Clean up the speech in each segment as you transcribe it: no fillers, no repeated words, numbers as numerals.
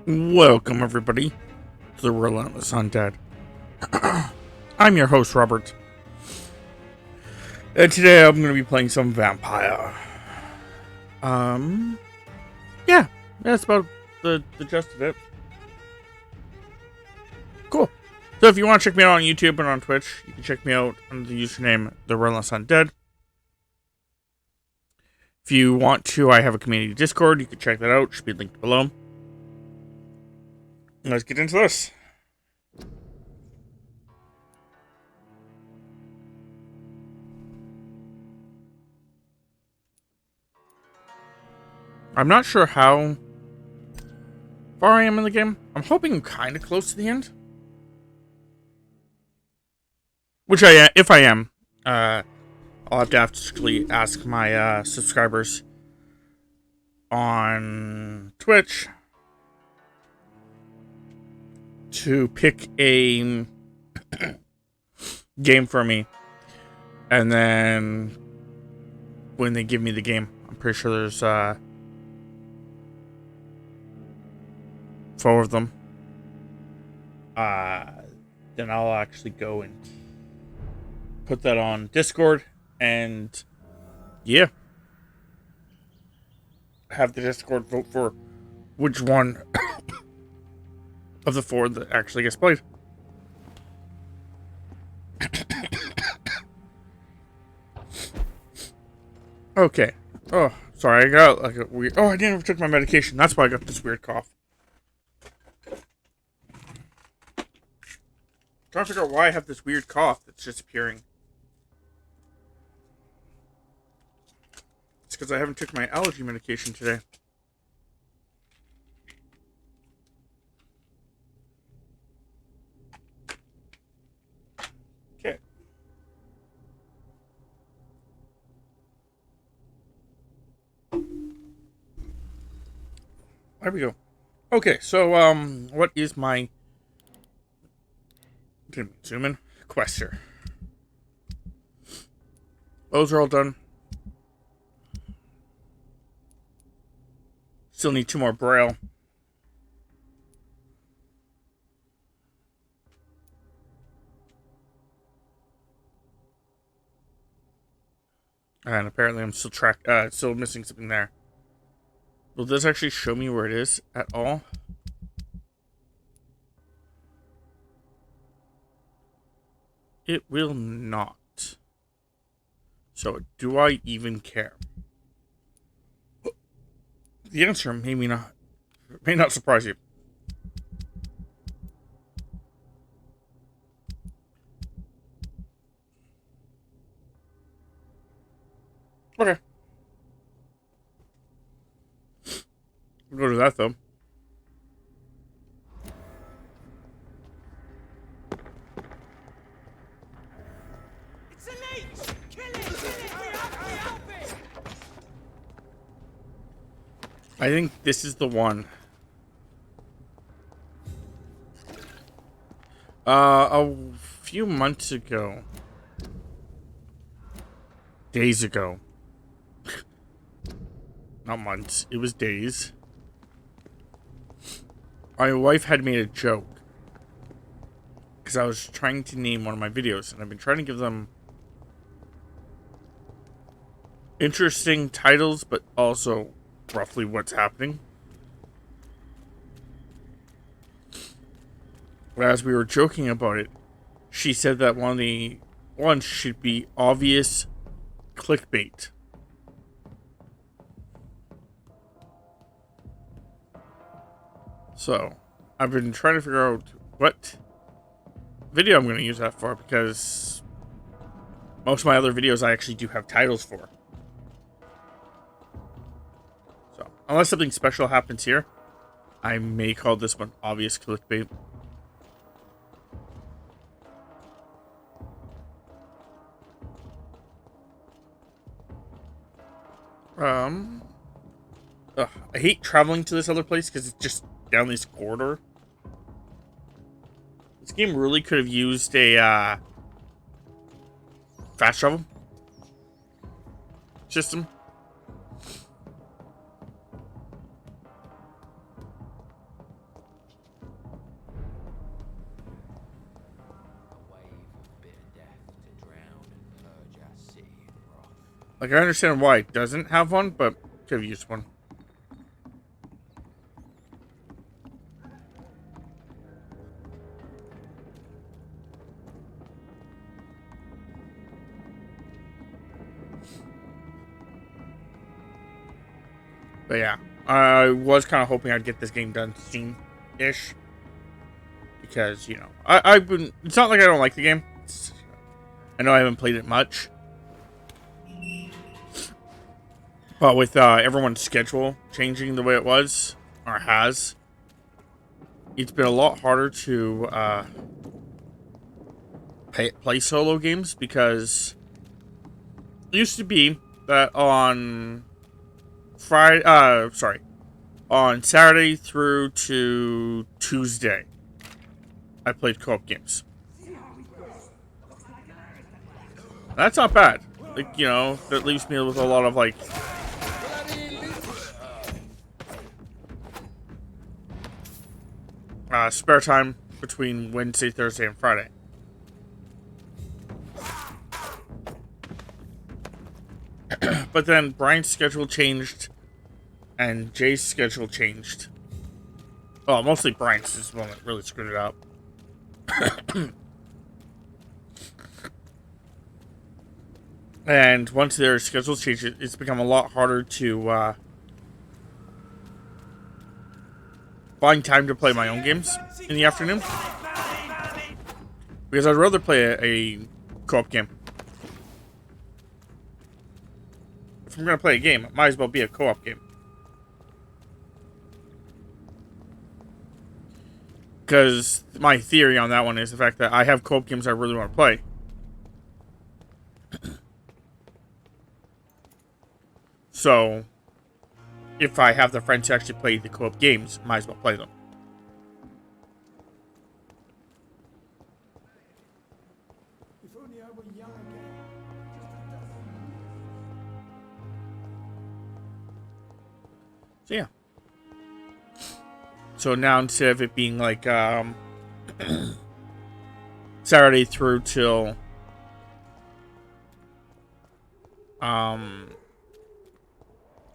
Welcome, everybody, to the Relentless Undead. I'm your host, Robert. And today I'm going to be playing some Vampyr. Yeah, that's about the gist of it. Cool. So if you want to check me out on YouTube and on Twitch, you can check me out under the username therelentlessundead. If you want to, I have a community Discord. You can check that out. Should be linked below. Let's get into this. I'm not sure how far I am in the game. I'm hoping I'm kind of close to the end. Which if I am, I'll have to actually ask my subscribers on Twitch to pick a game for me, and then when they give me the game, I'm pretty sure there's 4 of them. Then I'll actually go and put that on Discord, and yeah, have the Discord vote for which one of the 4 that actually gets played. Okay. Oh, sorry, I got like a weird... Oh, I didn't even take my medication. That's why I got this weird cough. Trying to figure out why I have this weird cough that's just appearing. It's because I haven't took my allergy medication today. Okay. There we go. Okay, so what is my zoom in quest here? Those are all done. Still need 2 more braille. And apparently I'm still still missing something there. Will this actually show me where it is at all? It will not. So do I even care? The answer may not surprise you. Okay. We'll go to that though. It's a leech! Kill it! We help it! I think this is the one. A few months ago. Days ago. Not months. It was days. My wife had made a joke. Because I was trying to name one of my videos. And I've been trying to give them interesting titles, but also roughly what's happening. As we were joking about it, she said that one of the ones should be obvious clickbait. So, I've been trying to figure out what video I'm going to use that for, because most of my other videos I actually do have titles for. So, unless something special happens here, I may call this one obvious clickbait. I hate traveling to this other place because it's just down this corridor. This game really could have used a fast travel system. Like, I understand why it doesn't have one, but could have used one. But yeah, I was kind of hoping I'd get this game done soon-ish. Because, you know, I've been... It's not like I don't like the game. I know I haven't played it much. But with everyone's schedule changing the way it was, or has, it's been a lot harder to play solo games, because it used to be that on on Saturday through to Tuesday, I played co-op games. That's not bad. Like, you know, that leaves me with a lot of, like, spare time between Wednesday, Thursday, and Friday. But then Bryant's schedule changed, and Jay's schedule changed. Well, mostly Bryant's is the one that really screwed it up. And once their schedules change, it's become a lot harder to find time to play my own games in the afternoon. Because I'd rather play a co-op game. If I'm going to play a game, it might as well be a co-op game. Because my theory on that one is the fact that I have co-op games I really want to play. So, if I have the friends to actually play the co-op games, might as well play them. If only I were young again. So yeah. So now instead of it being like Saturday through till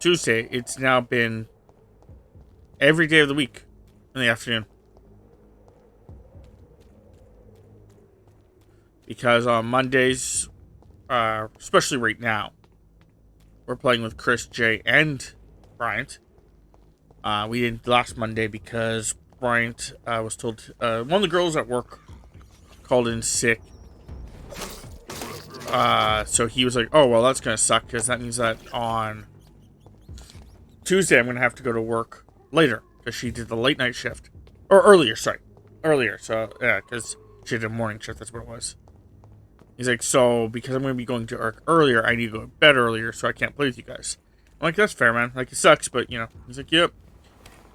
Tuesday, it's now been every day of the week in the afternoon. Because on Mondays, especially right now, we're playing with Chris, Jay, and Bryant. We didn't last Monday because Bryant was told... one of the girls at work called in sick. So he was like, oh, well, that's going to suck, because that means that on Tuesday I'm going to have to go to work later, because she did the late night shift. Or earlier, sorry. Earlier, so, yeah, because she did a morning shift, that's what it was. He's like, so, because I'm going to be going to work earlier, I need to go to bed earlier, so I can't play with you guys. I'm like, that's fair, man. Like, it sucks, but, you know. He's like, yep.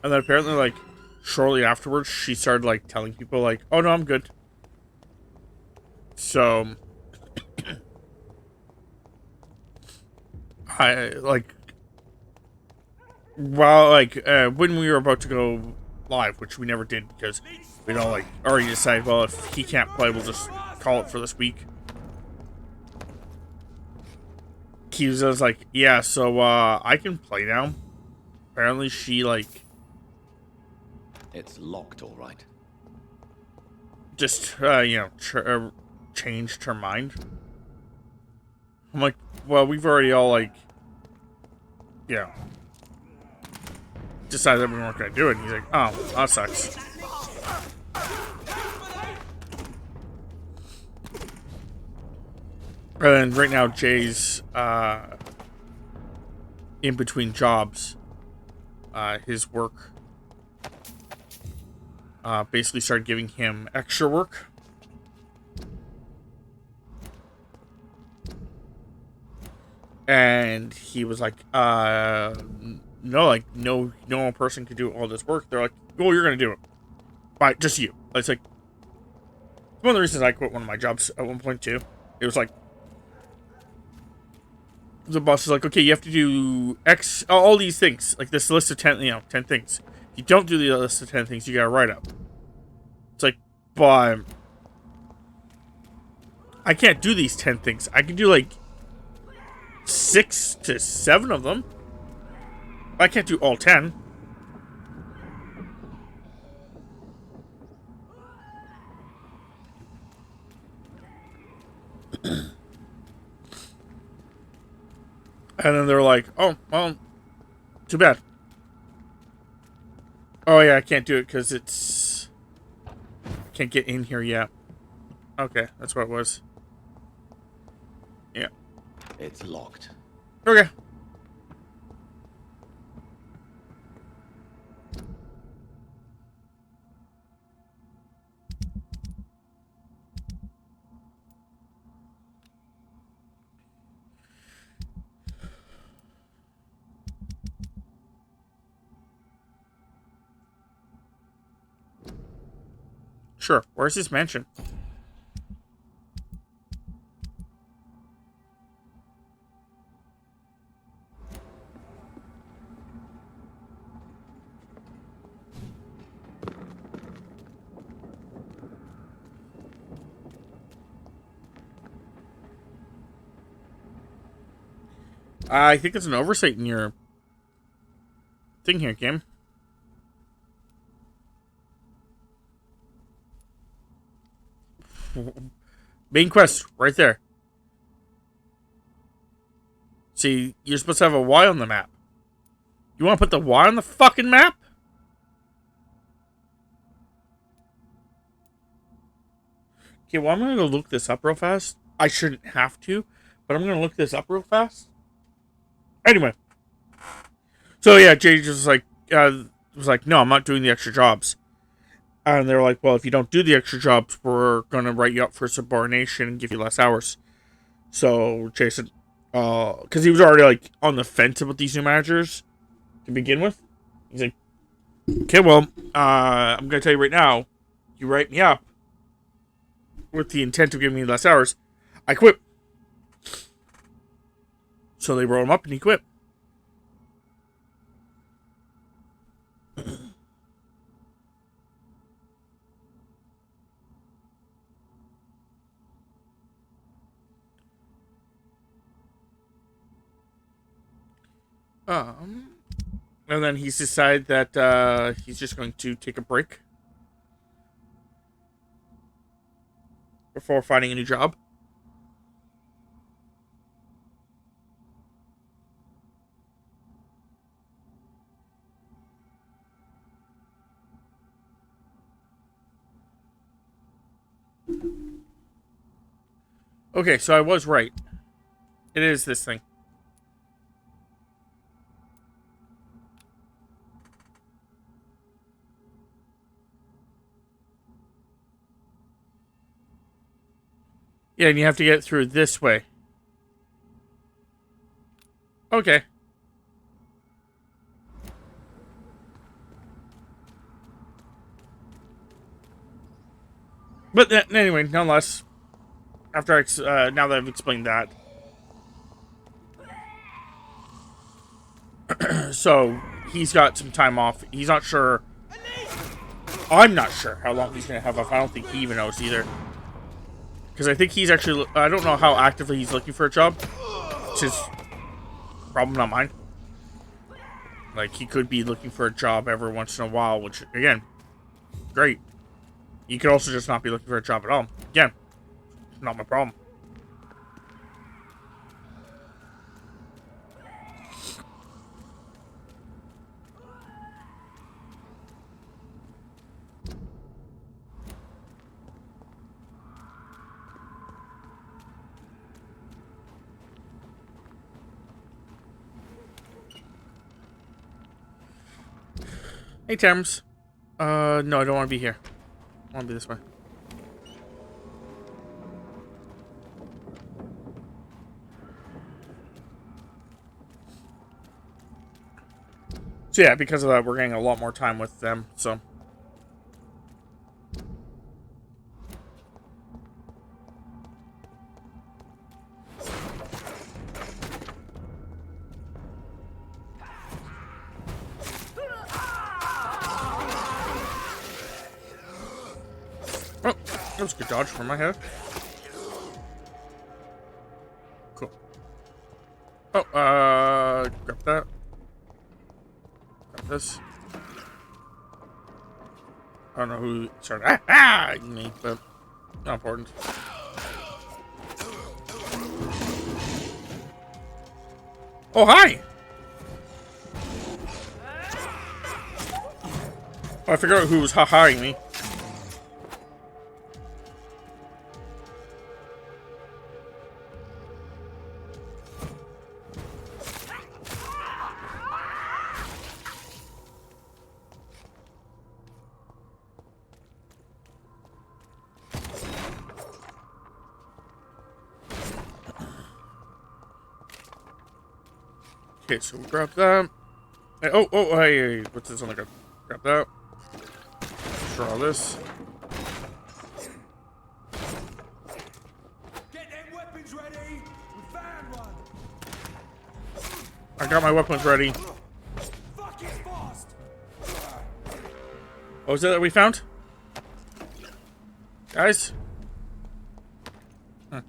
And then apparently, like, shortly afterwards, she started, like, telling people, like, oh, no, I'm good. So, when we were about to go live, which we never did, because we don't, like, already decided, well, if he can't play, we'll just call it for this week. He was like, yeah, so, I can play now. Apparently, she, like... It's locked, all right. Just, you know, changed her mind. I'm like, well, we've already all, like, yeah, decided that we weren't going to do it. And he's like, oh, that sucks. And right now, Jay's, in between jobs. His work, basically started giving him extra work. And he was like, no, like, no one person could do all this work. They're like, oh, you're going to do it. By just you. It's like, one of the reasons I quit one of my jobs at one point, too. It was like, the boss is like, okay, you have to do all these things. Like this list of 10, 10 things. If you don't do the list of 10 things, you got to write up. It's like, but I can't do these 10 things. I can do, like, 6 to 7 of them. I can't do all 10. And then they're like, oh, well, too bad. Oh, yeah, I can't do it because it's... Can't get in here yet. Okay, that's what it was. Yeah. It's locked. Okay. Sure. Where's this mansion? I think it's an oversight in your thing here, game. Main quest, right there. See, you're supposed to have a Y on the map. You want to put the Y on the fucking map? Okay, well, I'm going to go look this up real fast. I shouldn't have to, but I'm going to look this up real fast. Anyway. So, yeah, Jay just was like, no, I'm not doing the extra jobs. And they were like, well, if you don't do the extra jobs, we're going to write you up for subordination and give you less hours. So, Jason, because he was already, like, on the fence about these new managers to begin with. He's like, okay, well, I'm going to tell you right now, you write me up with the intent of giving me less hours, I quit. So they wrote him up and he quit. And then he's decided that he's just going to take a break before finding a new job. Okay, so I was right. It is this thing. Yeah, and you have to get through this way. Okay. But anyway, nonetheless, after now that I've explained that, so he's got some time off. He's not sure. I'm not sure how long he's gonna have off. I don't think he even knows either. Because I think he's actually, I don't know how actively he's looking for a job. It's his problem, not mine. Like, he could be looking for a job every once in a while, which, again, great. You could also just not be looking for a job at all. Again, not my problem. Hey, Thames. No, I don't want to be here. I want to be this way. So yeah, because of that, we're getting a lot more time with them, so. Oh, that was a good dodge from my head. Cool. Oh, grab that. Grab this. I don't know who started me, but not important. Oh, hi! Oh, I figured out who was ha-haing me. Okay, so we'll grab that. Hey, hey, what's this one? Grab that. Draw this. Get them weapons ready. We found one. I got my weapons ready. Fuck it fast. What was it that we found? Guys? Huh.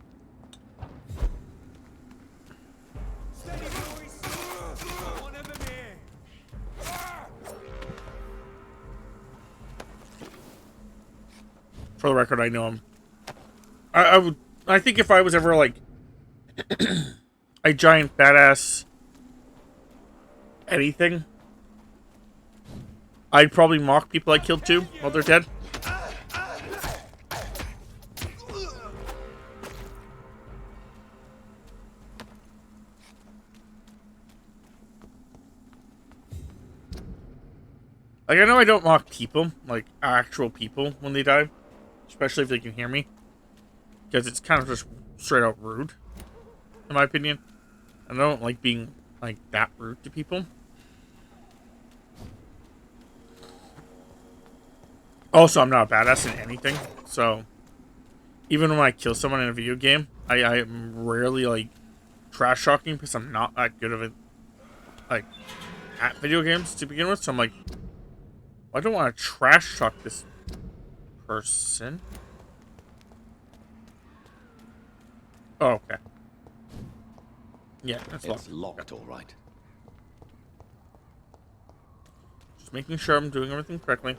Steady, boys. One of them here. For the record, I know him. I think if I was ever like a giant badass anything, I'd probably mock people I killed too while they're dead. Like, I know I don't mock people, like actual people, when they die. Especially if they can hear me. Because it's kind of just straight out rude, in my opinion. I don't like being, like, that rude to people. Also, I'm not a badass in anything, so even when I kill someone in a video game, I am rarely, like, trash talking because I'm not that good of it, like, at video games to begin with. So I'm like, I don't want to trash talk this person. Oh, okay. Yeah, that's locked. It's locked, all right. Just making sure I'm doing everything correctly.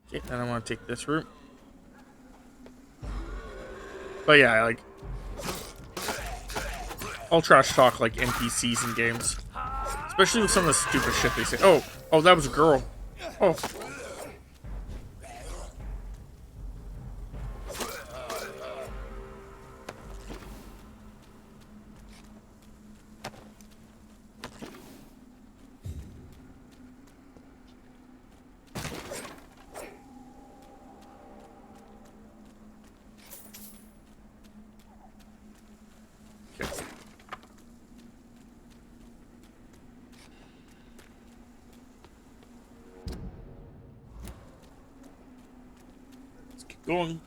Okay, then I want to take this route. But yeah, like, I'll trash talk like NPCs in games, especially with some of the stupid shit they say. Oh, that was a girl. Oh. Going.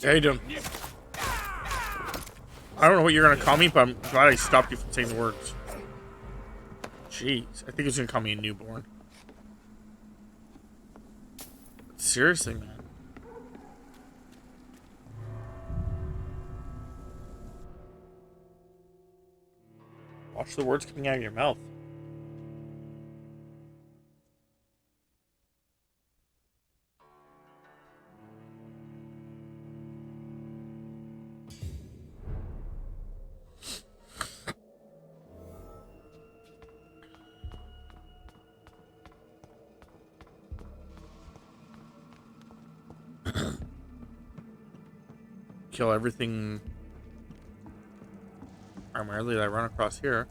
How you doing? I don't know what you're gonna call me, but I'm glad I stopped you from saying the words. Jeez, I think he's gonna call me a newborn. Seriously, man. Watch the words coming out of your mouth. Kill everything primarily that I run across here.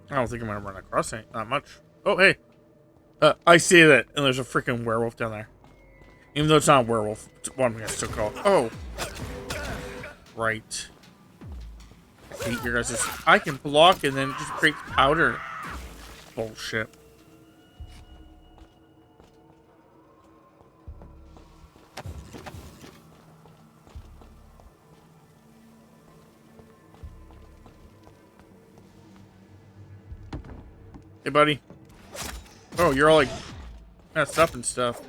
I don't think I'm gonna run across it that much. Oh, hey. I see that, and there's a freaking werewolf down there. Even though it's not a werewolf, it's what I'm gonna still call it. Oh. Right. I hate your guys'. I can block and then it just creates powder. Bullshit. Hey, buddy. Oh, you're all like messed up and stuff.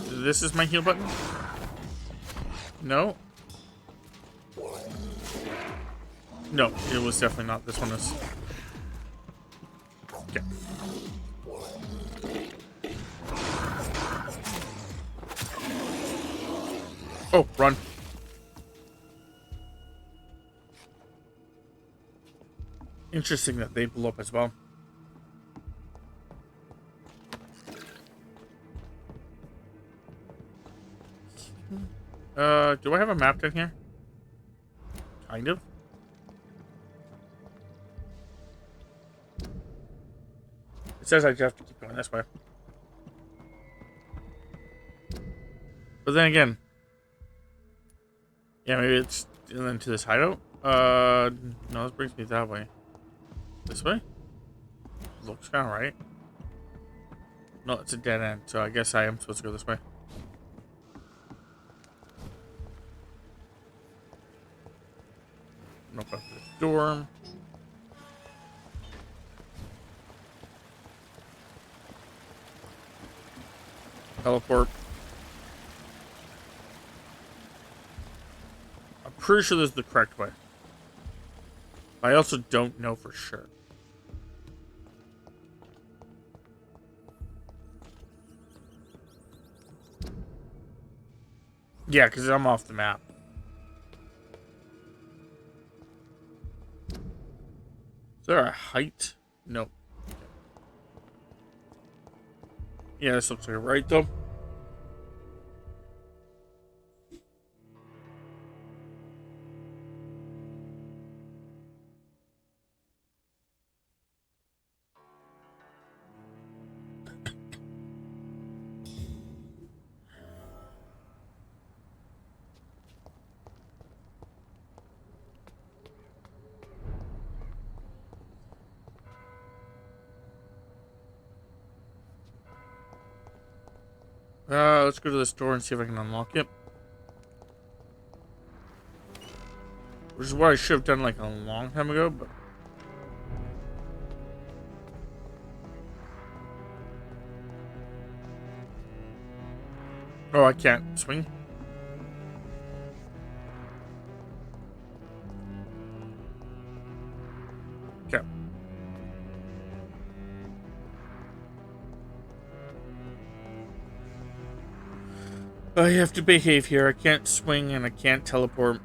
This is my heal button? No? No, it was definitely not. This one is. Okay. Oh, run. Interesting that they blew up as well. Do I have a map down here? Kind of. It says I just have to keep going this way. But then again, yeah, maybe it's into this hideout. No, this brings me that way. This way? Looks kind of right. No, it's a dead end, so I guess I am supposed to go this way. Open up this door. Teleport. I'm pretty sure this is the correct way. I also don't know for sure. Yeah, because I'm off the map. Is there a height? Nope. Yeah, this looks like right though. Let's go to this door and see if I can unlock it. Which is what I should have done like a long time ago, but... Oh, I can't swing? Okay. I have to behave here. I can't swing and I can't teleport.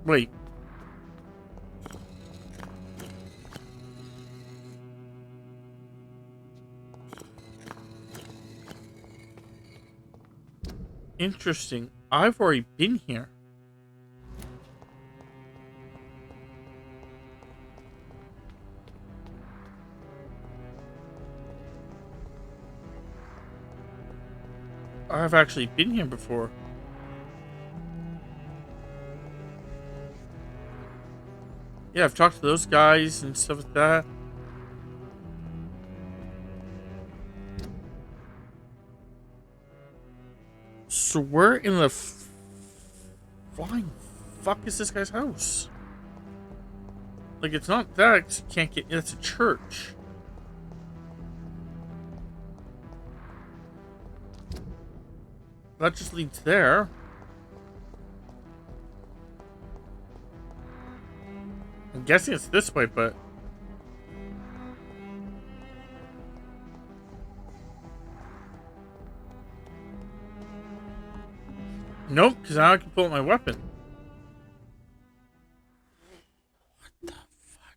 Wait. Interesting. I've already been here. I've actually been here before. Yeah, I've talked to those guys and stuff like that. So where in the flying fuck is this guy's house? Like, it's not that, 'cause you can't get... It's a church. That just leads there. I'm guessing it's this way, but... Nope, because now I can pull out my weapon. What the fuck?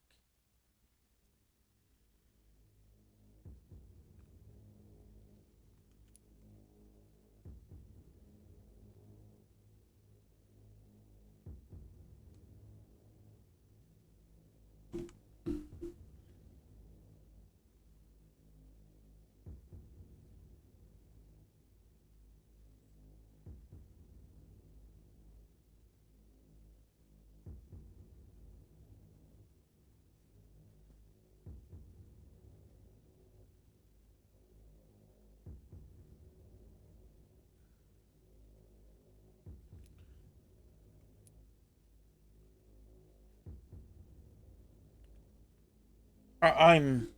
I'm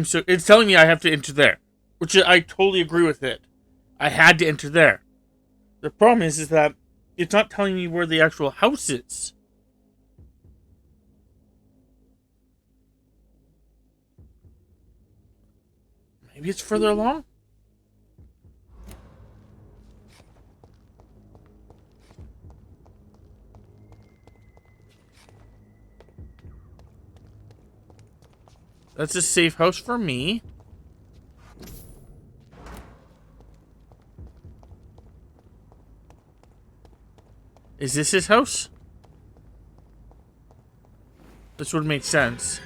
so... It's telling me I have to enter there. Which I totally agree with it. I had to enter there. The problem is that it's not telling me where the actual house is. Maybe it's further along? That's a safe house for me. Is this his house? This would make sense.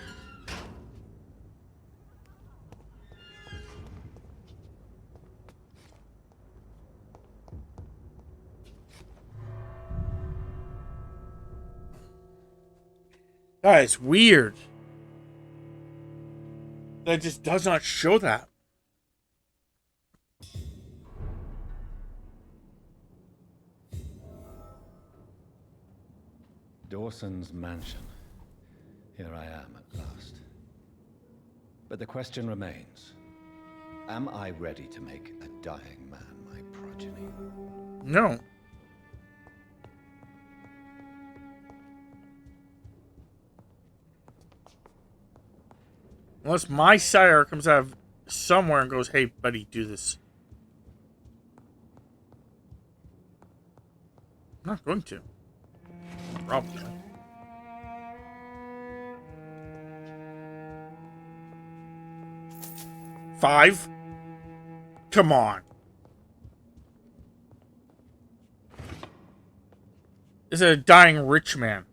That is weird. That just does not show that. Dawson's mansion. Here I am at last. But the question remains. Am I ready to make a dying man my progeny? No. Unless my sire comes out of somewhere and goes, hey, buddy, do this. I'm not going to. Probably. Five? Come on. This is a dying rich man.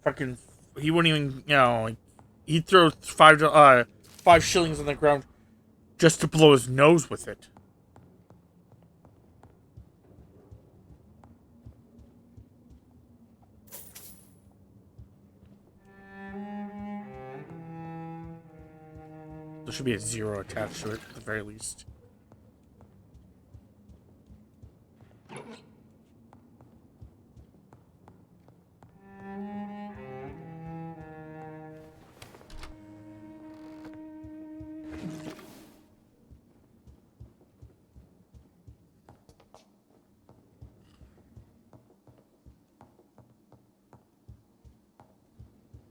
Fucking, he wouldn't even, you know, like, he'd throw five shillings on the ground just to blow his nose with it. There should be a 0 attached to it, at the very least.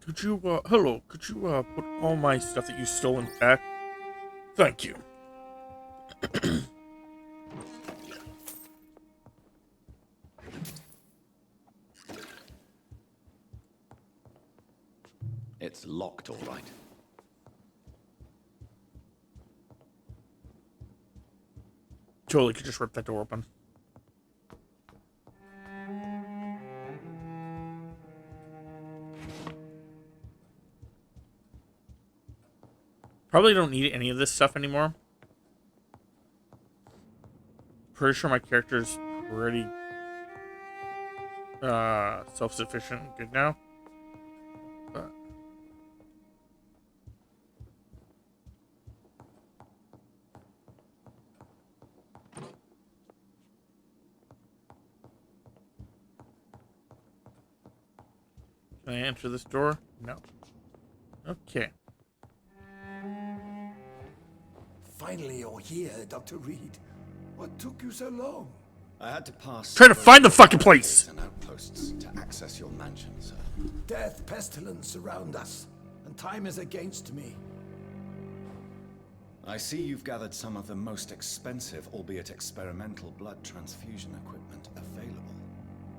Could you, hello, could you, put all my stuff that you stolen back? Thank you. It's locked, all right. Totally could just rip that door open. Probably don't need any of this stuff anymore. Pretty sure my character's pretty self-sufficient and good now. But can I enter this door? No. Okay. Finally, you're here, Dr. Reed. What took you so long? I had to pass. Try to find the fucking place. And outposts to access your mansion, sir. Death, pestilence surround us, and time is against me. I see you've gathered some of the most expensive, albeit experimental, blood transfusion equipment available.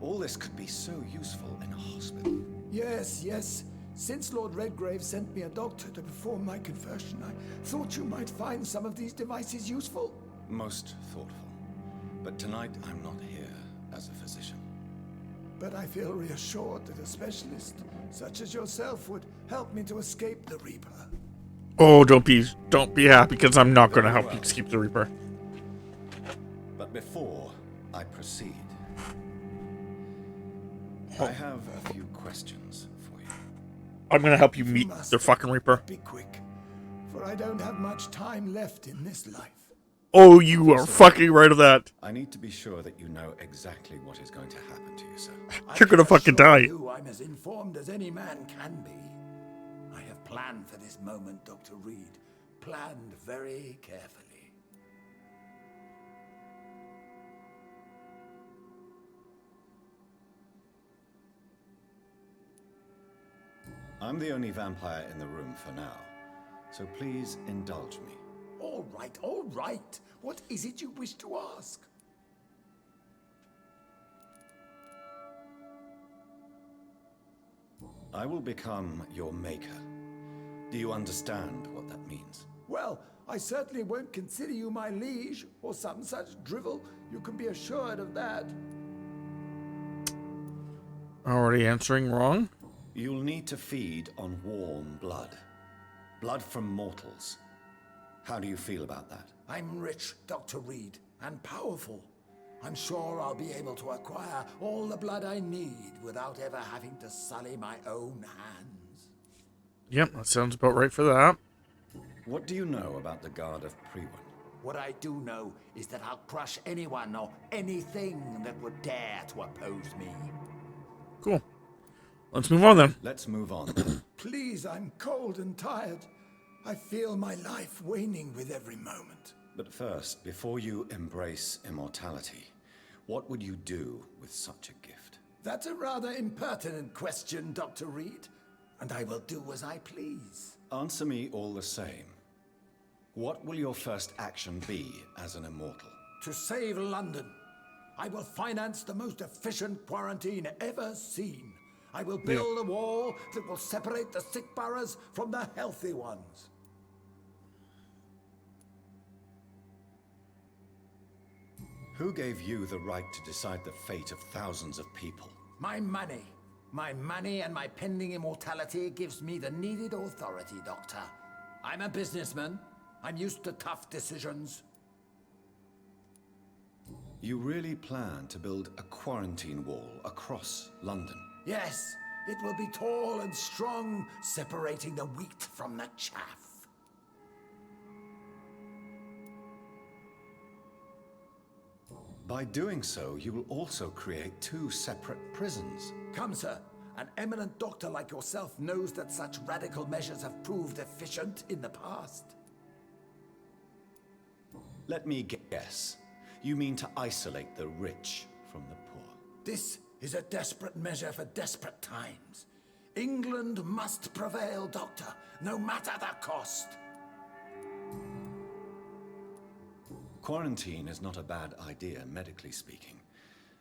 All this could be so useful in a hospital. Yes, yes. Since Lord Redgrave sent me a doctor to perform my conversion, I thought you might find some of these devices useful. Most thoughtful. But tonight, I'm not here as a physician. But I feel reassured that a specialist such as yourself would help me to escape the Reaper. Oh, don't be happy, because I'm not going to help you escape the Reaper. But before I proceed, I have a few questions for you. I'm going to help you meet the fucking Reaper. Be quick. for I don't have much time left in this life. Oh, you are fucking right of that. I need to be sure that you know exactly what is going to happen to you, sir. You're gonna fucking die. I'm as informed as any man can be. I have planned for this moment, Dr. Reed. Planned very carefully. I'm the only vampire in the room for now, so please indulge me. All right, all right. What is it you wish to ask? I will become your maker. Do you understand what that means? Well, I certainly won't consider you my liege, or some such drivel. You can be assured of that. Already answering wrong? You'll need to feed on warm blood. Blood from mortals. How do you feel about that? I'm rich, Dr. Reed, and powerful. I'm sure I'll be able to acquire all the blood I need without ever having to sully my own hands. Yep, that sounds about right for that. What do you know about the Guard of Priwen? What I do know is that I'll crush anyone or anything that would dare to oppose me. Cool. Let's move on then. Let's move on. Please, I'm cold and tired. I feel my life waning with every moment. But first, before you embrace immortality, what would you do with such a gift? That's a rather impertinent question, Dr. Reed, and I will do as I please. Answer me all the same. What will your first action be as an immortal? To save London, I will finance the most efficient quarantine ever seen. I will build a wall that will separate the sick boroughs from the healthy ones. Who gave you the right to decide the fate of thousands of people? My money. My money and my pending immortality gives me the needed authority, Doctor. I'm a businessman. I'm used to tough decisions. You really plan to build a quarantine wall across London? Yes, it will be tall and strong, separating the wheat from the chaff. By doing so, you will also create 2 separate prisons. Come, sir. An eminent doctor like yourself knows that such radical measures have proved efficient in the past. Let me guess. You mean to isolate the rich from the poor? This is a desperate measure for desperate times. England must prevail, Doctor, no matter the cost. Quarantine is not a bad idea, medically speaking.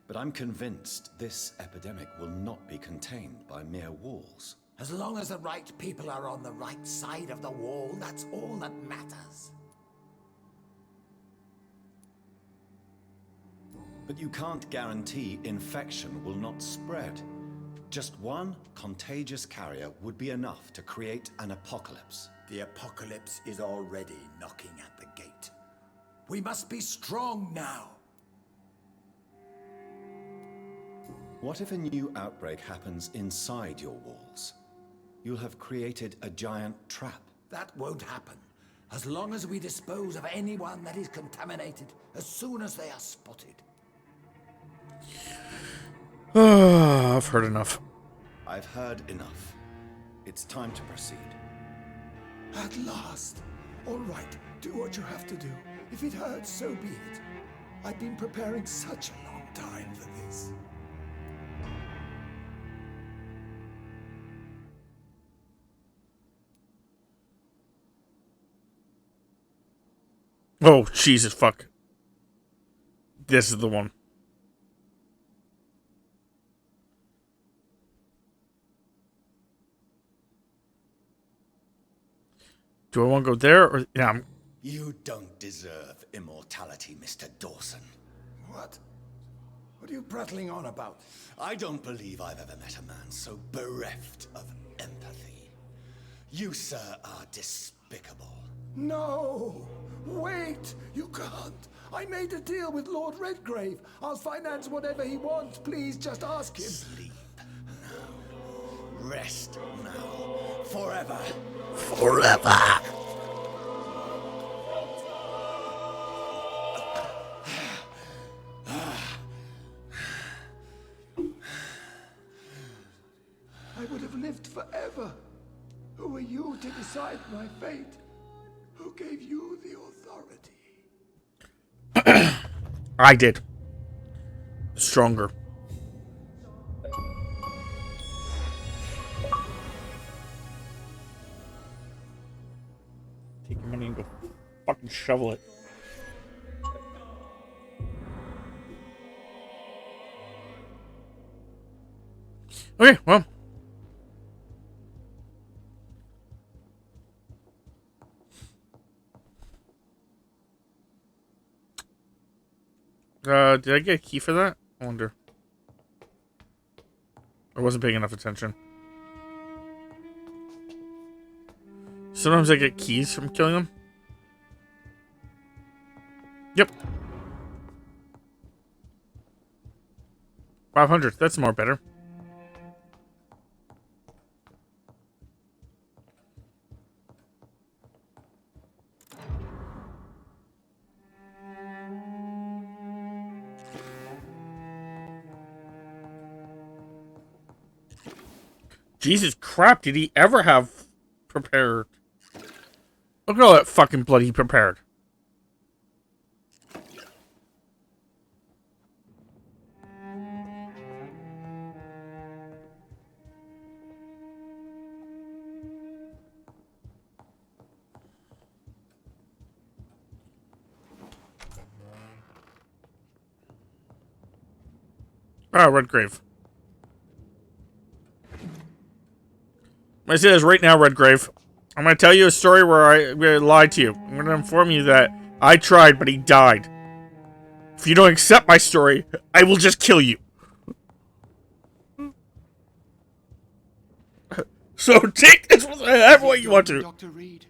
But I'm convinced this epidemic will not be contained by mere walls. As long as the right people are on the right side of the wall, that's all that matters. But you can't guarantee infection will not spread. Just one contagious carrier would be enough to create an apocalypse. The apocalypse is already knocking at the gate. We must be strong now. What if a new outbreak happens inside your walls? You'll have created a giant trap. That won't happen. As long as we dispose of anyone that is contaminated as soon as they are spotted. I've heard enough. I've heard enough. It's time to proceed. At last. All right, do what you have to do. If it hurts, so be it. I've been preparing such a long time for this. Oh, Jesus, fuck. This is the one. Do I want to go there or... Yeah, You don't deserve immortality, Mr. Dawson. What? What are you prattling on about? I don't believe I've ever met a man so bereft of empathy. You, sir, are despicable. No! Wait! You can't! I made a deal with Lord Redgrave. I'll finance whatever he wants. Please, just ask him. Sleep now. Rest now. Forever. forever. I would have lived forever. Who are you to decide my fate? Who gave you the authority? I did. Stronger. Take your money and go fucking shovel it. Okay, well. Did I get a key for that? I wonder. I wasn't paying enough attention. Sometimes I get keys from killing them. Yep. 500. That's more better. Jesus crap, did he ever have prepared? Look at all that fucking blood he prepared. Ah, Redgrave. I say this right now, Redgrave. I'm going to tell you a story where I lied to you. I'm going to inform you that I tried, but he died. If you don't accept my story, I will just kill you. So take this whatever way you want to. Dr. Reed,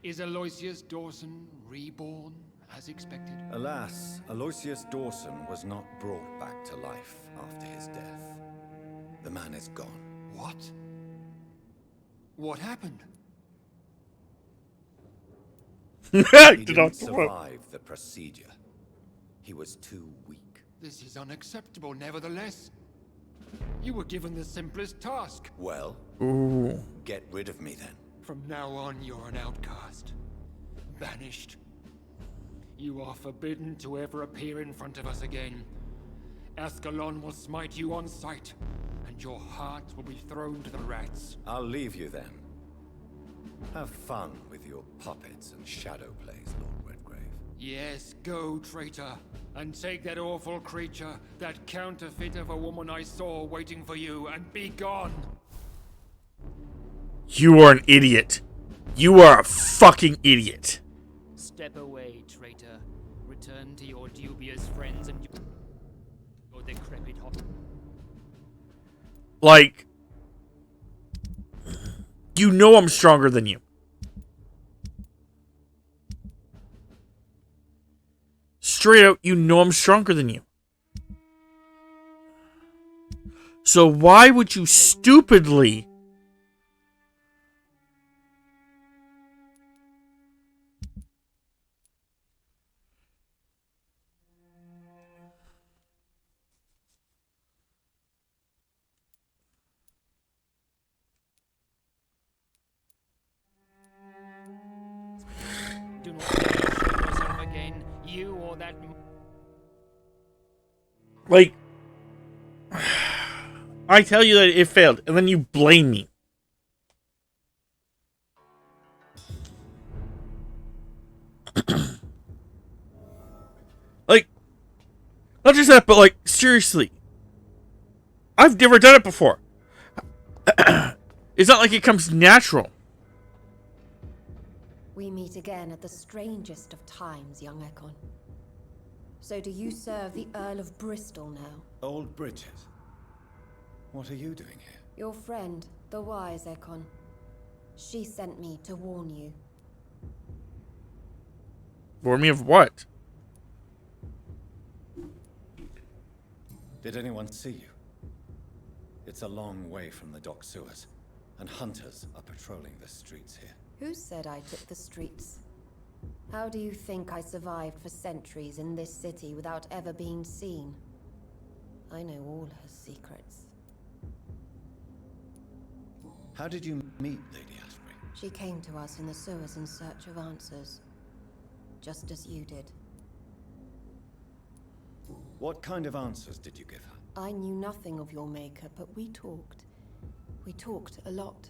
is Aloysius Dawson reborn as expected? Alas, Aloysius Dawson was not brought back to life after his death. The man is gone. What? What happened? He Did didn't not survive the procedure. He was too weak. This is unacceptable, nevertheless. You were given the simplest task. Well, Ooh. get rid of me then. From now on, you're an outcast. Banished. You are forbidden to ever appear in front of us again. Ascalon will smite you on sight, and your heart will be thrown to the rats. I'll leave you then. Have fun with your puppets and shadow plays, Lord Redgrave. Yes, go, traitor, and take that awful creature, that counterfeit of a woman I saw waiting for you, and be gone. You are an idiot. You are a fucking idiot. Step away, traitor. Return to your dubious friends and your decrepit hot. Like, you know I'm stronger than you. Straight out, you know I'm stronger than you. So why would you stupidly... Do not show yourself again, you or that. Like, I tell you that it failed, and then you blame me. Like, not just that, but like, seriously. I've never done it before. It's not like it comes natural. We meet again at the strangest of times, young Ekon. So do you serve the Earl of Bristol now? Old Bridget, what are you doing here? Your friend, the wise Ekon. She sent me to warn you. Warn me of what? Did anyone see you? It's a long way from the dock sewers, and hunters are patrolling the streets here. Who said I took the streets? How do you think I survived for centuries in this city without ever being seen? I know all her secrets. How did you meet Lady Ashbury? She came to us in the sewers in search of answers. Just as you did. What kind of answers did you give her? I knew nothing of your maker, but we talked. We talked a lot.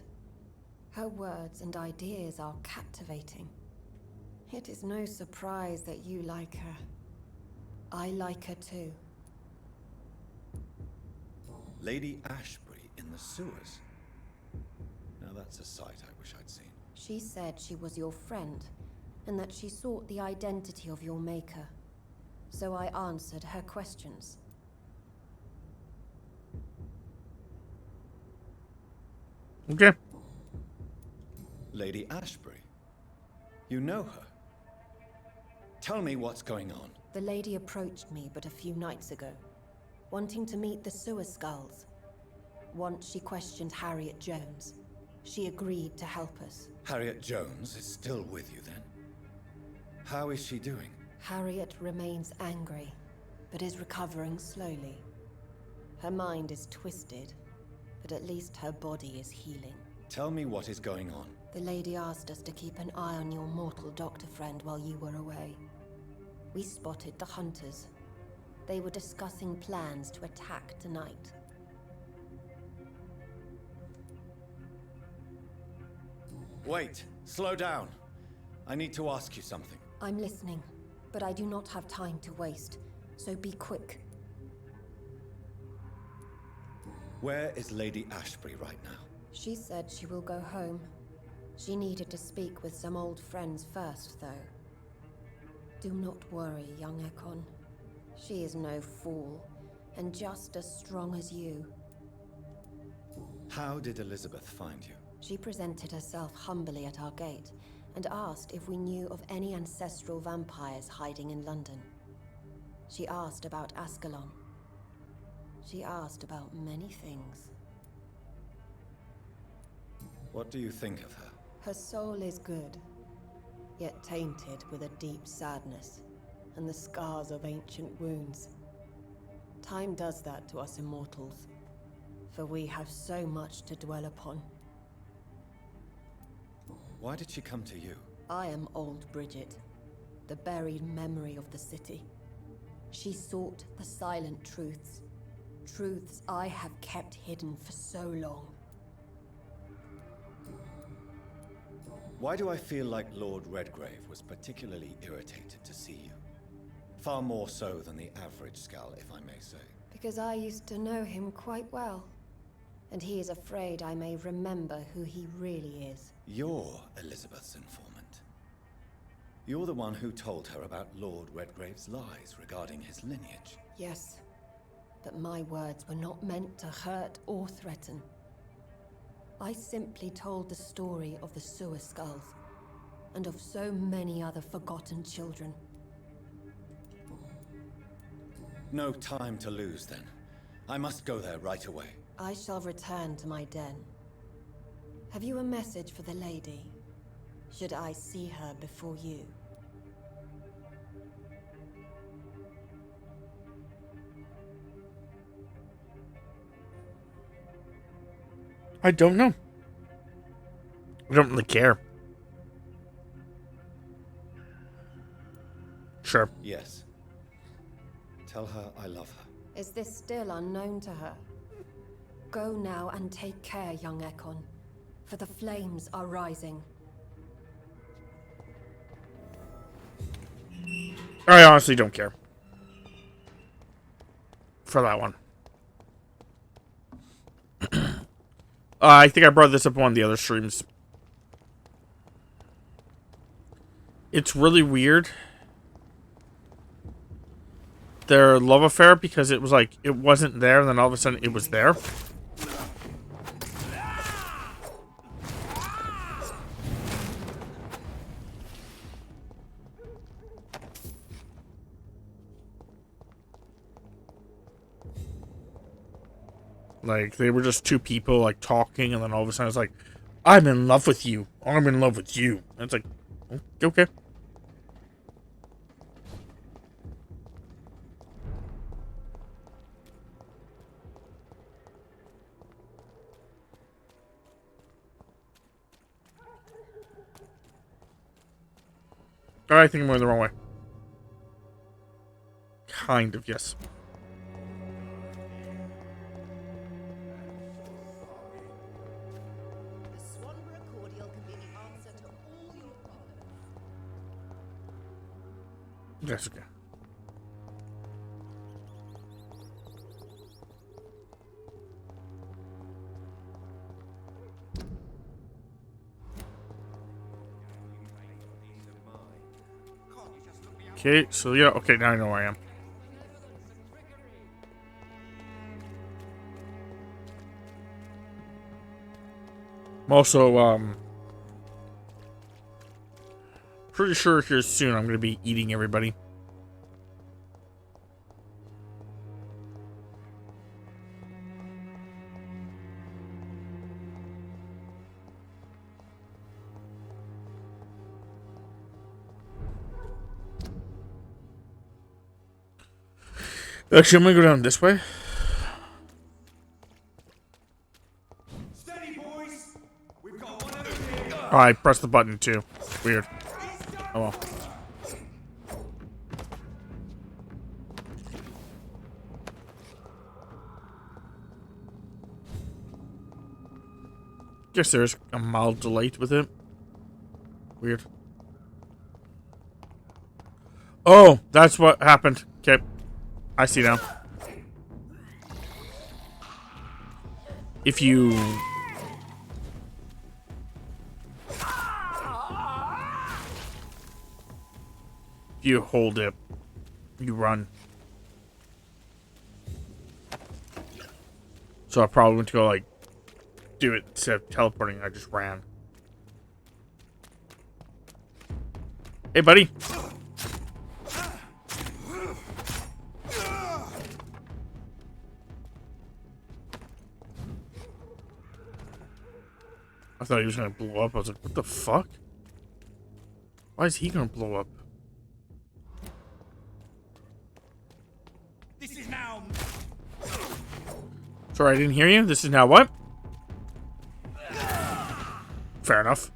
Her words and ideas are captivating. It is no surprise that you like her. I like her too. Lady Ashbury in the sewers? Now that's a sight I wish I'd seen. She said she was your friend, and that she sought the identity of your maker. So I answered her questions. Okay. Lady Ashbury? You know her? Tell me what's going on. The lady approached me but a few nights ago, wanting to meet the sewer skulls. Once she questioned Harriet Jones. She agreed to help us. Harriet Jones is still with you then? How is she doing? Harriet remains angry, but is recovering slowly. Her mind is twisted, but at least her body is healing. Tell me what is going on. The lady asked us to keep an eye on your mortal doctor friend while you were away. We spotted the hunters. They were discussing plans to attack tonight. Wait, slow down. I need to ask you something. I'm listening, but I do not have time to waste, so be quick. Where is Lady Ashbury right now? She said she will go home. She needed to speak with some old friends first, though. Do not worry, young Ekon. She is no fool, and just as strong as you. How did Elizabeth find you? She presented herself humbly at our gate, and asked if we knew of any ancestral vampires hiding in London. She asked about Ascalon. She asked about many things. What do you think of her? Her soul is good, yet tainted with a deep sadness, and the scars of ancient wounds. Time does that to us immortals, for we have so much to dwell upon. Why did she come to you? I am old Bridget, the buried memory of the city. She sought the silent truths, truths I have kept hidden for so long. Why do I feel like Lord Redgrave was particularly irritated to see you? Far more so than the average Skull, if I may say. Because I used to know him quite well, and he is afraid I may remember who he really is. You're Elizabeth's informant. You're the one who told her about Lord Redgrave's lies regarding his lineage. Yes, but my words were not meant to hurt or threaten. I simply told the story of the sewer skulls, and of so many other forgotten children. No time to lose, then. I must go there right away. I shall return to my den. Have you a message for the lady? Should I see her before you? I don't know. I don't really care. Sure. Yes. Tell her I love her. Is this still unknown to her? Go now and take care, young Ekon, for the flames are rising. I honestly don't care. For that one. I think I brought this up on one of the other streams. It's really weird. Their love affair, because it was like, it wasn't there, and then all of a sudden it was there. Like, they were just two people, like, talking, and then all of a sudden it's like, I'm in love with you. I'm in love with you. And it's like, okay. I think I'm going the wrong way. Kind of, yes. The Swanborough cordial can be the answer to all your problems. That's okay. Okay, so yeah, okay, now I know where I am. I'm also, pretty sure here soon I'm gonna be eating everybody. Actually, I'm gonna go down this way. Steady, boys. We've got one over here. Oh, I pressed the button too. Weird. Oh well. Guess there's a mild delay with it. Weird. Oh, that's what happened. Okay. I see now. If you... hold it, you run. So I probably went to go, like, do it instead of teleporting. I just ran. Hey, buddy. I thought he was gonna blow up. I was like, what the fuck? Why is he gonna blow up? This is now. Sorry, I didn't hear you. This is now what? Fair enough.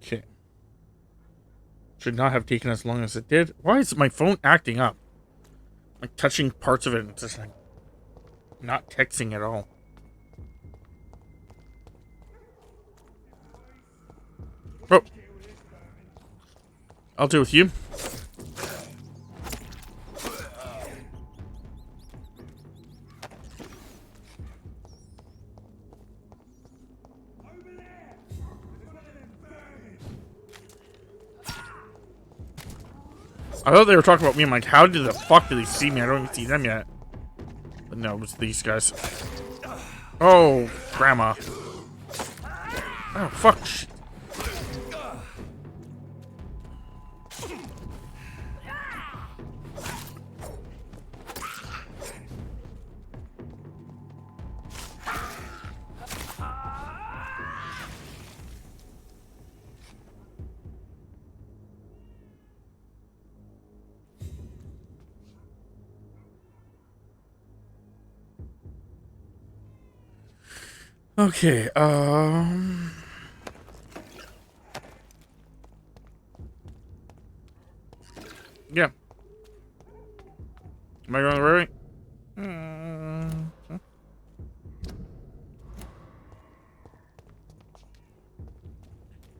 Okay. Should not have taken as long as it did. Why is my phone acting up? Like touching parts of it and just like not texting at all. Oh. I'll deal with you. I thought they were talking about me. I'm like, how did the fuck did they see me? I don't even see them yet. But no, it was these guys. Oh, grandma. Oh, fuck. Okay, yeah. Am I going the right way?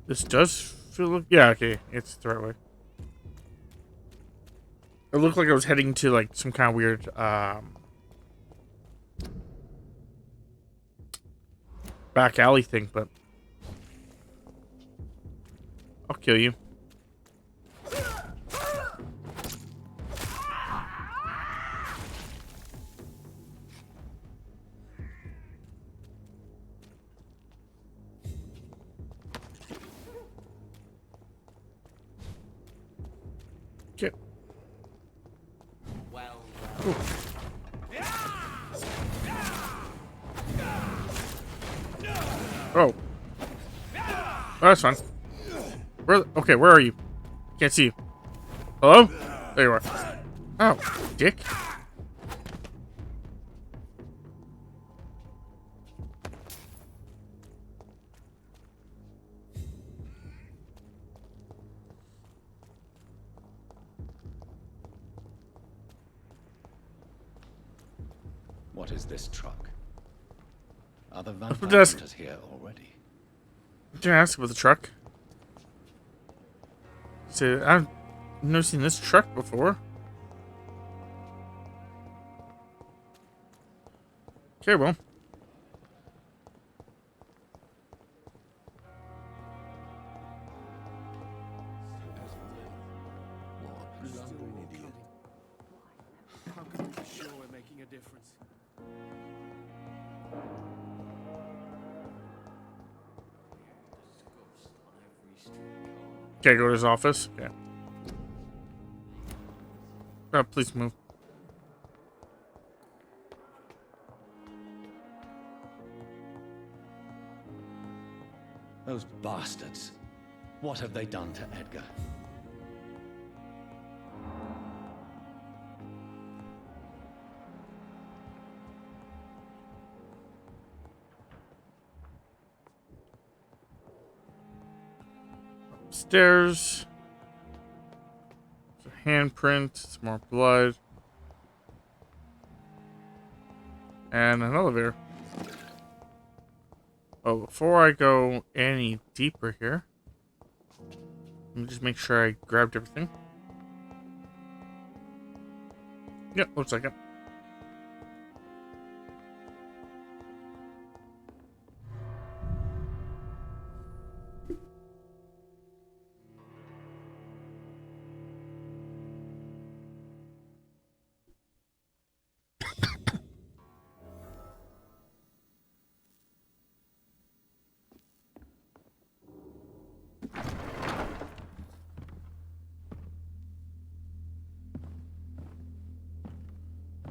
This does feel... Yeah, okay. It's the right way. It looked like I was heading to, like, some kind of weird, back alley thing, but... I'll kill you. Oh. Oh, that's fine. Okay, where are you? Can't see you. Hello? There you are. Oh, dick. What is this truck? Are the what vampire does- hunters here already? Did I ask about the truck? So, I've never seen this truck before. Okay, well. How can we be sure we're making a difference? Okay, go to his office. Okay. Please move. Those bastards. What have they done to Edgar? Stairs. It's a handprint. Some more blood. And an elevator. Oh, before I go any deeper here, let me just make sure I grabbed everything. Yep, looks like it.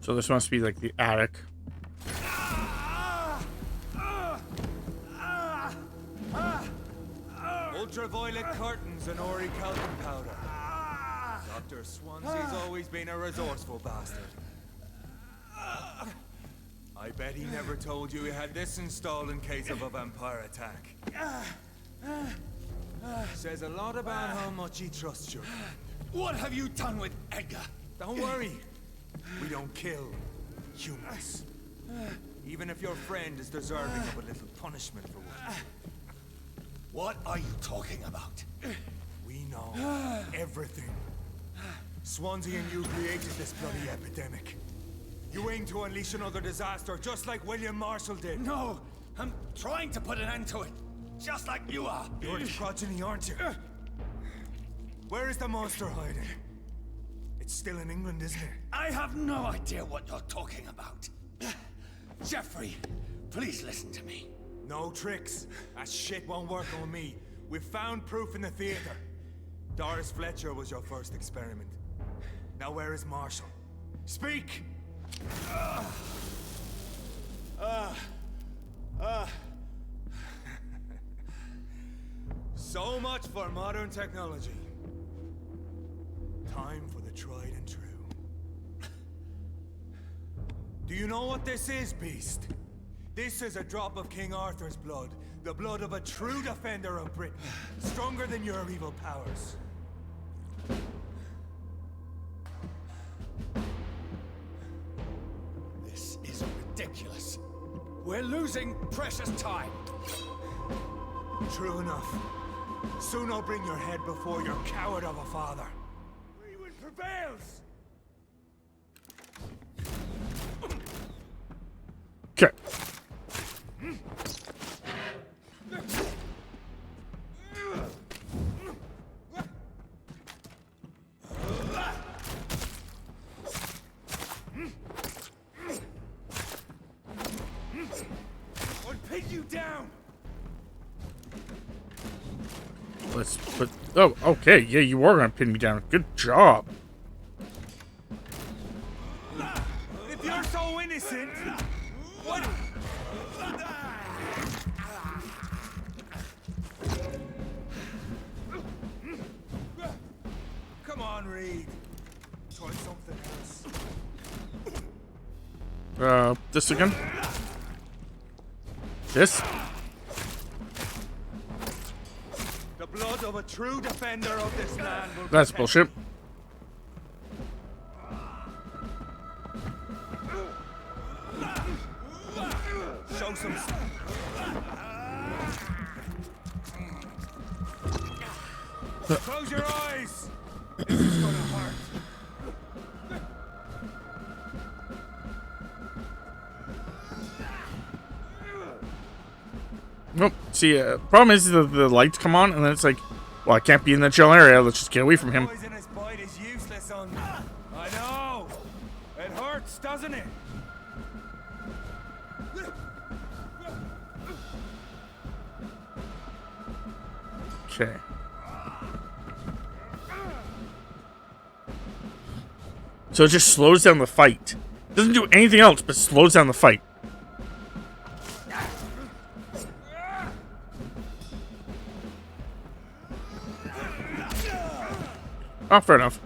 So this must be like the attic. Ultraviolet curtains and Ori Calvin powder. Dr. Swansea's always been a resourceful bastard. I bet he never told you he had this installed in case of a vampire attack. Says a lot about how much he trusts you. What have you done with Edgar? Don't worry. We don't kill humans. Even if your friend is deserving of a little punishment for what. What are you talking about? We know everything. Swansea and you created this bloody epidemic. You aim to unleash another disaster just like William Marshall did. No, I'm trying to put an end to it. Just like you are. You're the progeny, aren't you? Where is the monster hiding? It's still in England, isn't it? I have no idea what you're talking about. Jeffrey, please listen to me. No tricks. That shit won't work on me. We've found proof in the theater. Doris Fletcher was your first experiment. Now where is Marshall? Speak! So much for modern technology. Time for the tried and true. Do you know what this is, Beast? This is a drop of King Arthur's blood. The blood of a true defender of Britain. Stronger than your evil powers. This is ridiculous. We're losing precious time. True enough. Soon I'll bring your head before your coward of a father. Freewood prevails! Okay. I'll pin you down! Let's put... Oh, okay. Yeah, you are going to pin me down. Good job. decent. Come on, Reed. Try something else. This again? This? The blood of a true defender of this land will That's protect bullshit. you. Show some. Close your eyes. This is gonna hurt. Nope. See, problem is the lights come on, and then it's like, well, I can't be in that chill area. Let's just get away from him. Poisonous bite is useless on. I know. It hurts, doesn't it? Okay. So it just slows down the fight. Doesn't do anything else, but slows down the fight. Oh, fair enough.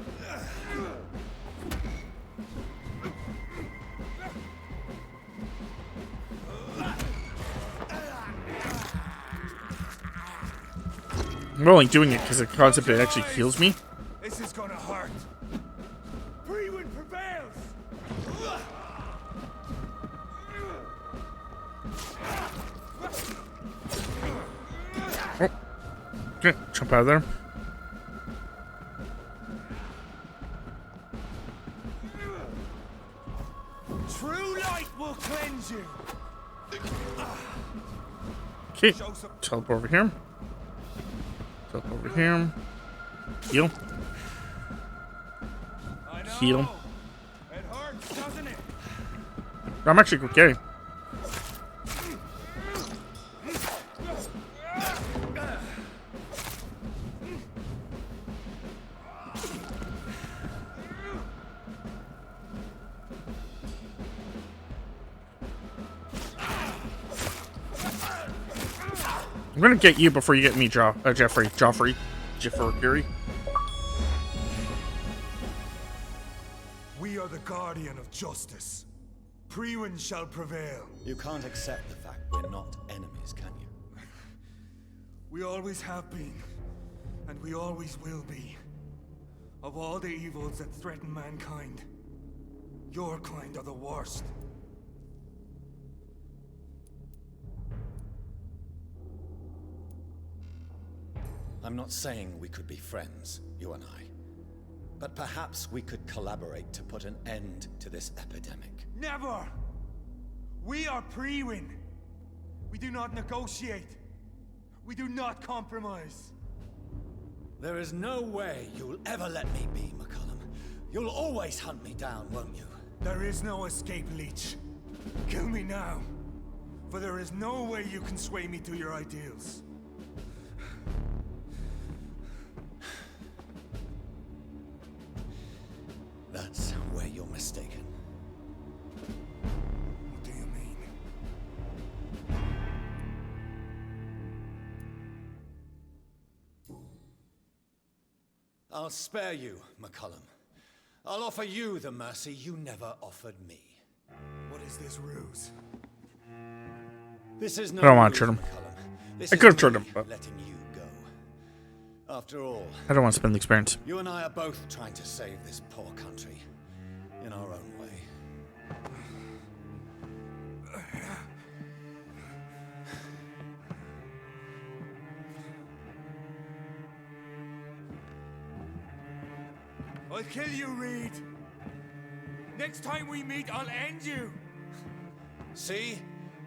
I'm only doing it because the concept it actually heals me. This is gonna hurt. Freewind prevails. Oh. Okay, jump out of there. True light will cleanse you. Okay, teleport over here. Teleport over here. Heal. I know. Heal. It hurts, doesn't it? I'm actually okay. I'm gonna get you before you get me, Jeffrey. Joffrey. We are the guardian of justice. Freewind shall prevail. You can't accept the fact we're not enemies, can you? We always have been, and we always will be. Of all the evils that threaten mankind, your kind are the worst. I'm not saying we could be friends, you and I. But perhaps we could collaborate to put an end to this epidemic. Never! We are Freewind. We do not negotiate. We do not compromise. There is no way you'll ever let me be, McCullum. You'll always hunt me down, won't you? There is no escape, Leech. Kill me now. For there is no way you can sway me to your ideals. That's where you're mistaken. What do you mean? I'll spare you, McCullum. I'll offer you the mercy you never offered me. What is this ruse? This is no I don't want to ruse, trick him. McCullum. This I is could have tricked me him, but letting you go. After all, I don't want to spend the experience. you and I are both trying to save this poor country in our own way. I'll kill you, Reed. Next time we meet, I'll end you. See?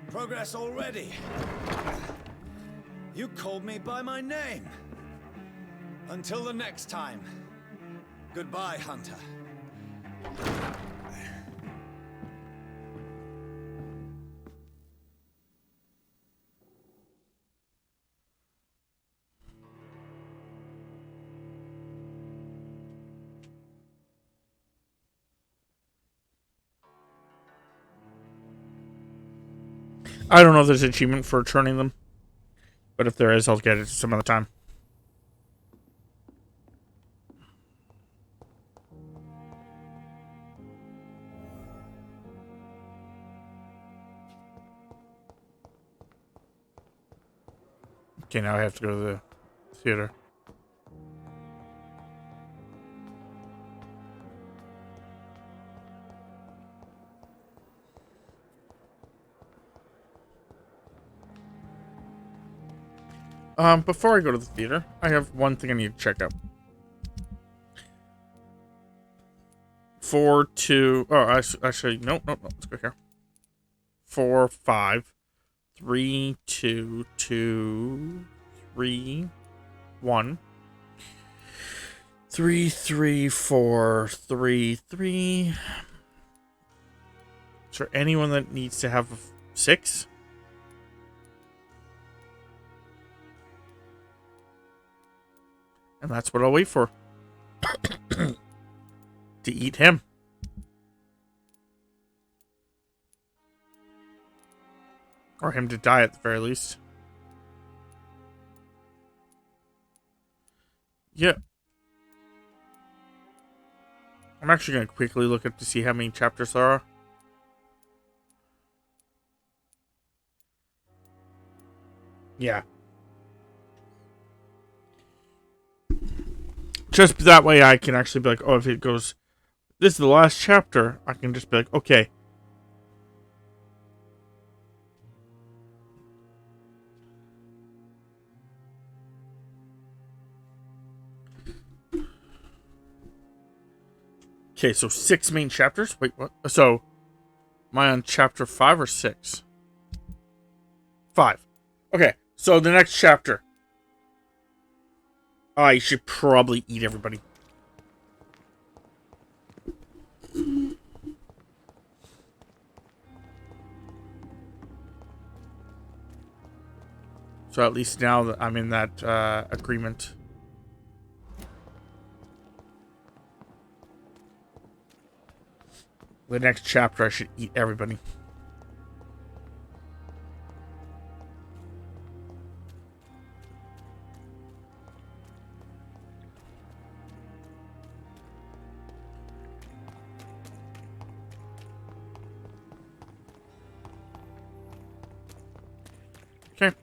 Progress already. You called me by my name. Until the next time. Goodbye, Hunter. I don't know if there's an achievement for turning them, but if there is, I'll get it some other time. Okay, now I have to go to the theater. Before I go to the theater, I have one thing I need to check out. 4, 2... Oh, actually, no, let's go here. 4, 5, 3, 2, 2, 3, 1. 3, 3, 4, 3, 3. Is there anyone that needs to have 6? And that's what I'll wait for. To eat him. Or him to die at the very least. Yeah. I'm actually going to quickly look up to see how many chapters there are. Yeah. Just that way I can actually be like, oh, if it goes, this is the last chapter, I can just be like, okay. Okay, so 6 main chapters? Wait, what? So, am I on chapter 5 or 6? 5. Okay, so the next chapter. I should probably eat everybody. So at least now that I'm in that agreement. The next chapter, I should eat everybody. Okay.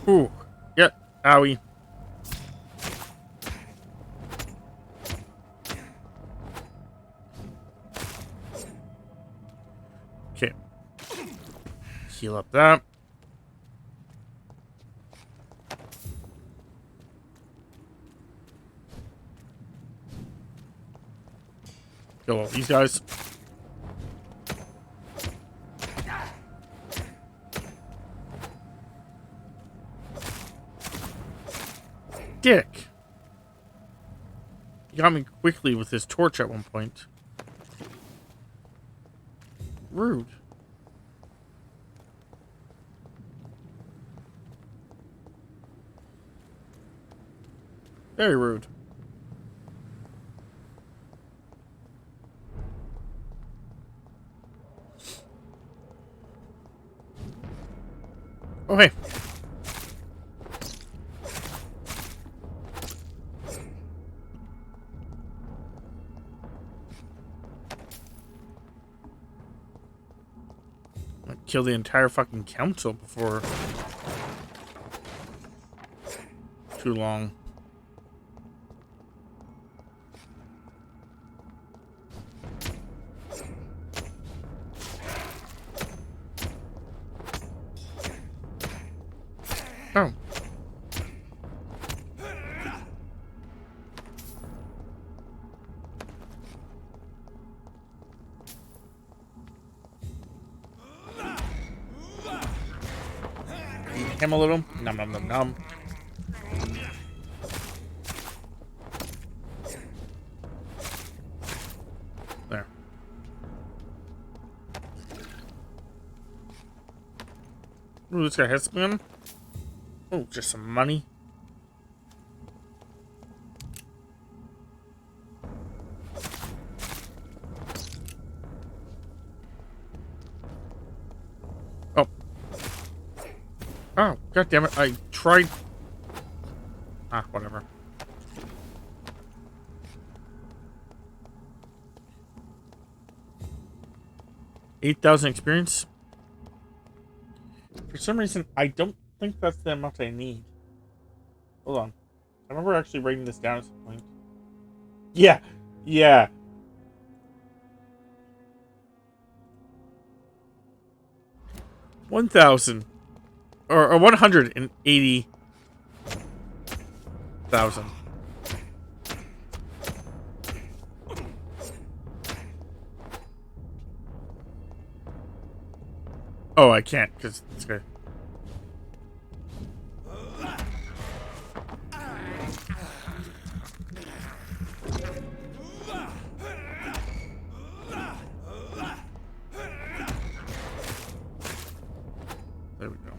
Ooh. Yeah. Owie. Okay. Heal up that. Kill all these guys. Dick. He got me quickly with his torch at one point. Rude. Very rude. Oh, hey. I'd kill the entire fucking council before too long. Oh. Eat him a little. Nom nom nom nom. There. Ooh, this guy has something. Oh, just some money. Oh. Oh, god damn it. I tried. Ah, whatever. $8,000 experience. For some reason, I don't think that's the amount I need. Hold on. I remember actually writing this down at some point. Yeah. Yeah. $1,000. Or 180,000. Oh, I can't because it's good. There we go.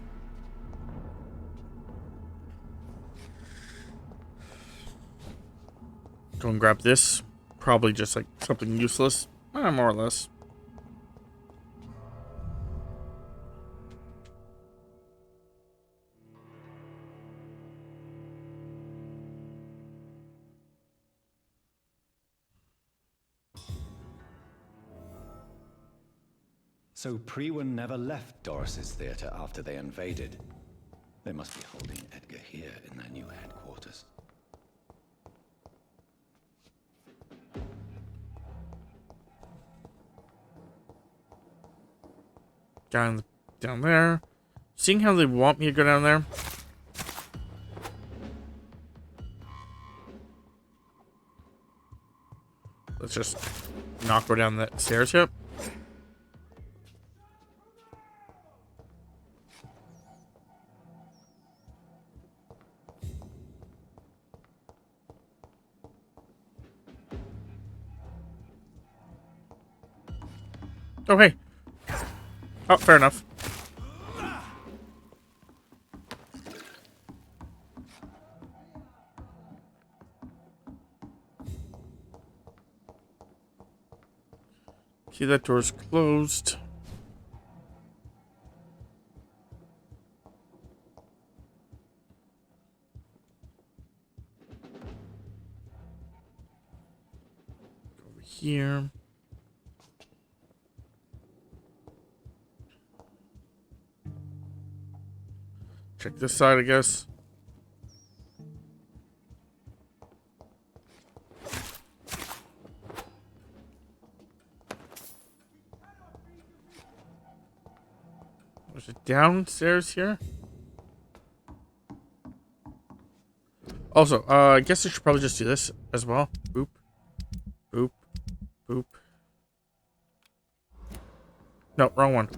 Go and grab this. Probably just like something useless. More or less. So Priwen never left Doris's theater after they invaded. They must be holding Edgar here in their new headquarters. Down there. Seeing how they want me to go down there. Let's just not go down the stairs yet. Oh, hey. Oh, fair enough. See, that door's closed. Over here. Check this side, I guess. Was it downstairs here? Also, I guess I should probably just do this as well. Boop. Boop. Boop. No, wrong one.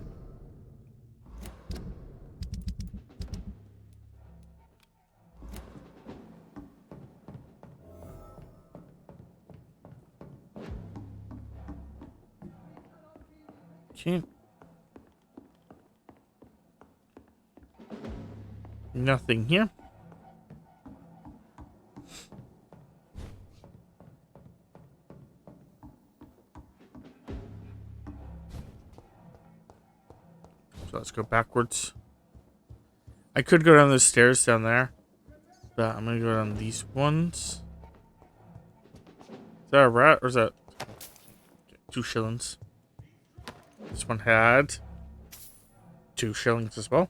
Can't. Nothing here. So let's go backwards. I could go down the stairs down there, but I'm gonna go down these ones. Is that a rat or is that 2 shillings? This one had 2 shillings as well.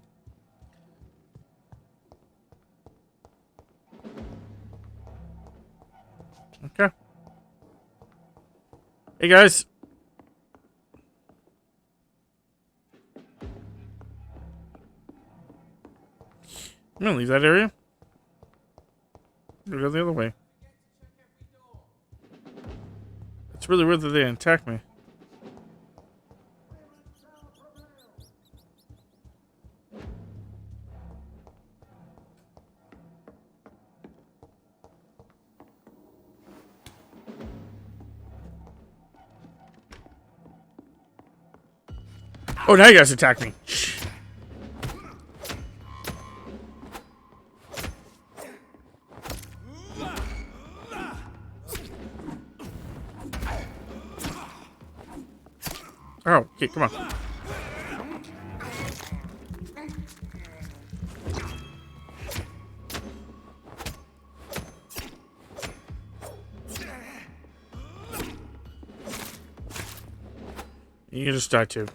Okay. Hey guys. I'm gonna leave that area. Go the other way. It's really weird that they didn't attack me. Oh, now you guys attack me. Oh, okay, come on. You just die too.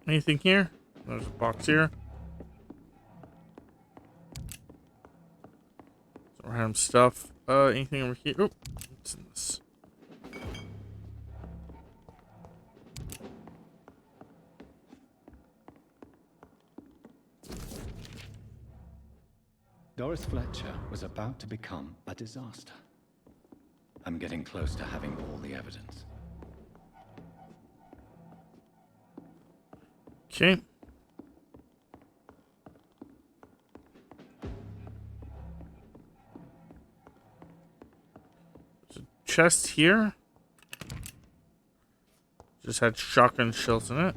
Anything here? There's a box here. Some random stuff. Anything over here? Oh, what's in this? Doris Fletcher was about to become a disaster. I'm getting close to having all the evidence. Okay. There's a chest here. Just had shotgun shells in it.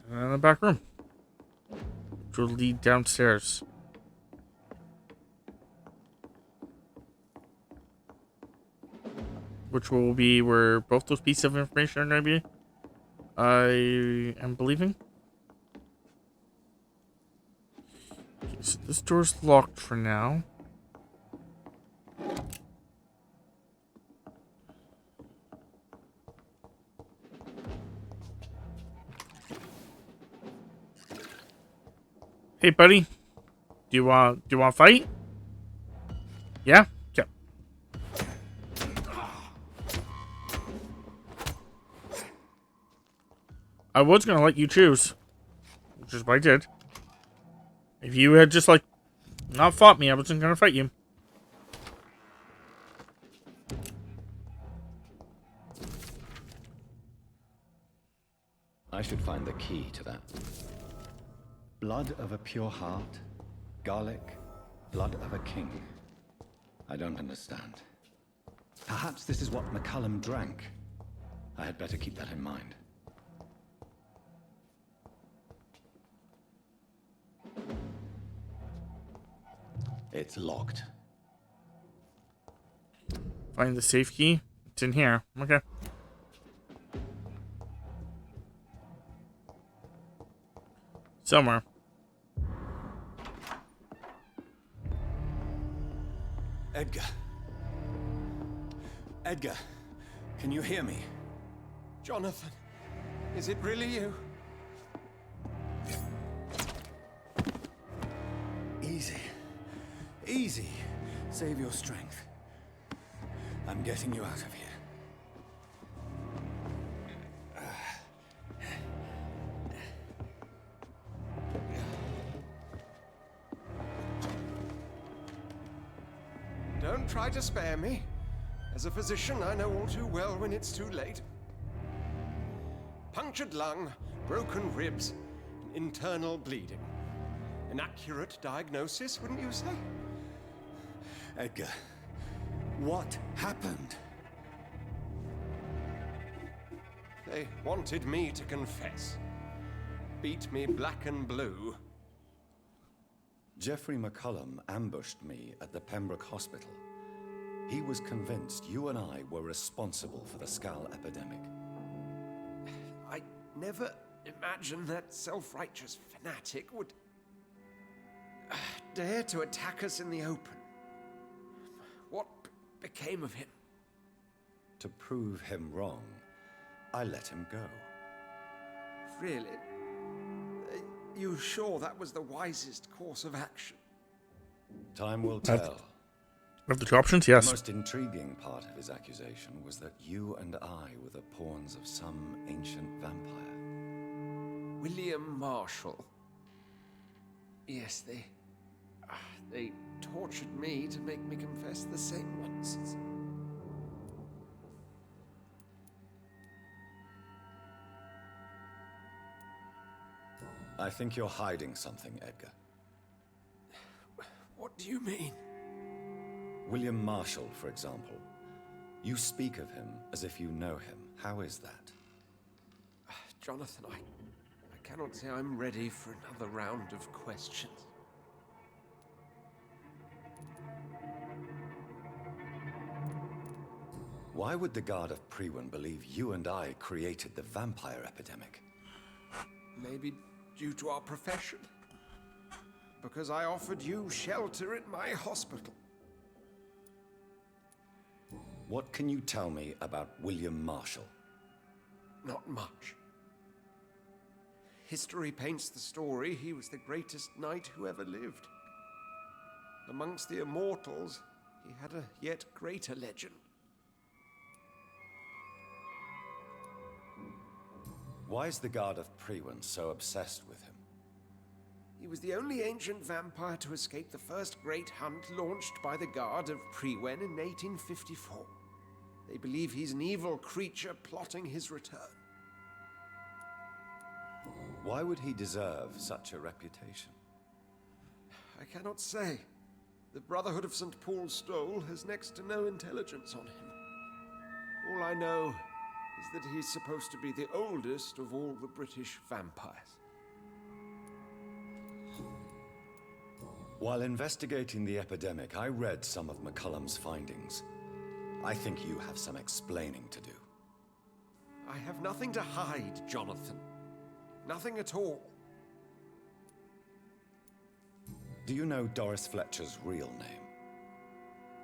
And then the back room, which will lead downstairs. Which will be where both those pieces of information are going to be. I am believing. Okay, so this door's locked for now. Hey, buddy. Do you want to fight? Yeah? Okay. I was gonna let you choose, which is what I did. If you had just like not fought me, I wasn't gonna fight you. I should find the key to that. Blood of a pure heart, garlic, blood of a king. I don't understand. Perhaps this is what McCullum drank. I had better keep that in mind. It's locked. Find the safe key. It's in here. Okay. Somewhere. Edgar. Edgar, can you hear me? Jonathan, is it really you? Easy. Easy. Save your strength. I'm getting you out of here. Don't try to spare me. As a physician, I know all too well when it's too late. Punctured lung, broken ribs, internal bleeding. An accurate diagnosis, wouldn't you say? Edgar, what happened? They wanted me to confess. Beat me black and blue. Jeffrey McCullum ambushed me at the Pembroke Hospital. He was convinced you and I were responsible for the Skull epidemic. I never imagined that self-righteous fanatic would dare to attack us in the open. What became of him? To prove him wrong, I let him go. Really? Are you sure that was the wisest course of action? Time will tell. Of the two options, yes. The most intriguing part of his accusation was that you and I were the pawns of some ancient vampire. William Marshall. Yes, they tortured me to make me confess the same nonsense. I think you're hiding something, Edgar. What do you mean? William Marshall, for example. You speak of him as if you know him. How is that? Jonathan, I cannot say I'm ready for another round of questions. Why would the Guard of Priwen believe you and I created the vampire epidemic? Maybe due to our profession. Because I offered you shelter in my hospital. What can you tell me about William Marshall? Not much. History paints the story he was the greatest knight who ever lived. Amongst the immortals, he had a yet greater legend. Why is the Guard of Priwen so obsessed with him? He was the only ancient vampire to escape the first great hunt launched by the Guard of Priwen in 1854. They believe he's an evil creature plotting his return. Why would he deserve such a reputation? I cannot say. The Brotherhood of St. Paul's Stole has next to no intelligence on him. All I know is that he's supposed to be the oldest of all the British vampires. While investigating the epidemic, I read some of McCullum's findings. I think you have some explaining to do. I have nothing to hide, Jonathan. Nothing at all. Do you know Doris Fletcher's real name?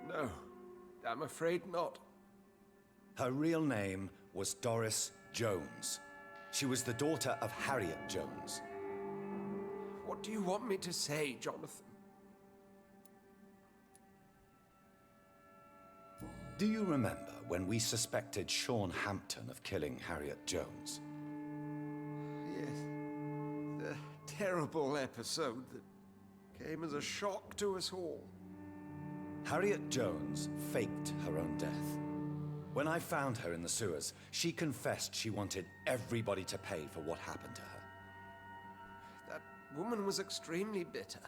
No, I'm afraid not. Her real name was Doris Jones. She was the daughter of Harriet Jones. What do you want me to say, Jonathan? Do you remember when we suspected Sean Hampton of killing Harriet Jones? Yes. The terrible episode that came as a shock to us all. Harriet Jones faked her own death. When I found her in the sewers, she confessed she wanted everybody to pay for what happened to her. That woman was extremely bitter,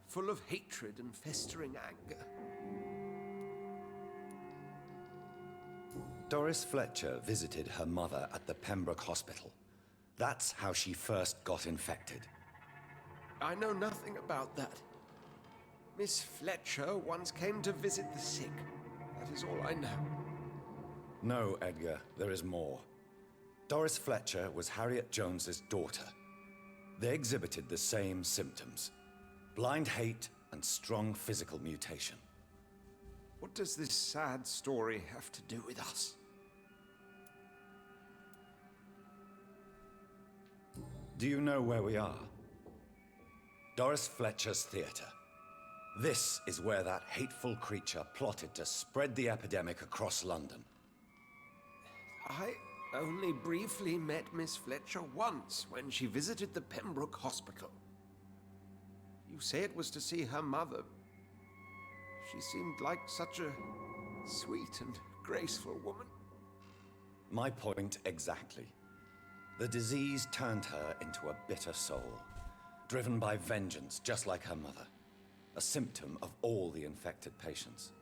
full of hatred and festering anger. Doris Fletcher visited her mother at the Pembroke Hospital. That's how she first got infected. I know nothing about that. Miss Fletcher once came to visit the sick. That is all I know. No, Edgar, there is more. Doris Fletcher was Harriet Jones's daughter. They exhibited the same symptoms: blind hate and strong physical mutation. What does this sad story have to do with us? Do you know where we are? Doris Fletcher's theater. This is where that hateful creature plotted to spread the epidemic across London. I only briefly met Miss Fletcher once when she visited the Pembroke Hospital. You say it was to see her mother. She seemed like such a sweet and graceful woman. My point exactly. The disease turned her into a bitter soul, driven by vengeance just like her mother. A symptom of all the infected patients.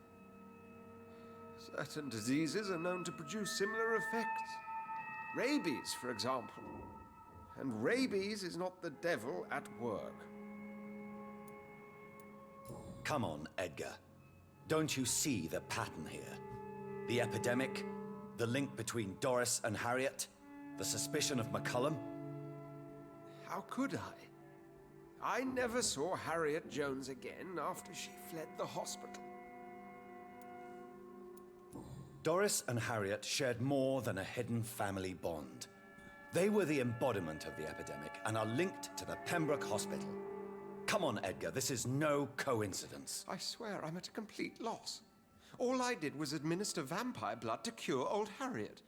Certain diseases are known to produce similar effects. Rabies, for example. And rabies is not the devil at work. Come on, Edgar. Don't you see the pattern here? The epidemic, the link between Doris and Harriet, the suspicion of McCullum? How could I? I never saw Harriet Jones again after she fled the hospital. Doris and Harriet shared more than a hidden family bond. They were the embodiment of the epidemic and are linked to the Pembroke Hospital. Come on, Edgar, this is no coincidence. I swear I'm at a complete loss. All I did was administer vampire blood to cure old Harriet.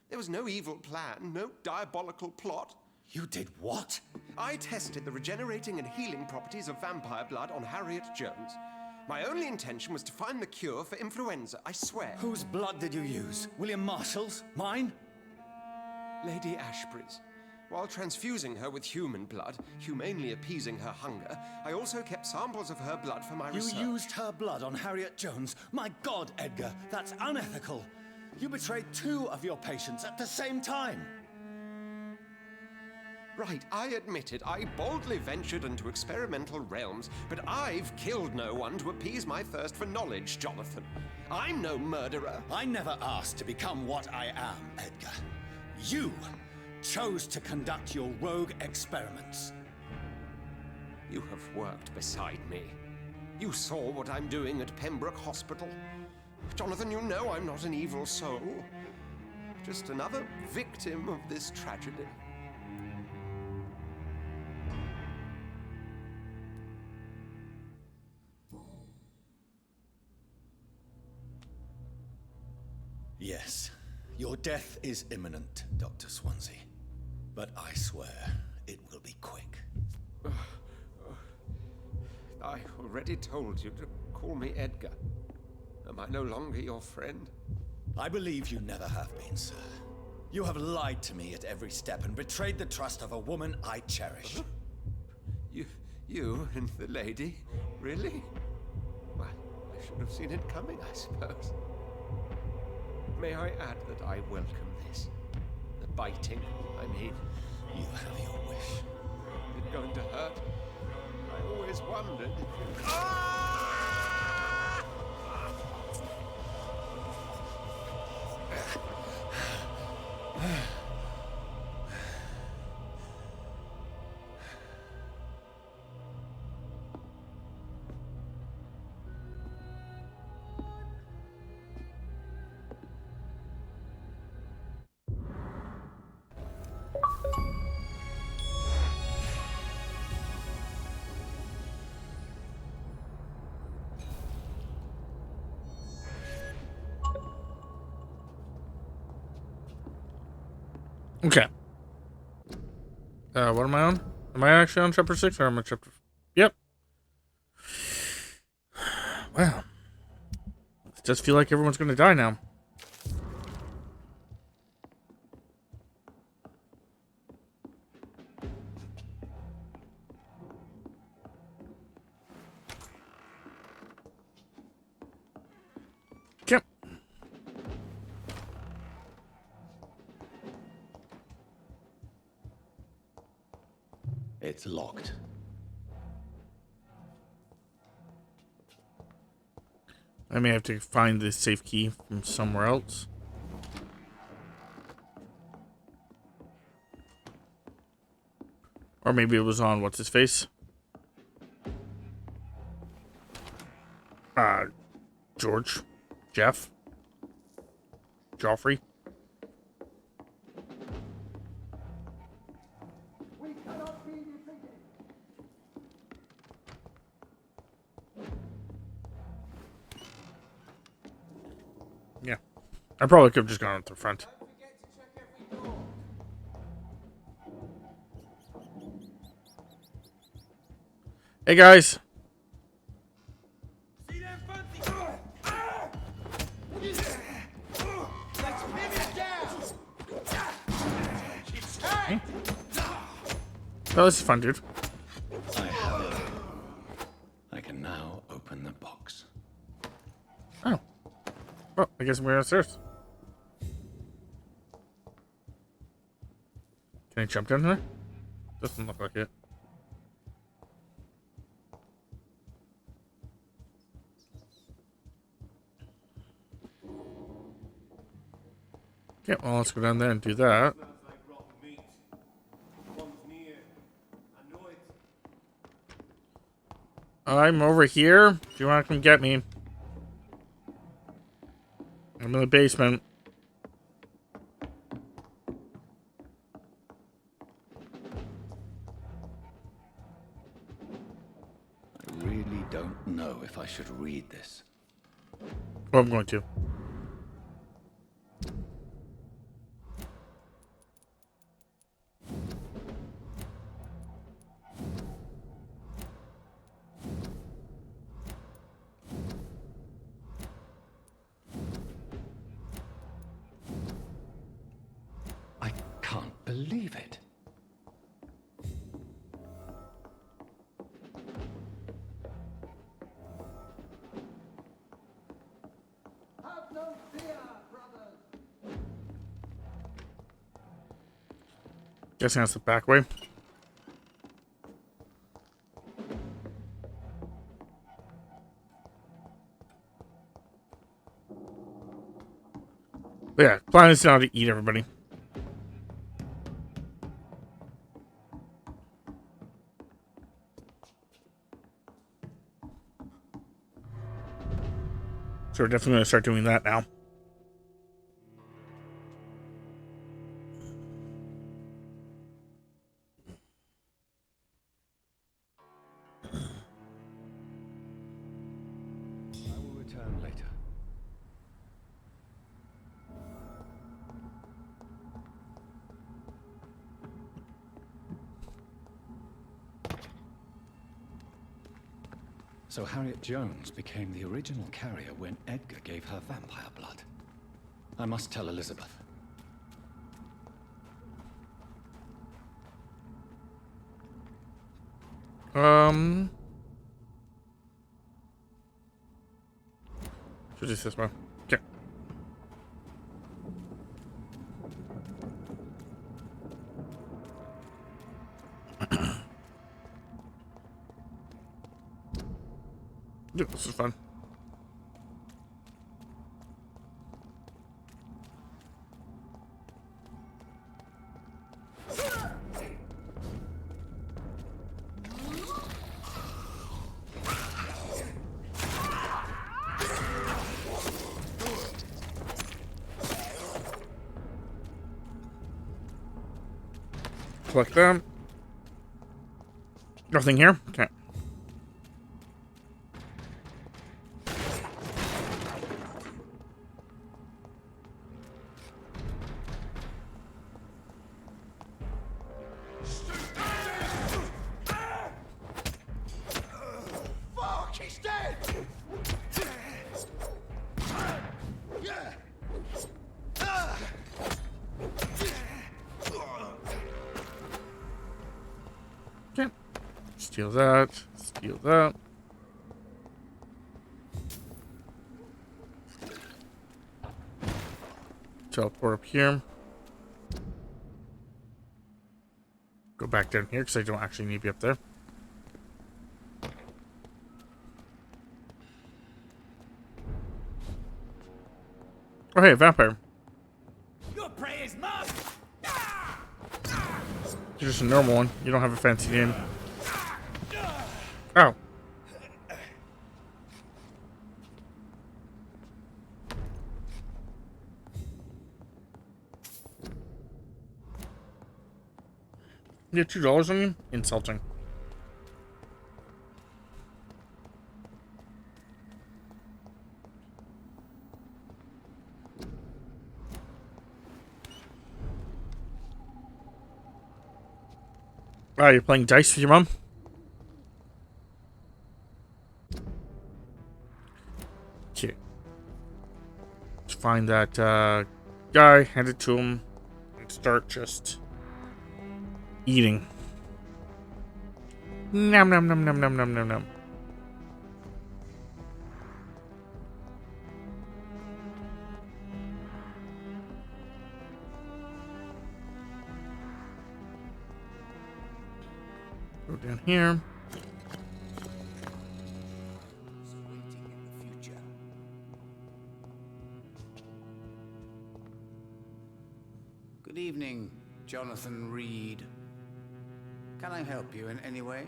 There was no evil plan, no diabolical plot. You did what? I tested the regenerating and healing properties of vampire blood on Harriet Jones. My only intention was to find the cure for influenza, I swear. Whose blood did you use? William Marshall's? Mine? Lady Ashbury's. While transfusing her with human blood, humanely appeasing her hunger, I also kept samples of her blood for my research. You used her blood on Harriet Jones? My God, Edgar, that's unethical. You betrayed 2 of your patients at the same time. right, I admit it. I boldly ventured into experimental realms, but I've killed no one to appease my thirst for knowledge, Jonathan. I'm no murderer. I never asked to become what I am, Edgar. You chose to conduct your rogue experiments. You have worked beside me. You saw what I'm doing at Pembroke Hospital. Jonathan, you know I'm not an evil soul. Just another victim of this tragedy. Yes, your death is imminent, Dr. Swansea. But I swear, it will be quick. I already told you to call me Edgar. Am I no longer your friend? I believe you never have been, sir. You have lied to me at every step and betrayed the trust of a woman I cherish. Huh? You and the lady? Really? Well, I should have seen it coming, I suppose. May I add that I welcome this? The biting, I mean. You have your wish. Is it going to hurt? I always wondered if you... Okay. What am I on? Am I actually on chapter 6 or am I chapter... Yep. Wow. It does feel like everyone's gonna die now. Okay. It's locked. I may have to find the safe key from somewhere else. Or maybe it was on what's his face? George. Jeff. Joffrey. Yeah. I probably could have just gone up the front. Hey guys. Oh, this is fun, dude. I have it. I can now open the box. Oh. Well, I guess we're downstairs. Can I jump down there? Doesn't look like it. Okay, well, let's go down there and do that. I'm over here. If you want to come get me. I'm in the basement. I really don't know if I should read this. Well, I'm going to. I can't believe it. Have no fear, brothers. Guessing that's the back way. But yeah, plan is now to eat everybody. So we're definitely going to start doing that now. I will return later. So Harriet Jones became the original carrier when Edgar gave her vampire blood. I must tell Elizabeth. Should just this one. Okay. Yeah, this is fun. Collect them. Nothing here? Okay. Fuck, he's dead! Okay. Steal that. Steal that. Teleport up here. Go back down here because I don't actually need to be up there. Oh, hey, Vampyr. Your prey is mine! You're just a normal one. You don't have a fancy name. Oh. You have $2 on you? Insulting. Wow, you're playing dice with your mom? Okay. Let's find that guy, hand it to him, and start just eating. Nom nom nom nom nom nom nom nom. Go down here. Good evening, Jonathan Reed. Can I help you in any way?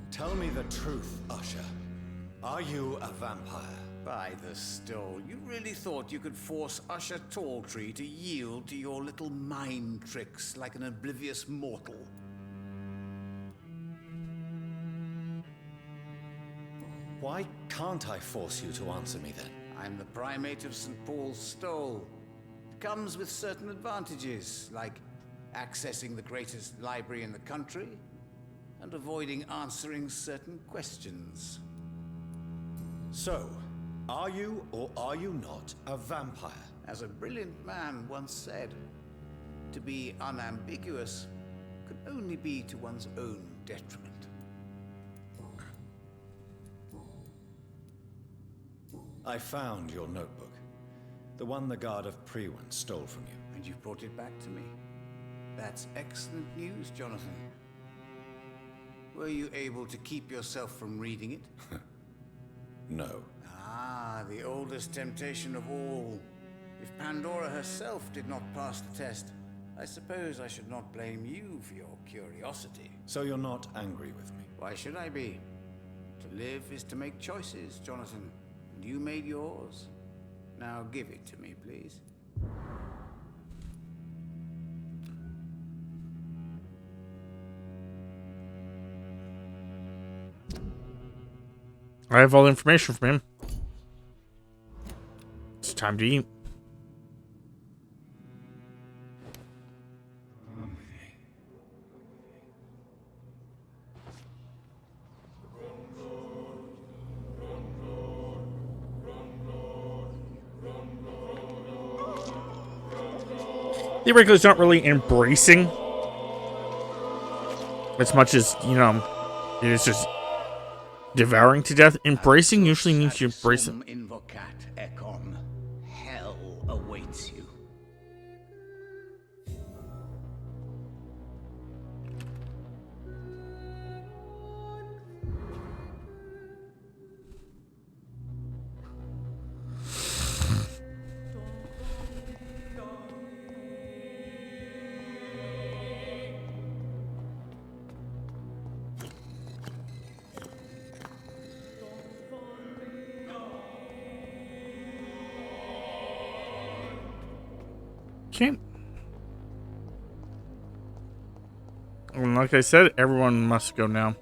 Tell me the truth, Usher. Are you a vampire? By the stole, you really thought you could force Usher Talltree to yield to your little mind tricks like an oblivious mortal? Why can't I force you to answer me then? I'm the primate of St. Paul's Stole. It comes with certain advantages, like accessing the greatest library in the country and avoiding answering certain questions. So, are you or are you not a vampire? As a brilliant man once said, to be unambiguous can only be to one's own detriment. I found your notebook. The one the guard of Prewen stole from you. And you've brought it back to me. That's excellent news, Jonathan. Were you able to keep yourself from reading it? No. Ah, the oldest temptation of all. If Pandora herself did not pass the test, I suppose I should not blame you for your curiosity. So you're not angry with me? Why should I be? To live is to make choices, Jonathan. And you made yours. Now give it to me, please. I have all the information from him. It's time to eat. The regular's not really embracing as much as, you know, it is just devouring to death. Embracing usually means you embrace it. Invocat Ekon. Hell awaits you. Okay. And like I said, everyone must go now.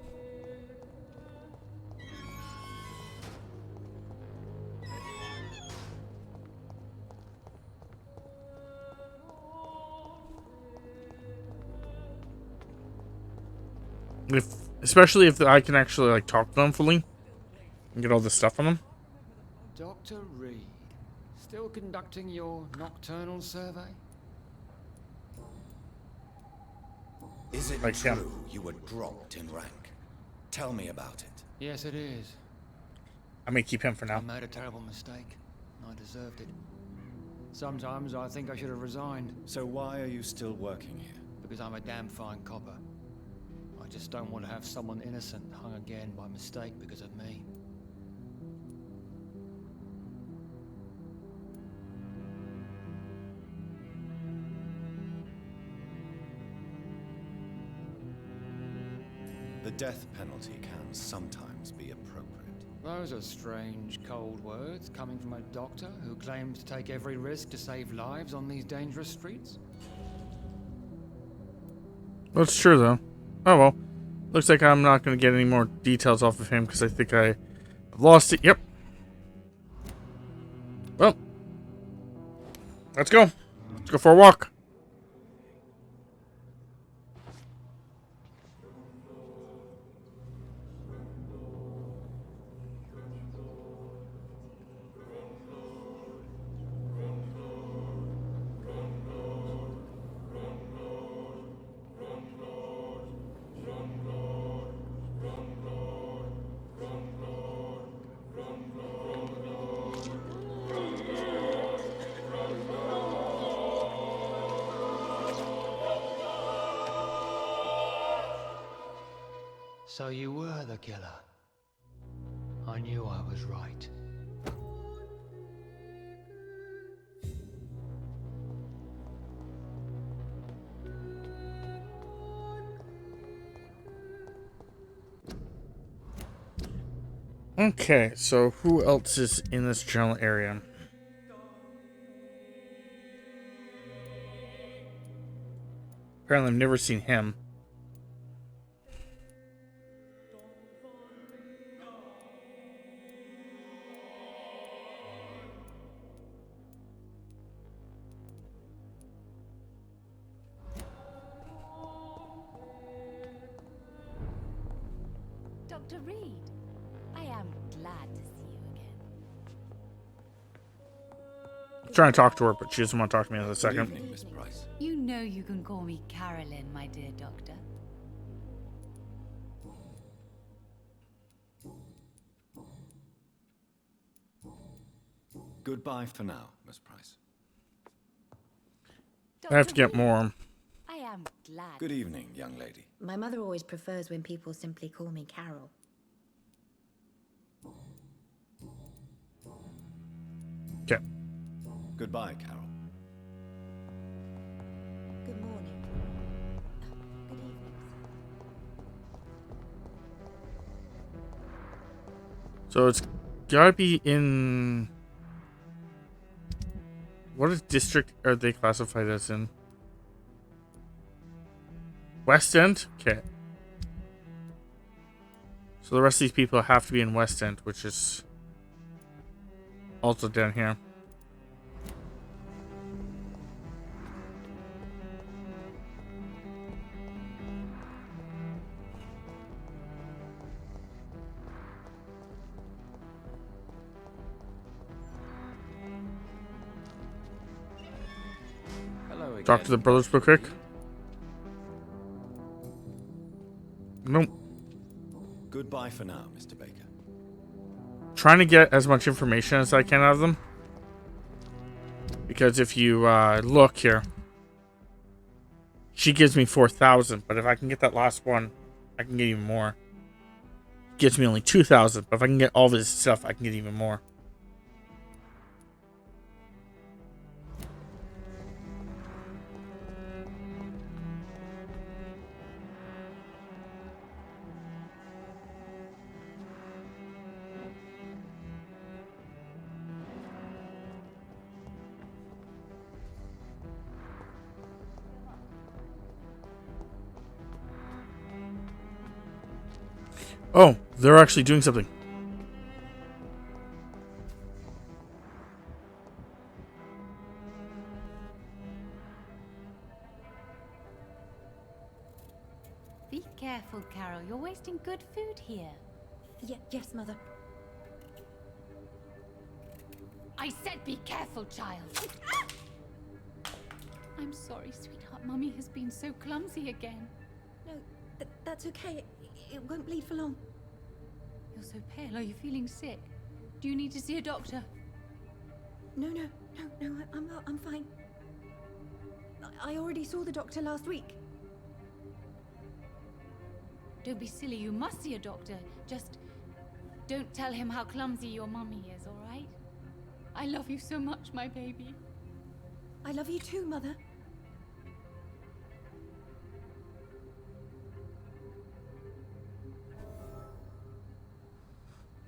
Especially if I can actually like talk to them fully and get all this stuff from them. Dr. Reed, still conducting your nocturnal survey? Is it Like true him. you were dropped in rank? Tell me about it. Yes, it is. I may keep him for now. I made a terrible mistake. I deserved it. Sometimes I think I should have resigned. So why are you still working here? Because I'm a damn fine copper. I just don't want to have someone innocent hung again by mistake because of me. The death penalty can sometimes be appropriate. Those are strange, cold words coming from a doctor who claims to take every risk to save lives on these dangerous streets. That's true, though. Oh, well. Looks like I'm not going to get any more details off of him because I think I've lost it. Yep. Well. Let's go. Let's go for a walk. So you were the killer. I knew I was right. Okay, so who else is in this general area? Apparently I've never seen him. Dr. Reed, I am glad to see you again. I'm trying to talk to her, but she doesn't want to talk to me in a second. Good evening, Miss Price. You know you can call me Carolyn, my dear doctor. Goodbye for now, Miss Price. I have to get more. I am glad. Good evening, young lady. My mother always prefers when people simply call me Carol. Okay. Goodbye, Carol. Good morning. Good evening. So it's gotta be in... What district are they classified as in? West End? Okay. So the rest of these people have to be in West End, which is also down here. Hello again. Talk to the brothers real quick. Nope. Goodbye for now, Mr. Baker. Trying to get as much information as I can out of them. Because if you look here, she gives me 4,000, but if I can get that last one, I can get even more. Gives me only 2,000, but if I can get all this stuff, I can get even more. Oh, they're actually doing something. Be careful, Carol. You're wasting good food here. Yes, Mother. I said be careful, child. I'm sorry, sweetheart. Mummy has been so clumsy again. No, that's okay. It won't bleed for long. You're so pale. Are you feeling sick? Do you need to see a doctor? No, I'm fine. I already saw the doctor last week. Don't be silly. You must see a doctor. Just don't tell him how clumsy your mummy is, all right? I love you so much, my baby. I love you too, Mother.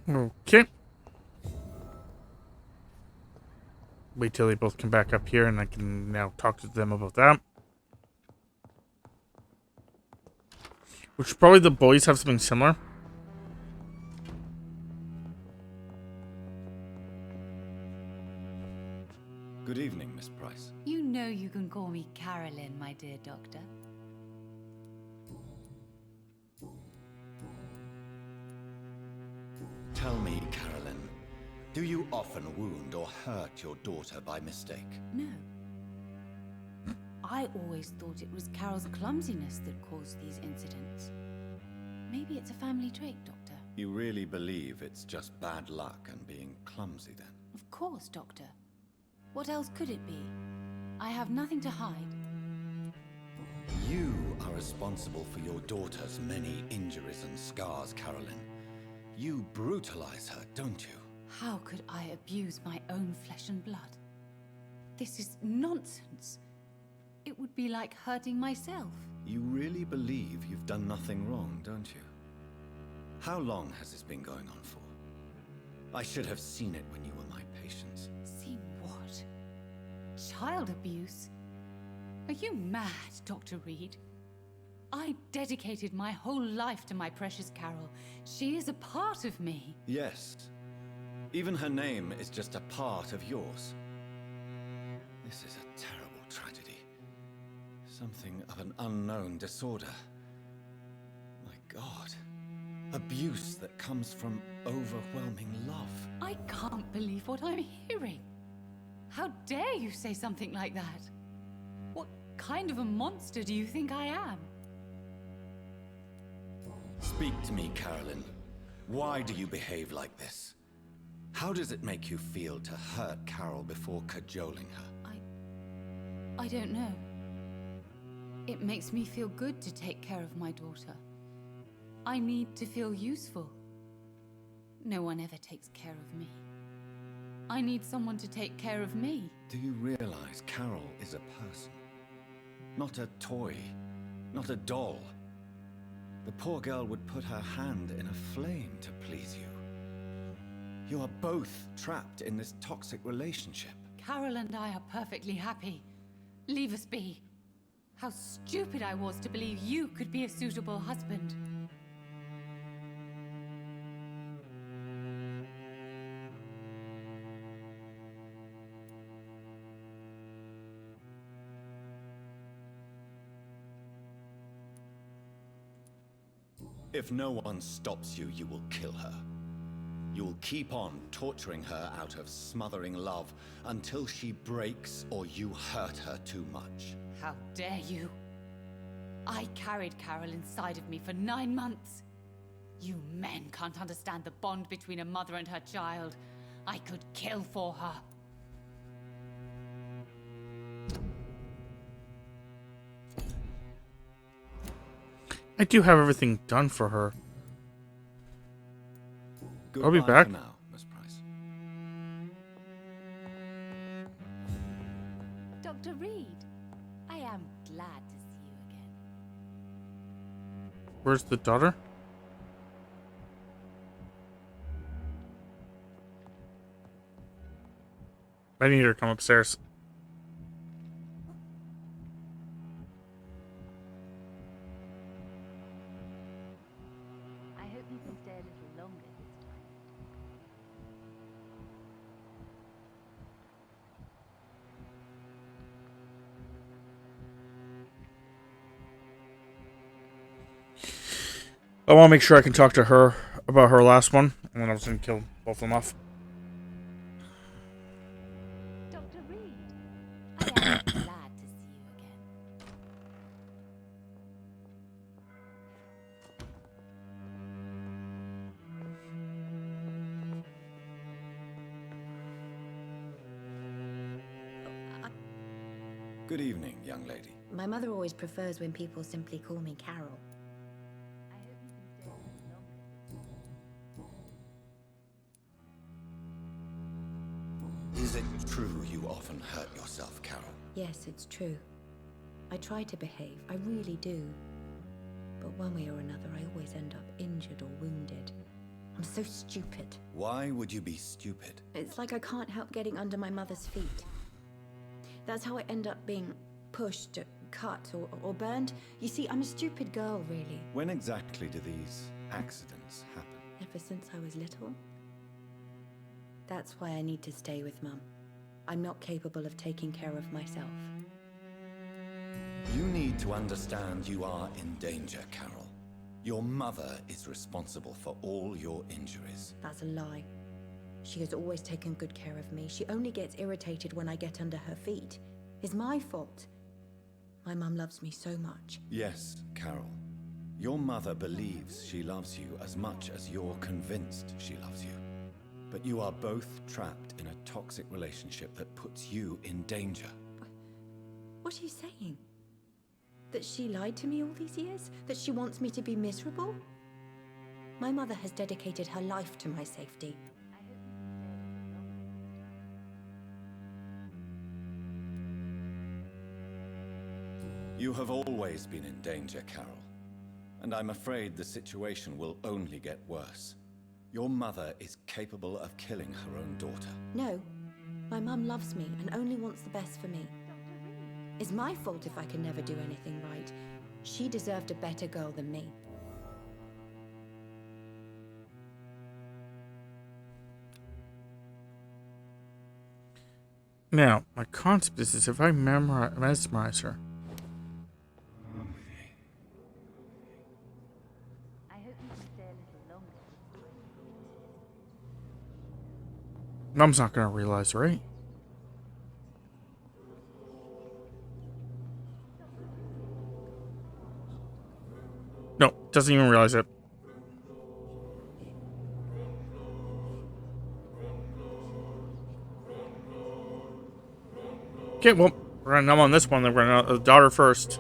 Okay. Wait till they both come back up here and I can now talk to them about that. Which probably the boys have something similar. Good evening, Miss Price. You know you can call me Carolyn, my dear doctor. Tell me, Carolyn, do you often wound or hurt your daughter by mistake? No. I always thought it was Carol's clumsiness that caused these incidents. Maybe it's a family trait, Doctor. You really believe it's just bad luck and being clumsy, then? Of course, Doctor. What else could it be? I have nothing to hide. You are responsible for your daughter's many injuries and scars, Carolyn. You brutalize her, don't you? How could I abuse my own flesh and blood? This is nonsense. It would be like hurting myself. You really believe you've done nothing wrong, don't you? How long has this been going on for? I should have seen it when you were my patients. Seen what? Child abuse? Are you mad, Dr. Reed? I dedicated my whole life to my precious Carol. She is a part of me. Yes. Even her name is just a part of yours. This is a terrible tragedy. Something of an unknown disorder. My God. Abuse that comes from overwhelming love. I can't believe what I'm hearing. How dare you say something like that? What kind of a monster do you think I am? Speak to me, Carolyn. Why do you behave like this? How does it make you feel to hurt Carol before cajoling her? I don't know. It makes me feel good to take care of my daughter. I need to feel useful. No one ever takes care of me. I need someone to take care of me. Do you realize Carol is a person? Not a toy, not a doll. The poor girl would put her hand in a flame to please you. You are both trapped in this toxic relationship. Carol and I are perfectly happy. Leave us be. How stupid I was to believe you could be a suitable husband. If no one stops you, you will kill her. You will keep on torturing her out of smothering love until she breaks or you hurt her too much. How dare you? I carried Carol inside of me for 9 months. You men can't understand the bond between a mother and her child. I could kill for her. I do have everything done for her. Goodbye I'll be back. for now, Miss Price. Dr. Reed, I am glad to see you again. Where's the daughter? I need her to come upstairs. I hope you can stay a little longer this time. I want to make sure I can talk to her about her last one, and then I was going to kill both of them off. Dr. Reed, I am glad to see you again. Good evening, young lady. My mother always prefers when people simply call me Carol. I hope you can stay a little longer. Is it true you often hurt yourself, Carol? Yes, it's true. I try to behave, I really do. But one way or another, I always end up injured or wounded. I'm so stupid. Why would you be stupid? It's like I can't help getting under my mother's feet. That's how I end up being pushed, cut, or burned. You see, I'm a stupid girl, really. When exactly do these accidents happen? Ever since I was little. That's why I need to stay with Mum. I'm not capable of taking care of myself. You need to understand you are in danger, Carol. Your mother is responsible for all your injuries. That's a lie. She has always taken good care of me. She only gets irritated when I get under her feet. It's my fault. My mum loves me so much. Yes, Carol. Your mother believes she loves you as much as you're convinced she loves you. But you are both trapped in a toxic relationship that puts you in danger. What are you saying? That she lied to me all these years? That she wants me to be miserable? My mother has dedicated her life to my safety. You have always been in danger, Carol. And I'm afraid the situation will only get worse. Your mother is capable of killing her own daughter. No. My mum loves me and only wants the best for me. It's my fault if I can never do anything right. She deserved a better girl than me. Now, my concept is if I mesmerize her. I hope you can stay a little longer. Mom's not going to realize, right? No, doesn't even realize it. Okay, well, we're gonna numb on this one. Then we're gonna the daughter first.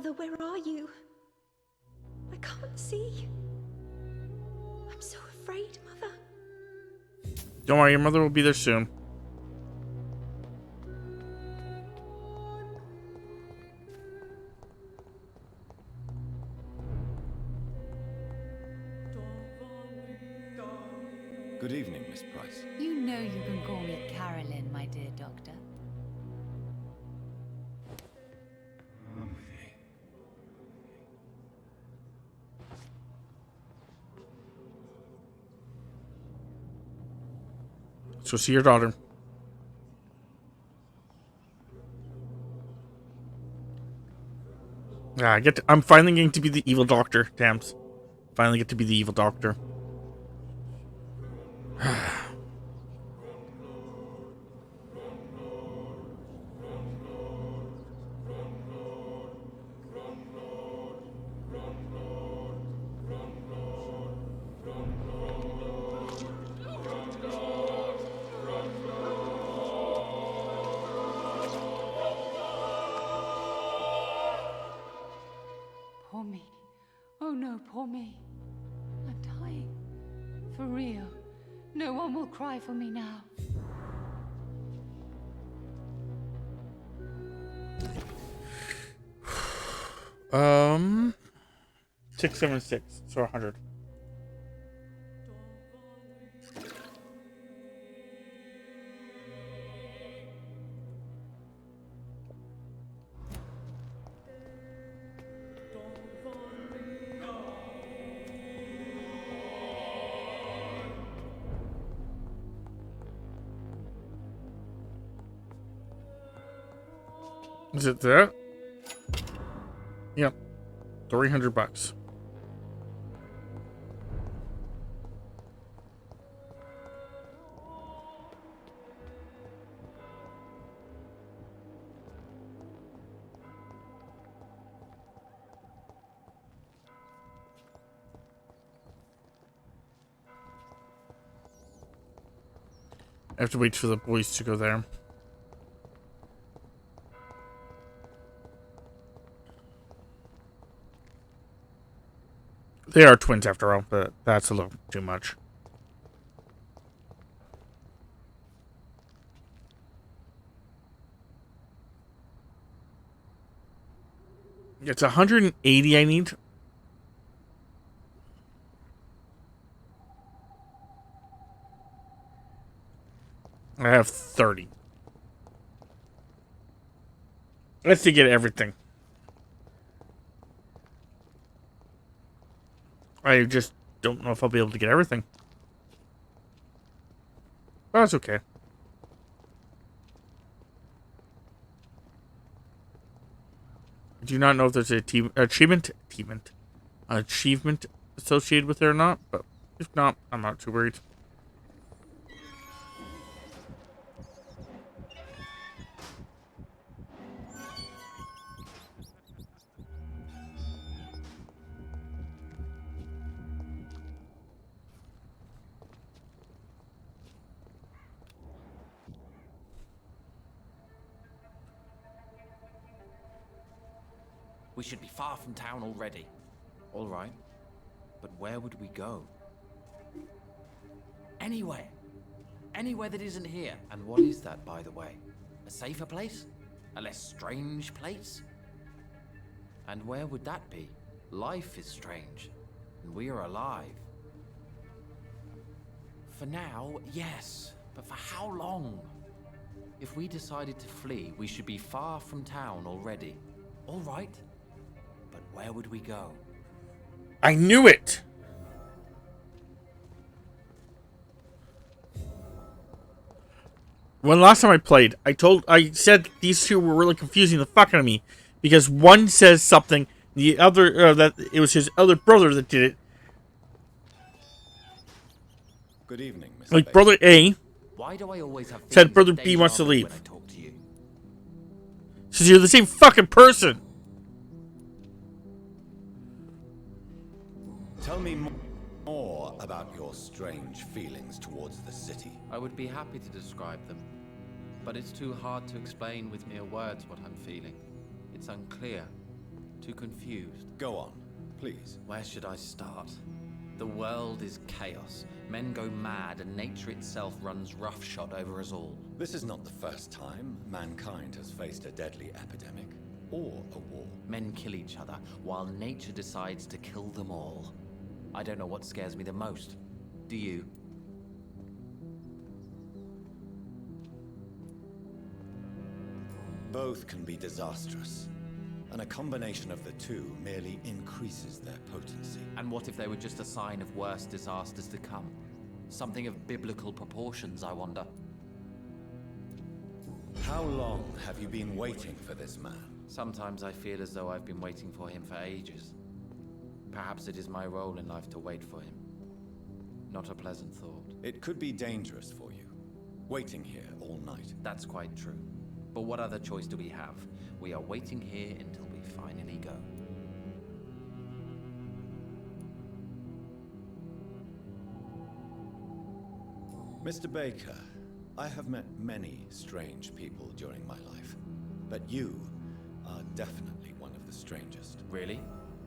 Mother, where are you? I can't see. I'm so afraid, Mother. Don't worry, your mother will be there soon. Good evening, Miss Price. You know you can call me Carolyn, my dear doctor. So see your daughter. Yeah, I'm finally getting to be the evil doctor, Tams. Finally get to be the evil doctor. Poor me. Oh no, poor me. I'm dying. For real. No one will cry for me now. Um, 676, so 100. Is it there? Yep. $300. I have to wait for the boys to go there. They are twins after all, but that's a little too much. It's 180 I need. I have 30. Let's get everything. I just don't know if I'll be able to get everything. But that's okay. I do not know if there's an achievement associated with it or not, but if not, I'm not too worried. We should be far from town already. All right. But where would we go? Anywhere. Anywhere that isn't here. And what is that, by the way? A safer place? A less strange place? And where would that be? Life is strange. And we are alive. For now, yes. But for how long? If we decided to flee, we should be far from town already. All right. But where would we go? I knew it! When last time I played, I said these two were really confusing the fuck out of me. Because one says something, the other, that it was his other brother that did it. Good evening, Mr. Like, brother A Why do I always have said brother B wants to leave. when I talk to you? Says you're the same fucking person. Tell me more about your strange feelings towards the city. I would be happy to describe them, but it's too hard to explain with mere words what I'm feeling. It's unclear. Too confused. Go on, please. Where should I start? The world is chaos. Men go mad, and nature itself runs roughshod over us all. This is not the first time mankind has faced a deadly epidemic or a war. Men kill each other, while nature decides to kill them all. I don't know what scares me the most. Do you? Both can be disastrous, and a combination of the two merely increases their potency. And what if they were just a sign of worse disasters to come? Something of biblical proportions, I wonder. How long have you been waiting for this man? Sometimes I feel as though I've been waiting for him for ages. Perhaps it is my role in life to wait for him. Not a pleasant thought. It could be dangerous for you, waiting here all night. That's quite true. But what other choice do we have? We are waiting here until we finally go. Mr. Baker, I have met many strange people during my life, but you are definitely one of the strangest. Really?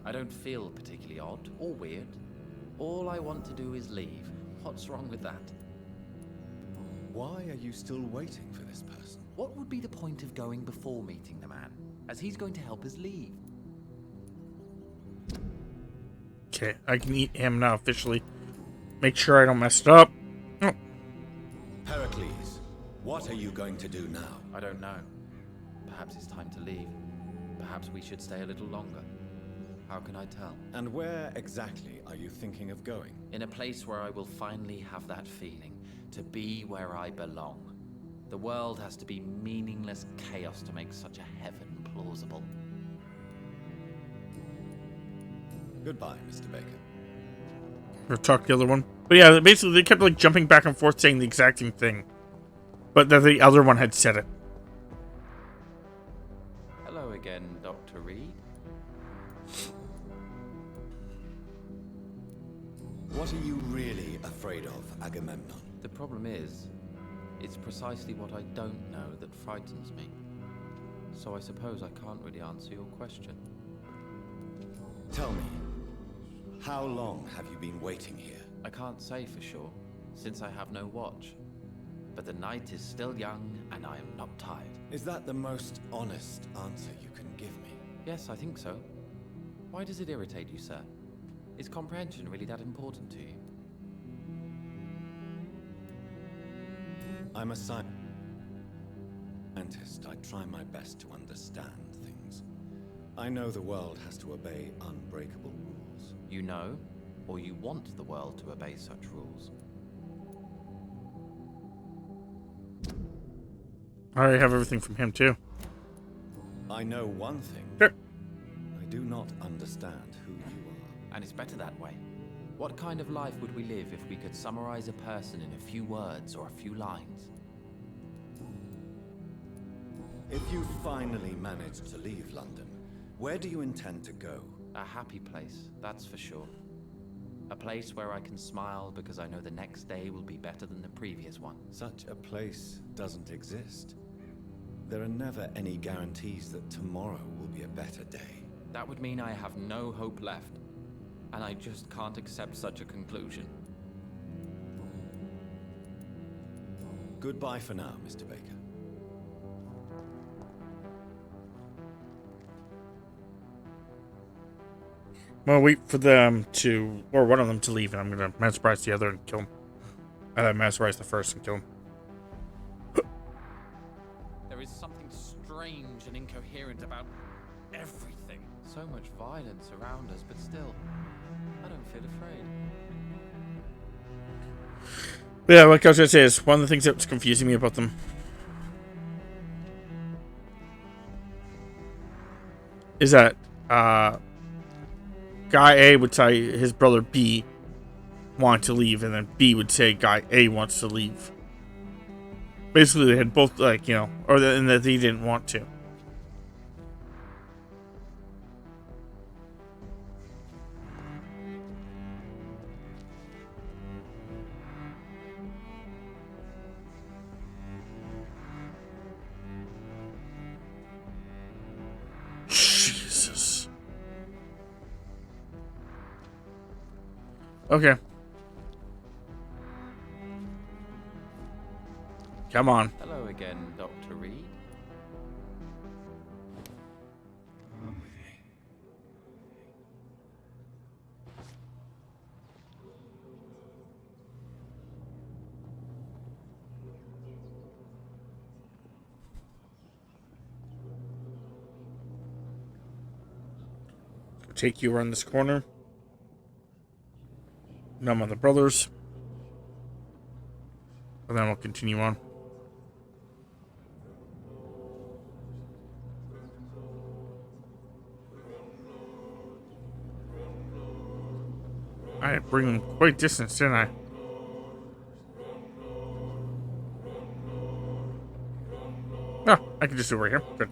I don't feel particularly odd or weird. All I want to do is leave. What's wrong with that? Why are you still waiting for this person? What would be the point of going before meeting the man, as he's going to help us leave? Okay, I can eat him now officially. Make sure I don't mess it up. Oh. Pericles, what are you going to do now? I don't know. Perhaps it's time to leave. Perhaps we should stay a little longer. How can I tell? And where exactly are you thinking of going? In a place where I will finally have that feeling, to be where I belong. The world has to be meaningless chaos to make such a heaven plausible. Goodbye, Mr. Baker. Or talk the other one. But yeah, basically they kept like jumping back and forth saying the exact same thing. But that the other one had said it. Hello again, Dr. Reed. What are you really afraid of, Agamemnon? The problem is, it's precisely what I don't know that frightens me. So I suppose I can't really answer your question. Tell me, how long have you been waiting here? I can't say for sure, since I have no watch. But the night is still young, and I am not tired. Is that the most honest answer you can give me? Yes, I think so. Why does it irritate you, sir? Is comprehension really that important to you? I'm a scientist. I try my best to understand things. I know the world has to obey unbreakable rules. You know, or you want the world to obey such rules? I already have everything from him too. I know one thing. Sure. I do not understand who you are. And it's better that way. What kind of life would we live if we could summarize a person in a few words or a few lines? If you finally manage to leave London, where do you intend to go? A happy place, that's for sure. A place where I can smile because I know the next day will be better than the previous one. Such a place doesn't exist. There are never any guarantees that tomorrow will be a better day. That would mean I have no hope left. And I just can't accept such a conclusion. Goodbye for now, Mr. Baker. Well, wait for them to, or one of them to leave, and I'm gonna mesmerize the other and kill him. And then mesmerize the first and kill him. There is something strange and incoherent about everything. So much violence around us, but still, I don't feel afraid. Yeah, like I was gonna say, is one of the things that was confusing me about them is that Guy A would say his brother B wanted to leave, and then B would say Guy A wants to leave. Basically, they had both, like, you know, or and that they didn't want to. Jesus. Okay. Come on. Hello again, Dr. Reed. Take you around this corner. None of the brothers. And then we'll continue on. I bring them quite distance, didn't I? Oh, I can just do it right here. Good.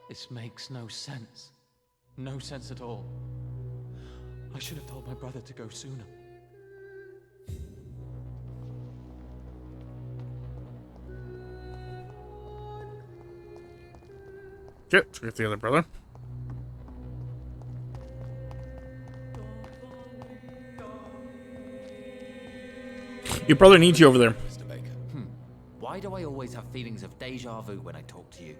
This makes no sense. No sense at all. I should have told my brother to go sooner. Okay, let's get the other brother. Your brother needs you over there. Mr. Baker. Why do I always have feelings of deja vu when I talk to you?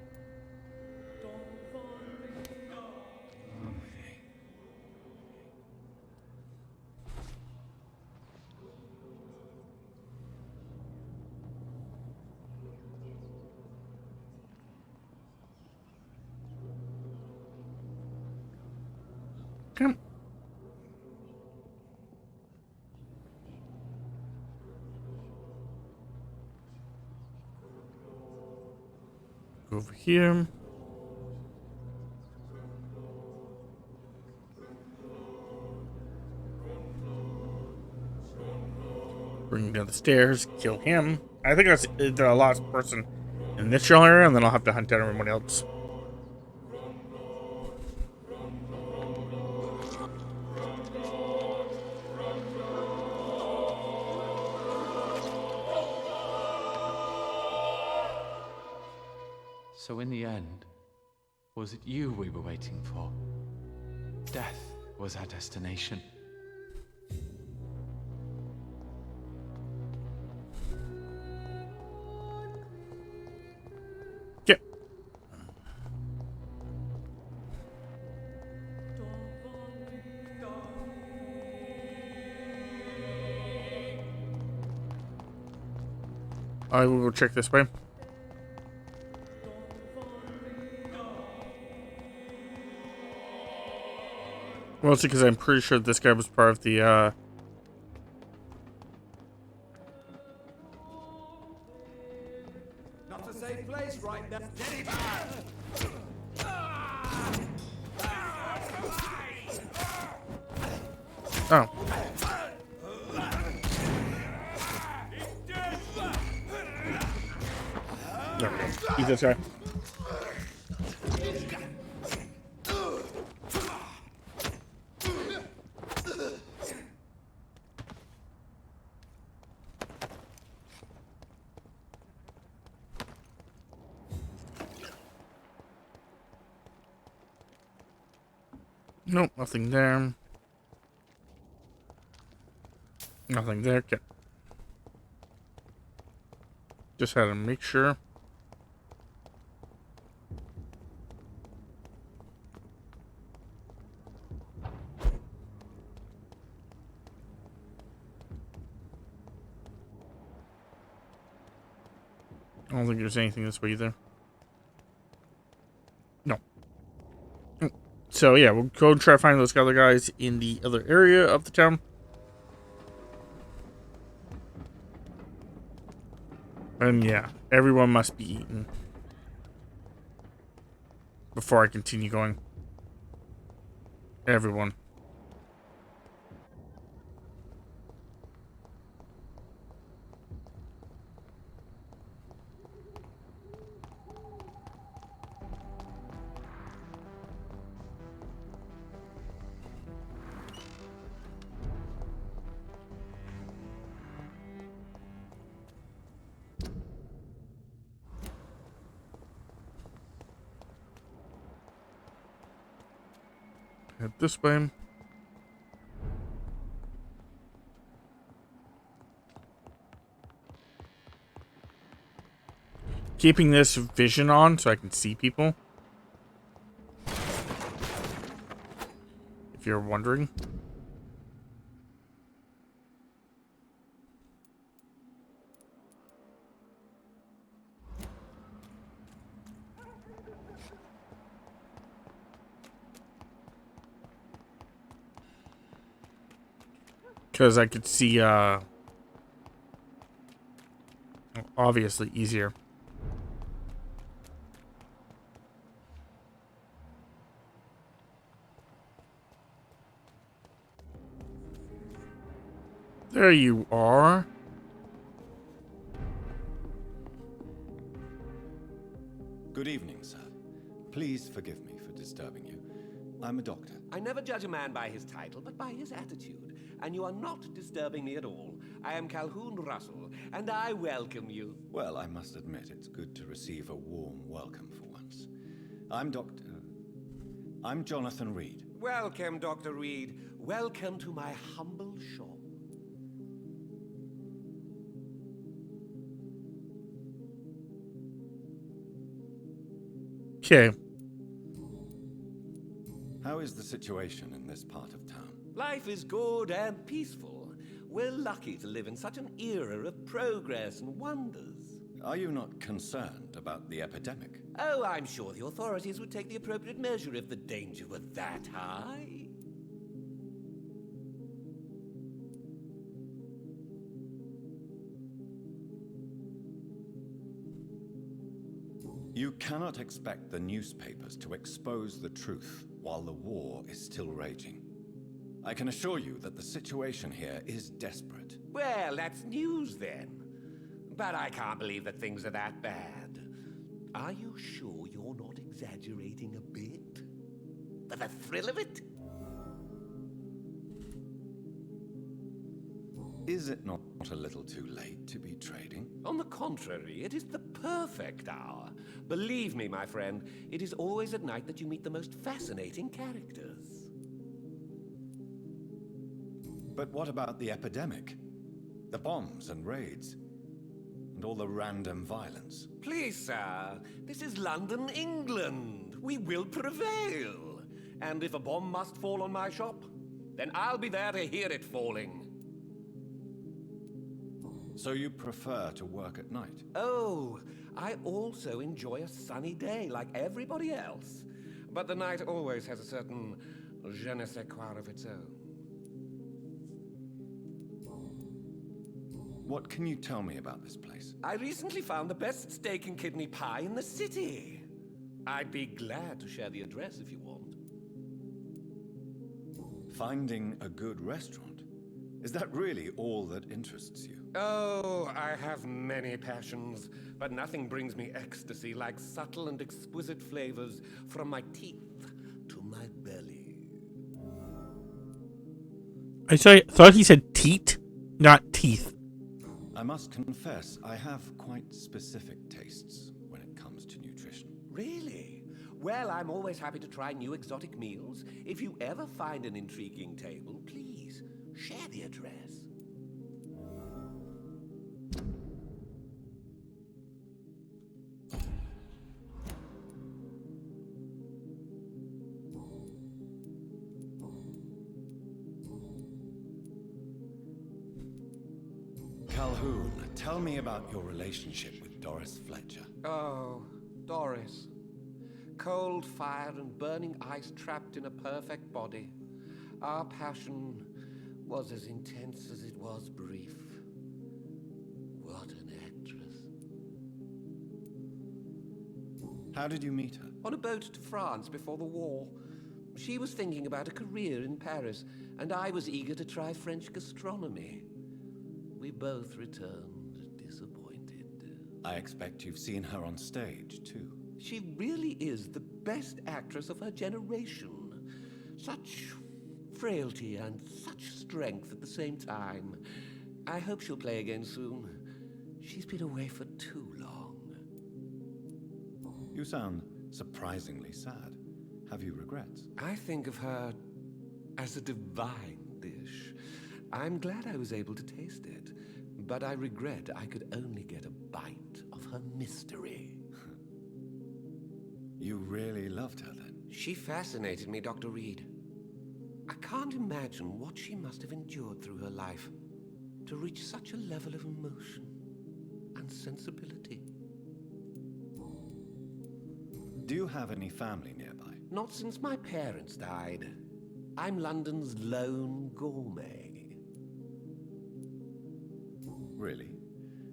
Come. Go over here. Bring him down the stairs, kill him. I think that's the last person in this general area, and then I'll have to hunt down everyone else. So in the end, was it you we were waiting for? Death was our destination. Yeah. I will go check this way. Mostly because I'm pretty sure this guy was part of the, Not a safe place right now. Oh. No, eat this guy. Nope, nothing there. Nothing there. Okay. Just had to make sure. I don't think there's anything this way either. No. So yeah, we'll go and try to find those other guys in the other area of the town. And yeah, everyone must be eaten before I continue going. Everyone. Head this way. Keeping this vision on so I can see people. If you're wondering. Because I could see, obviously easier. There you are. Good evening, sir. Please forgive me for disturbing you. I'm a doctor. I never judge a man by his title, but by his attitude. And you are not disturbing me at all. I am Calhoun Russell, and I welcome you. Well, I must admit, it's good to receive a warm welcome for once. I'm Jonathan Reed. Welcome, Dr. Reed. Welcome to my humble shop. Okay. How is the situation in this part of town? Life is good and peaceful. We're lucky to live in such an era of progress and wonders. Are you not concerned about the epidemic? Oh, I'm sure the authorities would take the appropriate measure if the danger were that high. You cannot expect the newspapers to expose the truth while the war is still raging. I can assure you that the situation here is desperate. Well, that's news then. But I can't believe that things are that bad. Are you sure you're not exaggerating a bit? For the thrill of it? Is it not a little too late to be trading? On the contrary, it is the perfect hour. Believe me, my friend, it is always at night that you meet the most fascinating characters. But what about the epidemic? The bombs and raids? And all the random violence? Please, sir, this is London, England. We will prevail. And if a bomb must fall on my shop, then I'll be there to hear it falling. So you prefer to work at night? Oh, I also enjoy a sunny day like everybody else. But the night always has a certain je ne sais quoi of its own. What can you tell me about this place? I recently found the best steak and kidney pie in the city. I'd be glad to share the address if you want. Finding a good restaurant? Is that really all that interests you? Oh, I have many passions, but nothing brings me ecstasy like subtle and exquisite flavors from my teeth to my belly. I thought he said teat, not teeth. I must confess, I have quite specific tastes when it comes to nutrition. Really? Well, I'm always happy to try new exotic meals. If you ever find an intriguing table, please share the address. Calhoun, tell me about your relationship with Doris Fletcher. Oh, Doris. Cold fire and burning ice trapped in a perfect body. Our passion was as intense as it was brief. What an actress. How did you meet her? On a boat to France before the war. She was thinking about a career in Paris, and I was eager to try French gastronomy. We both returned disappointed. I expect you've seen her on stage, too. She really is the best actress of her generation. Such frailty and such strength at the same time. I hope she'll play again soon. She's been away for too long. You sound surprisingly sad. Have you regrets? I think of her as a divine dish. I'm glad I was able to taste it, but I regret I could only get a bite of her mystery. You really loved her then? She fascinated me, Dr. Reed. I can't imagine what she must have endured through her life to reach such a level of emotion and sensibility. Do you have any family nearby? Not since my parents died. I'm London's lone gourmet. Really?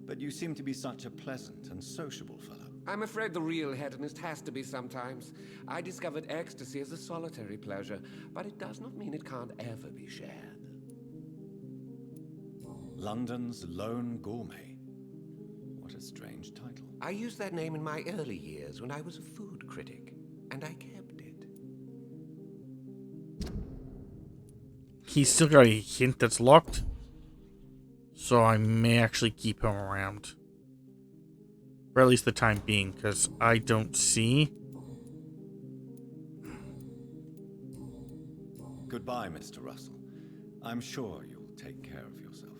But you seem to be such a pleasant and sociable fellow. I'm afraid the real hedonist has to be sometimes. I discovered ecstasy as a solitary pleasure, but it does not mean it can't ever be shared. London's lone gourmet. What a strange title. I used that name in my early years when I was a food critic, and I kept it. He's still got a hint that's locked, so I may actually keep him around. For at least the time being, because I don't see. Goodbye, Mr. Russell. I'm sure you'll take care of yourself.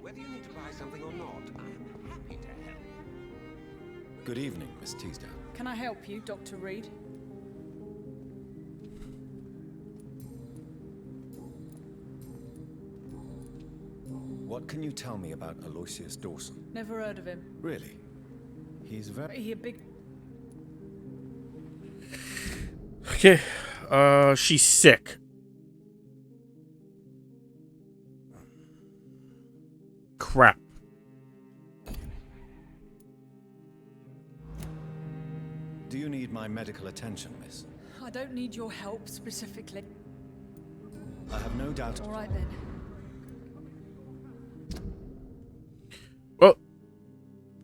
Whether you need to buy something or not, I'm happy to help. Good evening, Miss Teasdale. Can I help you, Dr. Reed? What can you tell me about Aloysius Dawson? Never heard of him. Really? He's very... He a big... Okay, she's sick. Crap. Do you need my medical attention, miss? I don't need your help specifically. I have no doubt... All right then. Well,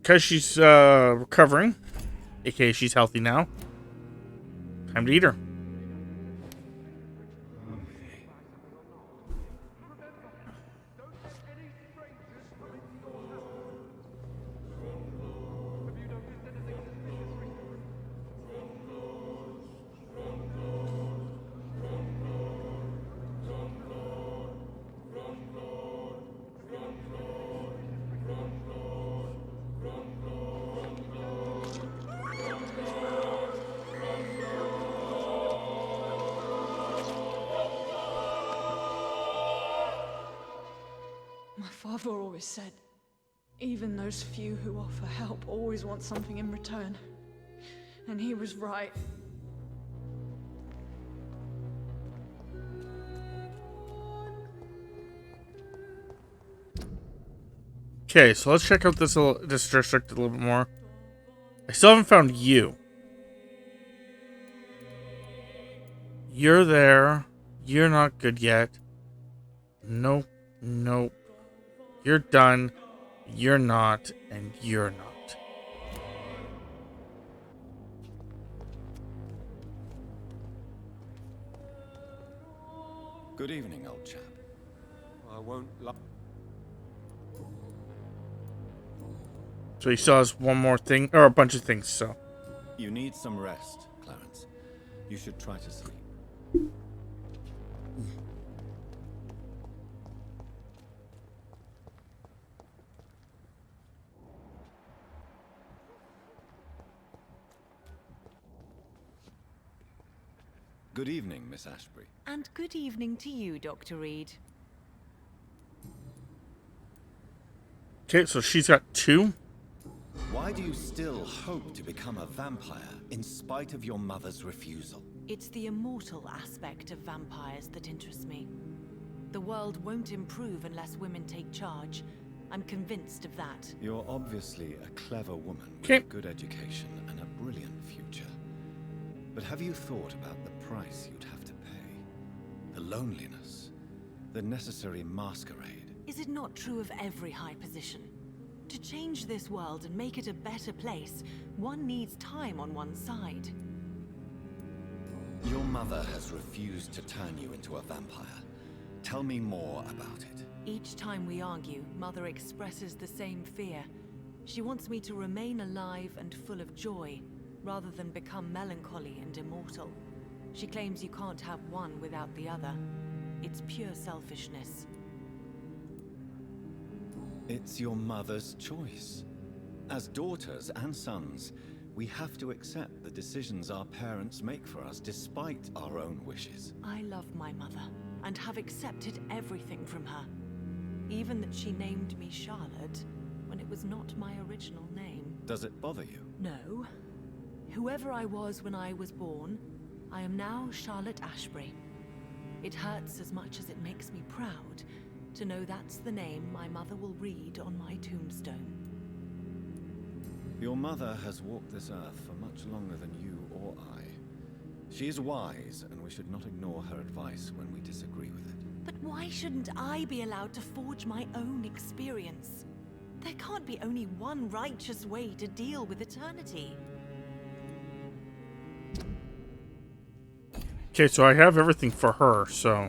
because she's recovering, aka she's healthy now, time to eat her. My father always said, even those few who offer help always want something in return. And he was right. Okay, so let's check out this district a little bit more. I still haven't found you. You're there. You're not good yet. Nope. Nope. You're done. You're not. And you're not. Good evening, old chap. I won't lie. So he still has one more thing, or a bunch of things, so. You need some rest, Clarence. You should try to sleep. Good evening, Miss Ashbury. And good evening to you, Dr. Reed. Okay, so she's got two. Why do you still hope to become a vampire in spite of your mother's refusal? It's the immortal aspect of vampires that interests me. The world won't improve unless women take charge. I'm convinced of that. You're obviously a clever woman with a good education and a brilliant future. But have you thought about the price you'd have to pay? The loneliness, the necessary masquerade. Is it not true of every high position? To to change this world and make it a better place, one needs time on one side. Your mother has refused to turn you into a vampire. Tell me more about it. Each time we argue, Mother expresses the same fear. She wants me to remain alive and full of joy, rather than become melancholy and immortal. She claims you can't have one without the other. It's pure selfishness. It's your mother's choice. As daughters and sons, we have to accept the decisions our parents make for us despite our own wishes. I love my mother, and have accepted everything from her. Even that she named me Charlotte, when it was not my original name. Does it bother you? No. Whoever I was when I was born, I am now Charlotte Ashbury. It hurts as much as it makes me proud to know that's the name my mother will read on my tombstone. Your mother has walked this earth for much longer than you or I. She is wise, and we should not ignore her advice when we disagree with it. But why shouldn't I be allowed to forge my own experience? There can't be only one righteous way to deal with eternity. Okay, so I have everything for her, so...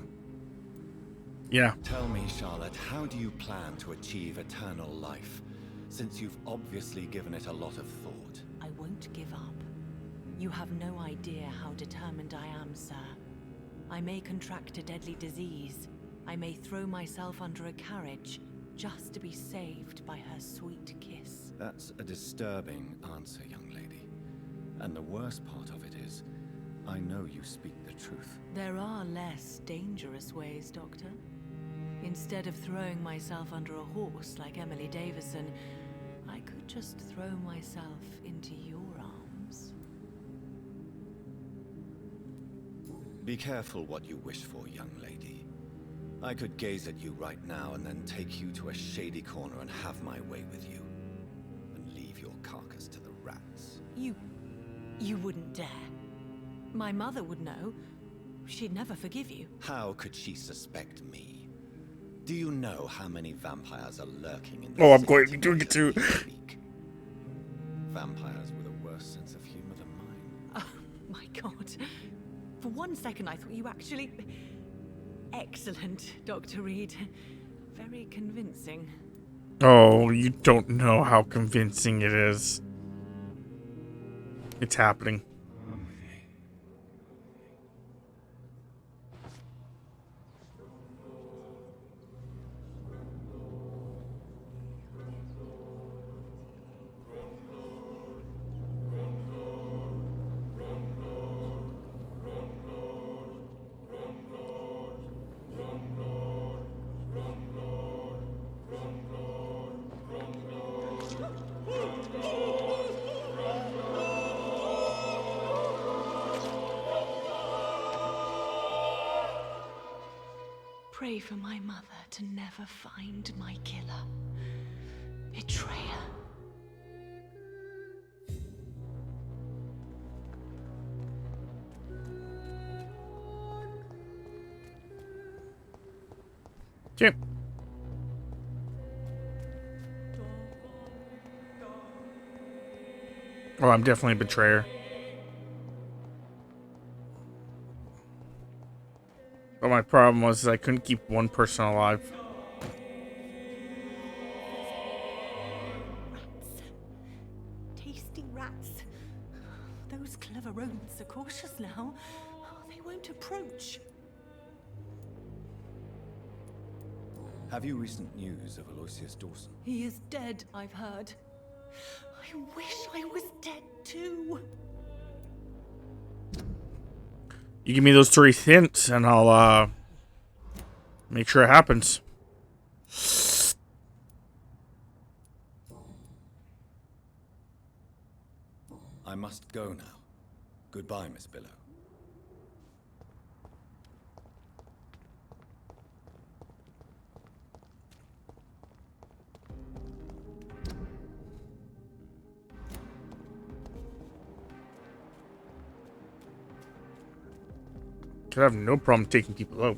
yeah. Tell me, Charlotte, how do you plan to achieve eternal life, since you've obviously given it a lot of thought? I won't give up. You have no idea how determined I am, sir. I may contract a deadly disease. I may throw myself under a carriage, just to be saved by her sweet kiss. That's a disturbing answer, young lady. And the worst part of it is, I know you speak the truth. There are less dangerous ways, Doctor. Instead of throwing myself under a horse like Emily Davison, I could just throw myself into your arms. Be careful what you wish for, young lady. I could gaze at you right now and then take you to a shady corner and have my way with you. And leave your carcass to the rats. You wouldn't dare. My mother would know. She'd never forgive you. How could she suspect me? Do you know how many vampires are lurking in the Oh, I'm city going to be doing it too. Vampires with a worse sense of humor than mine. Oh, my God. For one second, I thought you actually... Excellent, Dr. Reed. Very convincing. Oh, you don't know how convincing it is. It's happening. Pray for my mother to never find my killer. Betrayer. Okay. Oh, I'm definitely a betrayer. But my problem was I couldn't keep one person alive. Rats. Tasty rats. Those clever rodents are cautious now. They won't approach. Have you recent news of Aloysius Dawson? He is dead, I've heard. I wish I was dead too. You give me those 3 hints and I'll make sure it happens. I must go now. Goodbye, Miss Billow. I have no problem taking people out.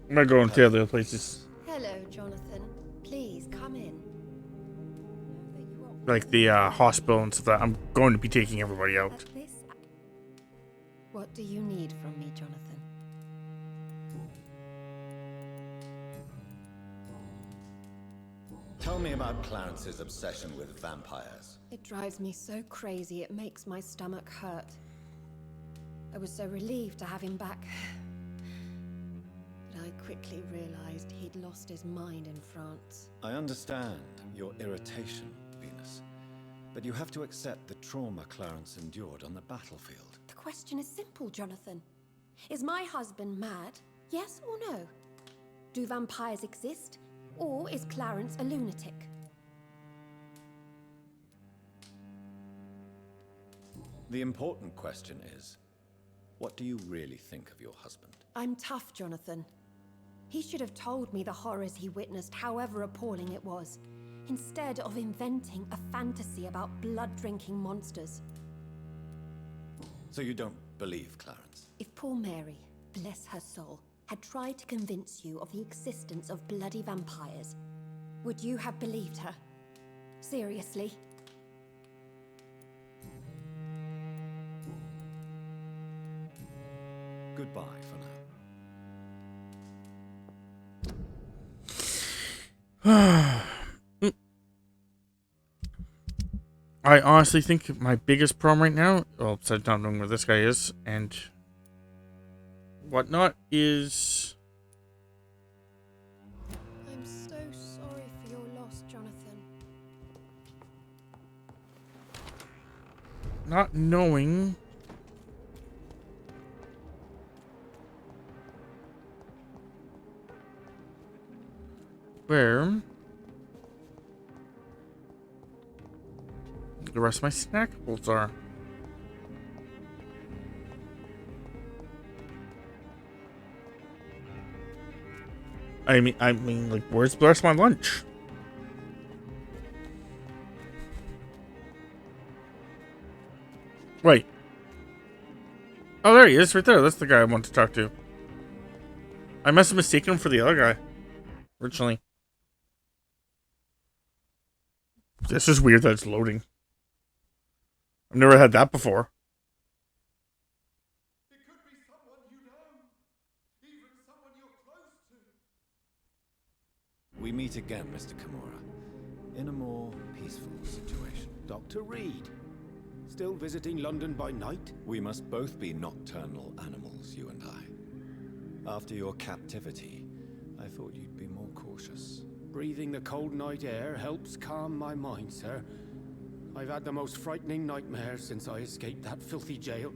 I'm gonna go into other places. Hello, Jonathan. Please come like the hospital and stuff. That I'm going to be taking everybody out. What do you need from me, Jonathan? Tell me about Clarence's obsession with vampires. It drives me so crazy it makes my stomach hurt. I was so relieved to have him back. But I quickly realized he'd lost his mind in France. I understand your irritation, Venus. But you have to accept the trauma Clarence endured on the battlefield. The question is simple, Jonathan. Is my husband mad? Yes or no? Do vampires exist? Or is Clarence a lunatic? The important question is, what do you really think of your husband? I'm tough, Jonathan. He should have told me the horrors he witnessed, however appalling it was, instead of inventing a fantasy about blood-drinking monsters. So you don't believe Clarence? If poor Mary, bless her soul, had tried to convince you of the existence of bloody vampires, would you have believed her? Seriously? Goodbye for now. I honestly think my biggest problem right now, well, besides not knowing where this guy is and whatnot, is... I'm so sorry for your loss, Jonathan. Not knowing... where the rest of my snackables are. I mean, like, where's the rest of my lunch? Wait. Oh, there he is, right there. That's the guy I want to talk to. I must have mistaken him for the other guy originally. This is weird that it's loading. I've never had that before. It could be someone you know, even someone you're close to. We meet again, Mr. Kimura, in a more peaceful situation. Dr. Reed, still visiting London by night? We must both be nocturnal animals, you and I. After your captivity, I thought you'd be more cautious. Breathing the cold night air helps calm my mind, sir. I've had the most frightening nightmares since I escaped that filthy jail.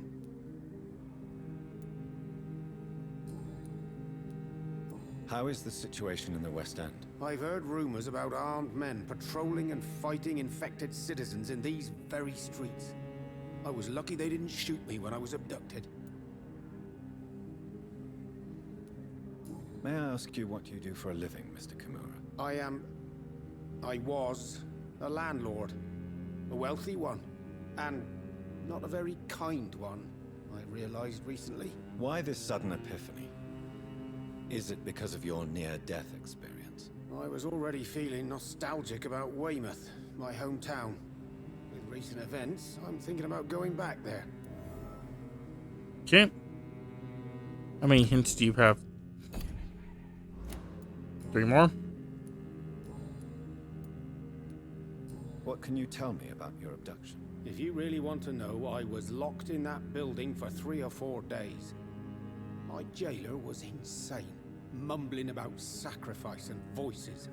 How is the situation in the West End? I've heard rumors about armed men patrolling and fighting infected citizens in these very streets. I was lucky they didn't shoot me when I was abducted. May I ask you what you do for a living, Mr. Kimura? I was a landlord. A wealthy one. And not a very kind one, I realized recently. Why this sudden epiphany? Is it because of your near-death experience? I was already feeling nostalgic about Weymouth, my hometown. With recent events, I'm thinking about going back there. Okay. How many hints do you have? 3 more? What can you tell me about your abduction? If you really want to know, I was locked in that building for 3 or 4 days. My jailer was insane, mumbling about sacrifice and voices.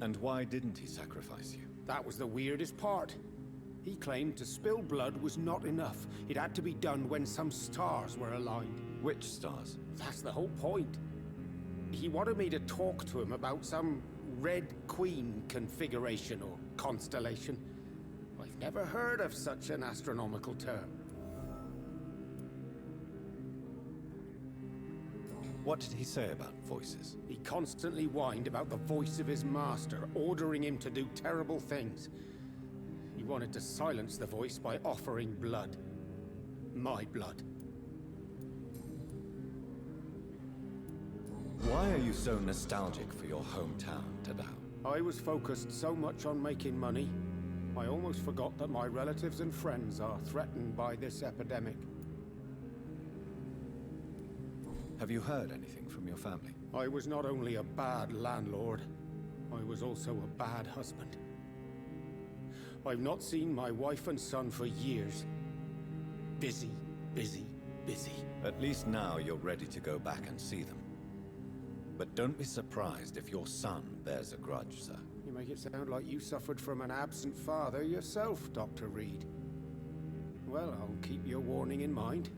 And why didn't he sacrifice you? That was the weirdest part. He claimed to spill blood was not enough. It had to be done when some stars were aligned. Which stars? That's the whole point. He wanted me to talk to him about some Red Queen configuration or constellation. I've never heard of such an astronomical term. What did he say about voices? He constantly whined about the voice of his master, ordering him to do terrible things. He wanted to silence the voice by offering blood. My blood. Why are you so nostalgic for your hometown, Tadao? I was focused so much on making money, I almost forgot that my relatives and friends are threatened by this epidemic. Have you heard anything from your family? I was not only a bad landlord, I was also a bad husband. I've not seen my wife and son for years. Busy, busy, busy. At least now you're ready to go back and see them. But don't be surprised if your son bears a grudge, sir. You make it sound like you suffered from an absent father yourself, Dr. Reed. Well, I'll keep your warning in mind.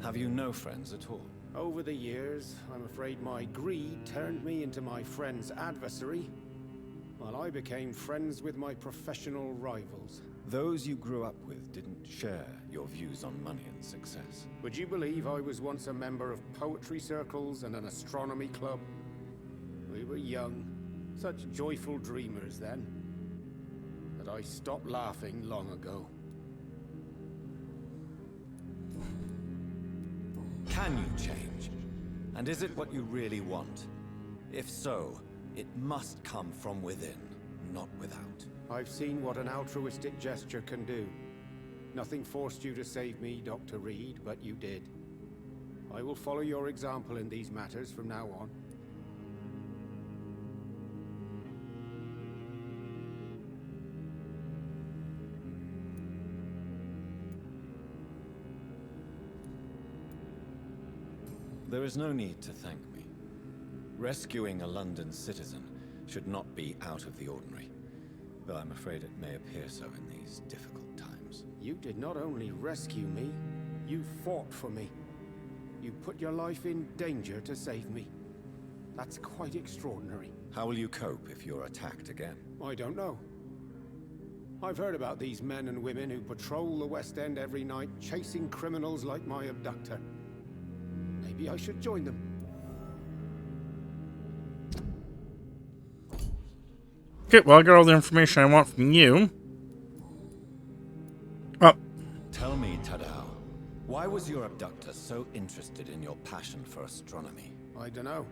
Have you no friends at all? Over the years, I'm afraid my greed turned me into my friend's adversary, while I became friends with my professional rivals. Those you grew up with didn't share your views on money and success. Would you believe I was once a member of poetry circles and an astronomy club? We were young, such joyful dreamers then, but I stopped laughing long ago. Can you change? And is it what you really want? If so, it must come from within, not without. I've seen what an altruistic gesture can do. Nothing forced you to save me, Dr. Reed, but you did. I will follow your example in these matters from now on. There is no need to thank me. Rescuing a London citizen should not be out of the ordinary, though I'm afraid it may appear so in these difficult times. You did not only rescue me, you fought for me. You put your life in danger to save me. That's quite extraordinary. How will you cope if you're attacked again? I don't know. I've heard about these men and women who patrol the West End every night, chasing criminals like my abductor. Maybe I should join them. Okay, well, I got all the information I want from you. Oh. Tell me, Tadao, why was your abductor so interested in your passion for astronomy? I don't know.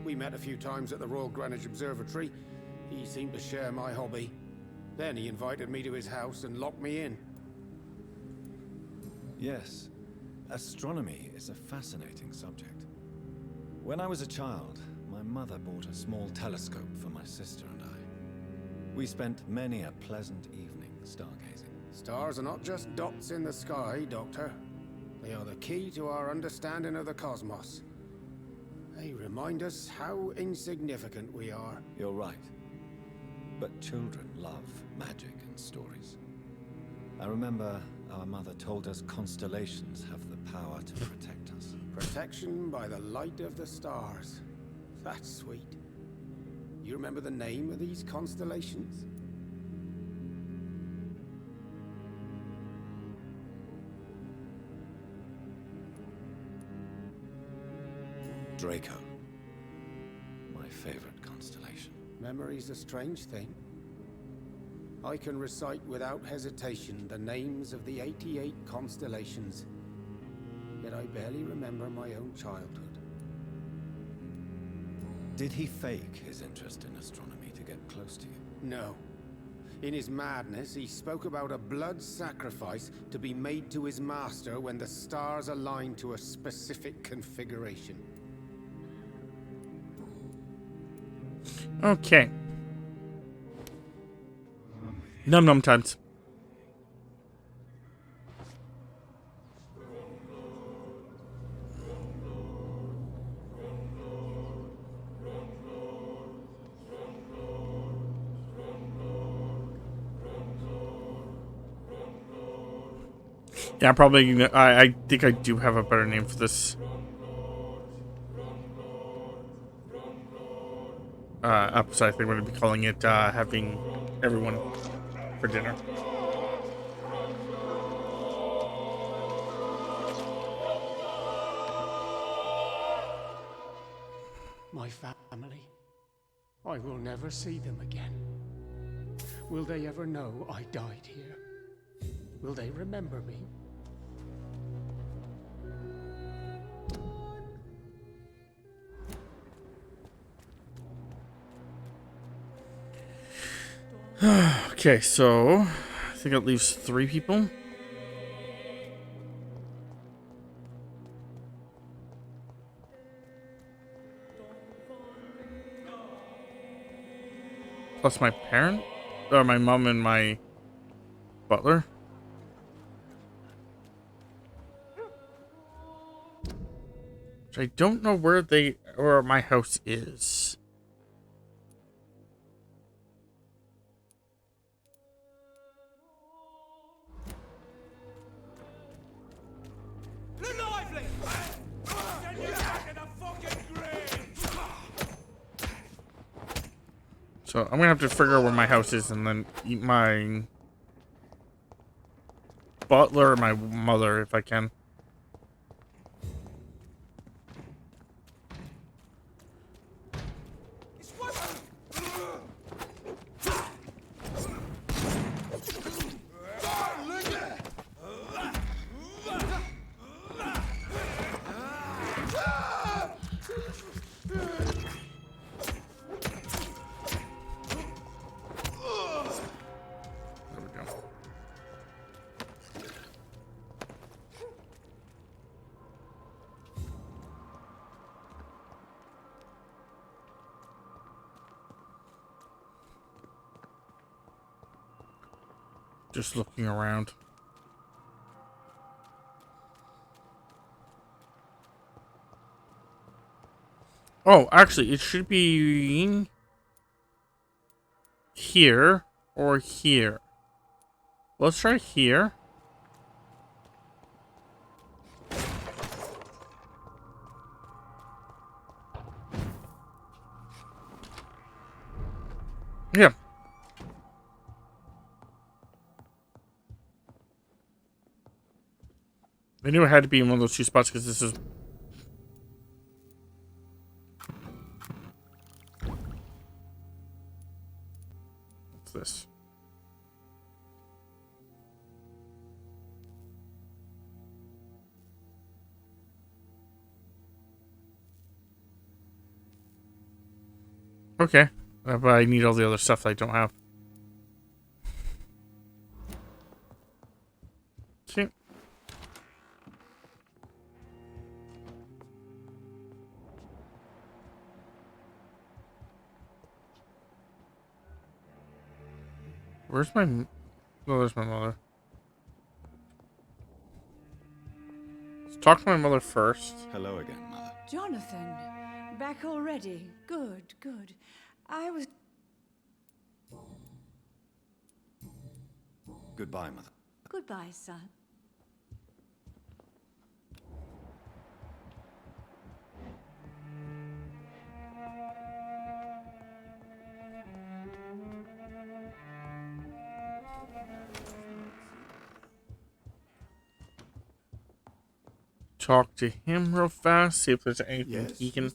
We met a few times at the Royal Greenwich Observatory. He seemed to share my hobby. Then he invited me to his house and locked me in. Yes, astronomy is a fascinating subject. When I was a child, my mother bought a small telescope for my sister and I. We spent many a pleasant evening stargazing. Stars are not just dots in the sky, Doctor. They are the key to our understanding of the cosmos. They remind us how insignificant we are. You're right. But children love magic and stories. I remember our mother told us constellations have the power to protect us. Protection by the light of the stars. That's sweet. You remember the name of these constellations? Draco. My favorite constellation. Memory's a strange thing. I can recite without hesitation the names of the 88 constellations. Yet I barely remember my own childhood. Did he fake his interest in astronomy to get close to you? No. In his madness, he spoke about a blood sacrifice to be made to his master when the stars aligned to a specific configuration. Okay. Num num times. Yeah, probably. I think I do have a better name for this episode. I think we're going to be calling it having everyone for dinner. My family. I will never see them again. Will they ever know I died here? Will they remember me? Okay, so I think it leaves 3 people. Plus my parent? Or my mom and my butler? Which I don't know where my house is. Lively! Get you back in the fucking grave! So I'm gonna have to figure out where my house is and then eat my butler or my mother if I can. Just looking around. Oh, actually, it should be here or here. Let's try here. Yeah. I knew it had to be in one of those 2 spots because this is... What's this? Okay. But I need all the other stuff that I don't have. Okay. Where's my... Oh, there's my mother. Let's talk to my mother first. Hello again, Mother. Jonathan, back already. Good, good. I was... Goodbye, Mother. Goodbye, son. Talk to him real fast. See if there's anything he can...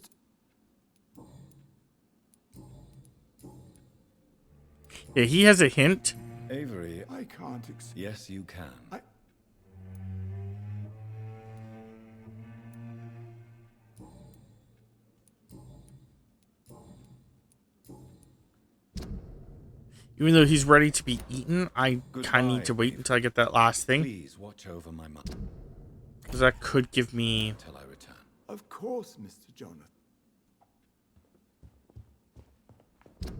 Yeah, he has a hint. Avery. I can't Yes, you can. Even though he's ready to be eaten, I kind of need to wait until I get that last thing. Please watch over my mother. Because that could give me... Until I return. Of course, Mr. Jonathan.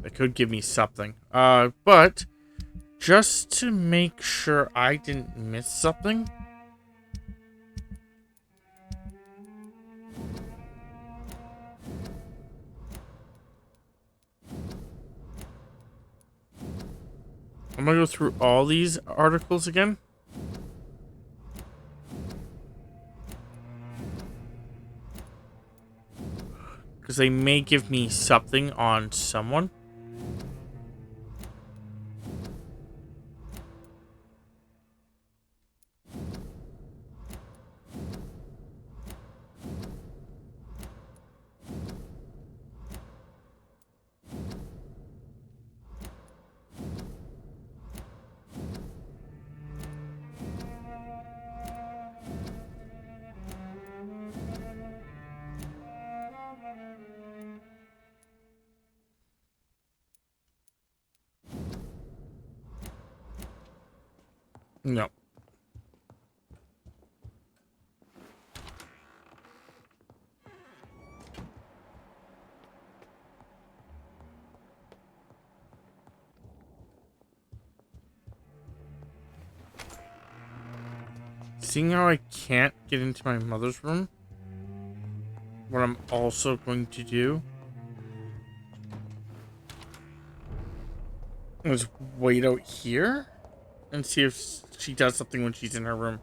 That could give me something. But just to make sure I didn't miss something. I'm gonna go through all these articles again. Because they may give me something on someone. No. Seeing how I can't get into my mother's room, what I'm also going to do is wait out here and see if she does something when she's in her room.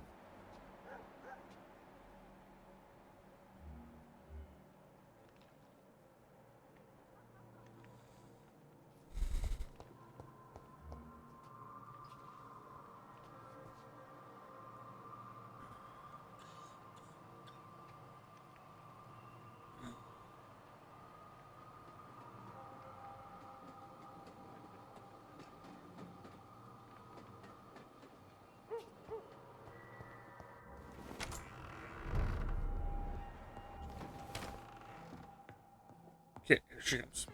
Okay, here she comes.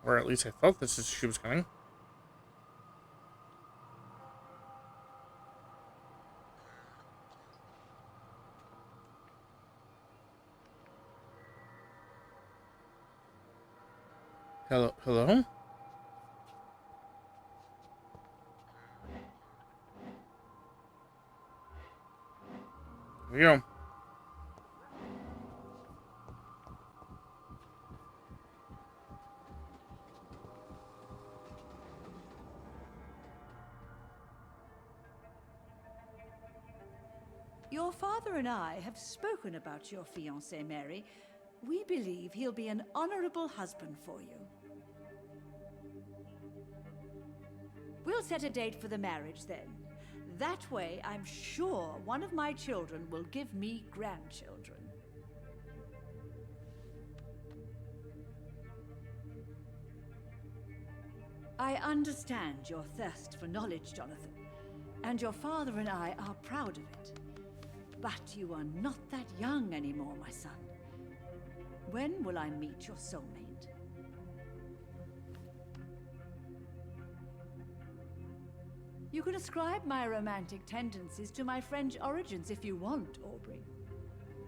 Or at least I thought she was coming. Hello? Hello? Here we go. Your father and I have spoken about your fiancé, Mary. We believe he'll be an honorable husband for you. We'll set a date for the marriage then. That way, I'm sure one of my children will give me grandchildren. I understand your thirst for knowledge, Jonathan, and your father and I are proud of it. But you are not that young anymore, my son. When will I meet your soulmate? You can ascribe my romantic tendencies to my French origins if you want, Aubrey.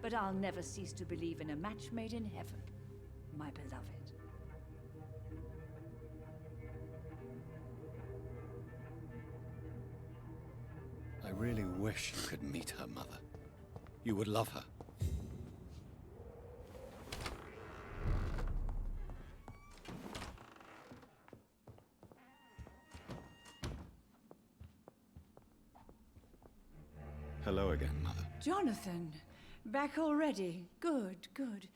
But I'll never cease to believe in a match made in heaven, my beloved. I really wish you could meet her mother. You would love her. Hello again, Mother. Jonathan, back already. Good, good.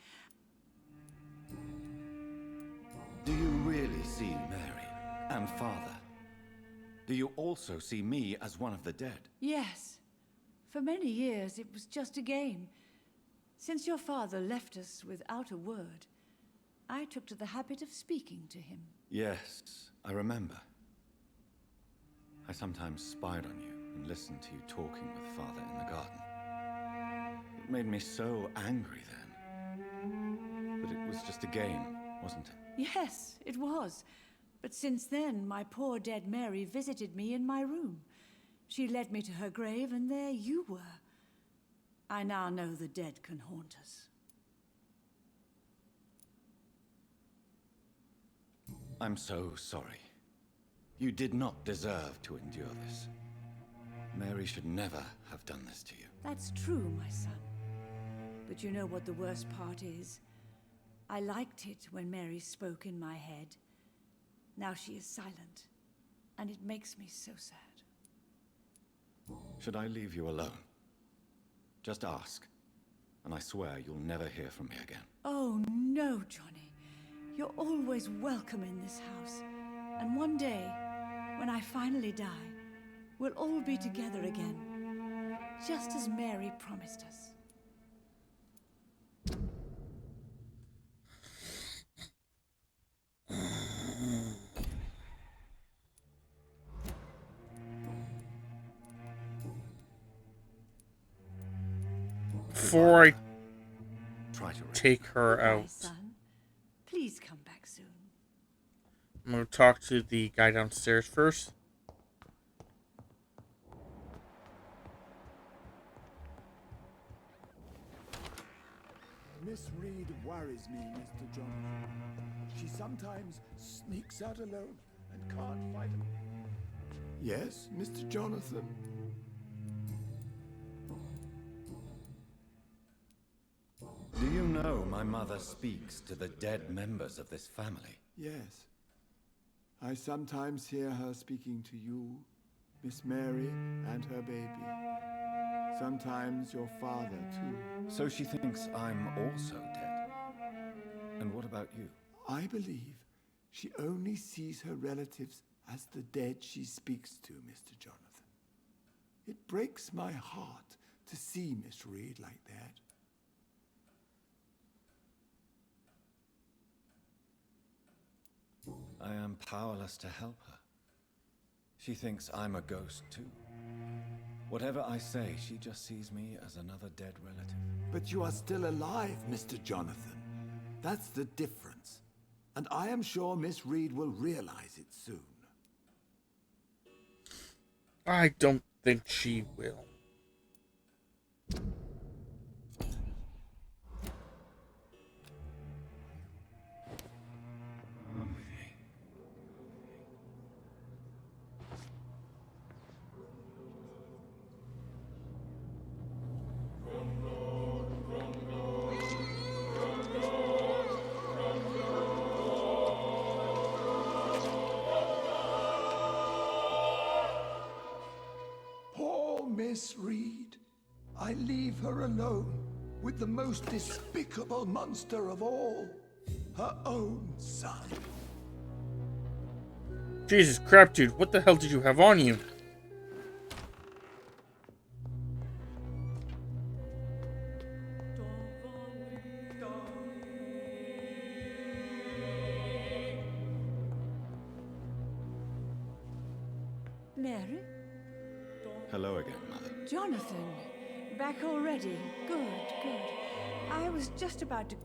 Do you really see Mary and Father? Do you also see me as one of the dead? Yes. For many years, it was just a game. Since your father left us without a word, I took to the habit of speaking to him. Yes, I remember. I sometimes spied on you and listened to you talking with Father in the garden. It made me so angry then. But it was just a game, wasn't it? Yes, it was. But since then, my poor dead Mary visited me in my room. She led me to her grave, and there you were. I now know the dead can haunt us. I'm so sorry. You did not deserve to endure this. Mary should never have done this to you. That's true, my son. But you know what the worst part is? I liked it when Mary spoke in my head. Now she is silent, and it makes me so sad. Should I leave you alone? Just ask, and I swear you'll never hear from me again. Oh, no, Johnny. You're always welcome in this house. And one day, when I finally die, we'll all be together again, just as Mary promised us. before I Try to take her Goodbye, out, son. Please come back soon. I'm going to talk to the guy downstairs first. Miss Reed worries me, Mr. Jonathan. She sometimes sneaks out alone and can't fight him. Yes, Mr. Jonathan? Do you know my mother speaks to the dead members of this family? Yes. I sometimes hear her speaking to you, Miss Mary, and her baby. Sometimes your father, too. So she thinks I'm also dead. And what about you? I believe she only sees her relatives as the dead she speaks to, Mr. Jonathan. It breaks my heart to see Miss Reed like that. I am powerless to help her. She thinks I'm a ghost, too. Whatever I say, she just sees me as another dead relative. But you are still alive, Mr. Jonathan. That's the difference. And I am sure Miss Reed will realize it soon. I don't think she will. Poor Miss Reed. I leave her alone with the most despicable monster of all, her own son. Jesus crap, dude. What the hell did you have on you? Mary? Hello again, Mother. Jonathan, back already. Good, good. I was just about to...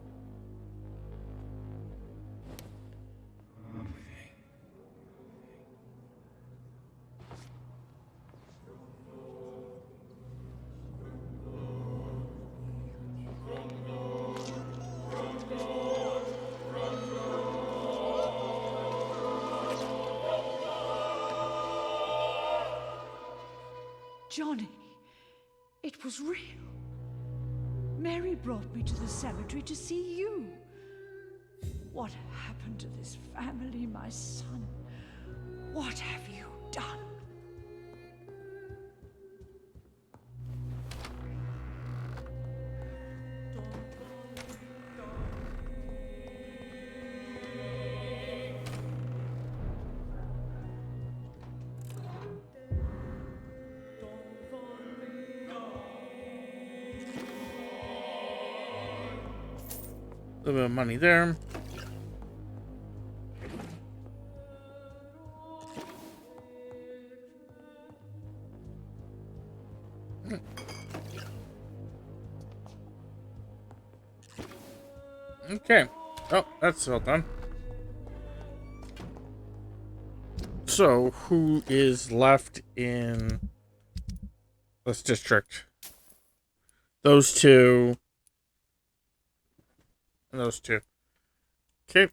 Johnny, it was real. Mary brought me to the cemetery to see you. What happened to this family, my son? What have you done? A little bit of money there. Okay. Oh, that's all done. So, who is left in this district? Those two. And those two. Okay.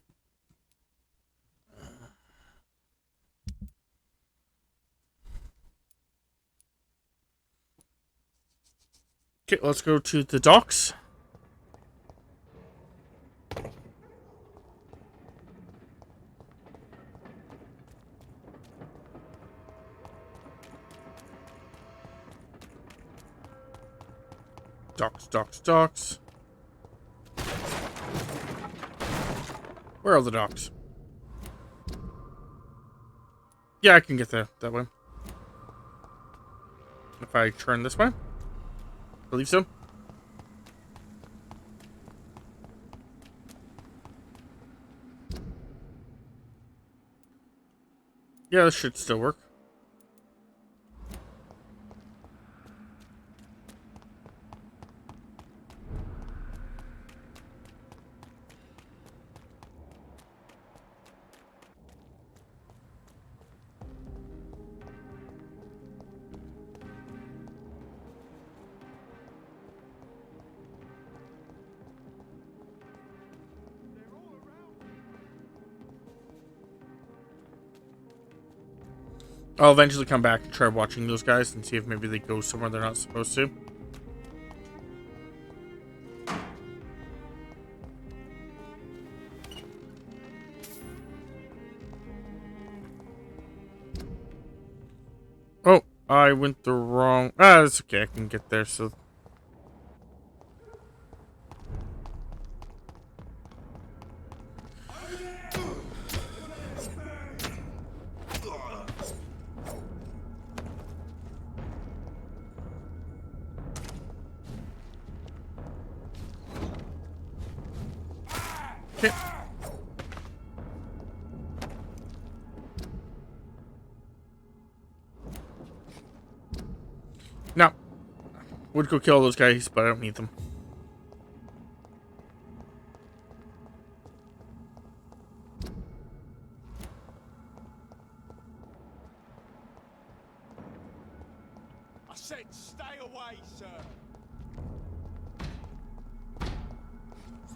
Okay, let's go to the docks. Docks. Where are the docks? Yeah, I can get there that way. If I turn this way? I believe so. Yeah, this should still work. I'll eventually come back and try watching those guys and see if maybe they go somewhere they're not supposed to. Oh, I went the wrong... Ah, it's okay. I can get there, so... Okay. No. Would go kill those guys, but I don't need them. I said stay away, sir.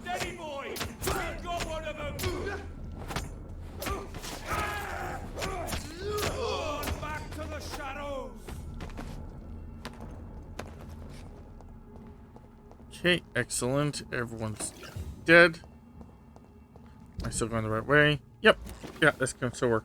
Steady, boy! We've got one of them! On back to the shadows! Okay, excellent. Everyone's dead. Am I still going the right way? Yep. Yeah, this can still work.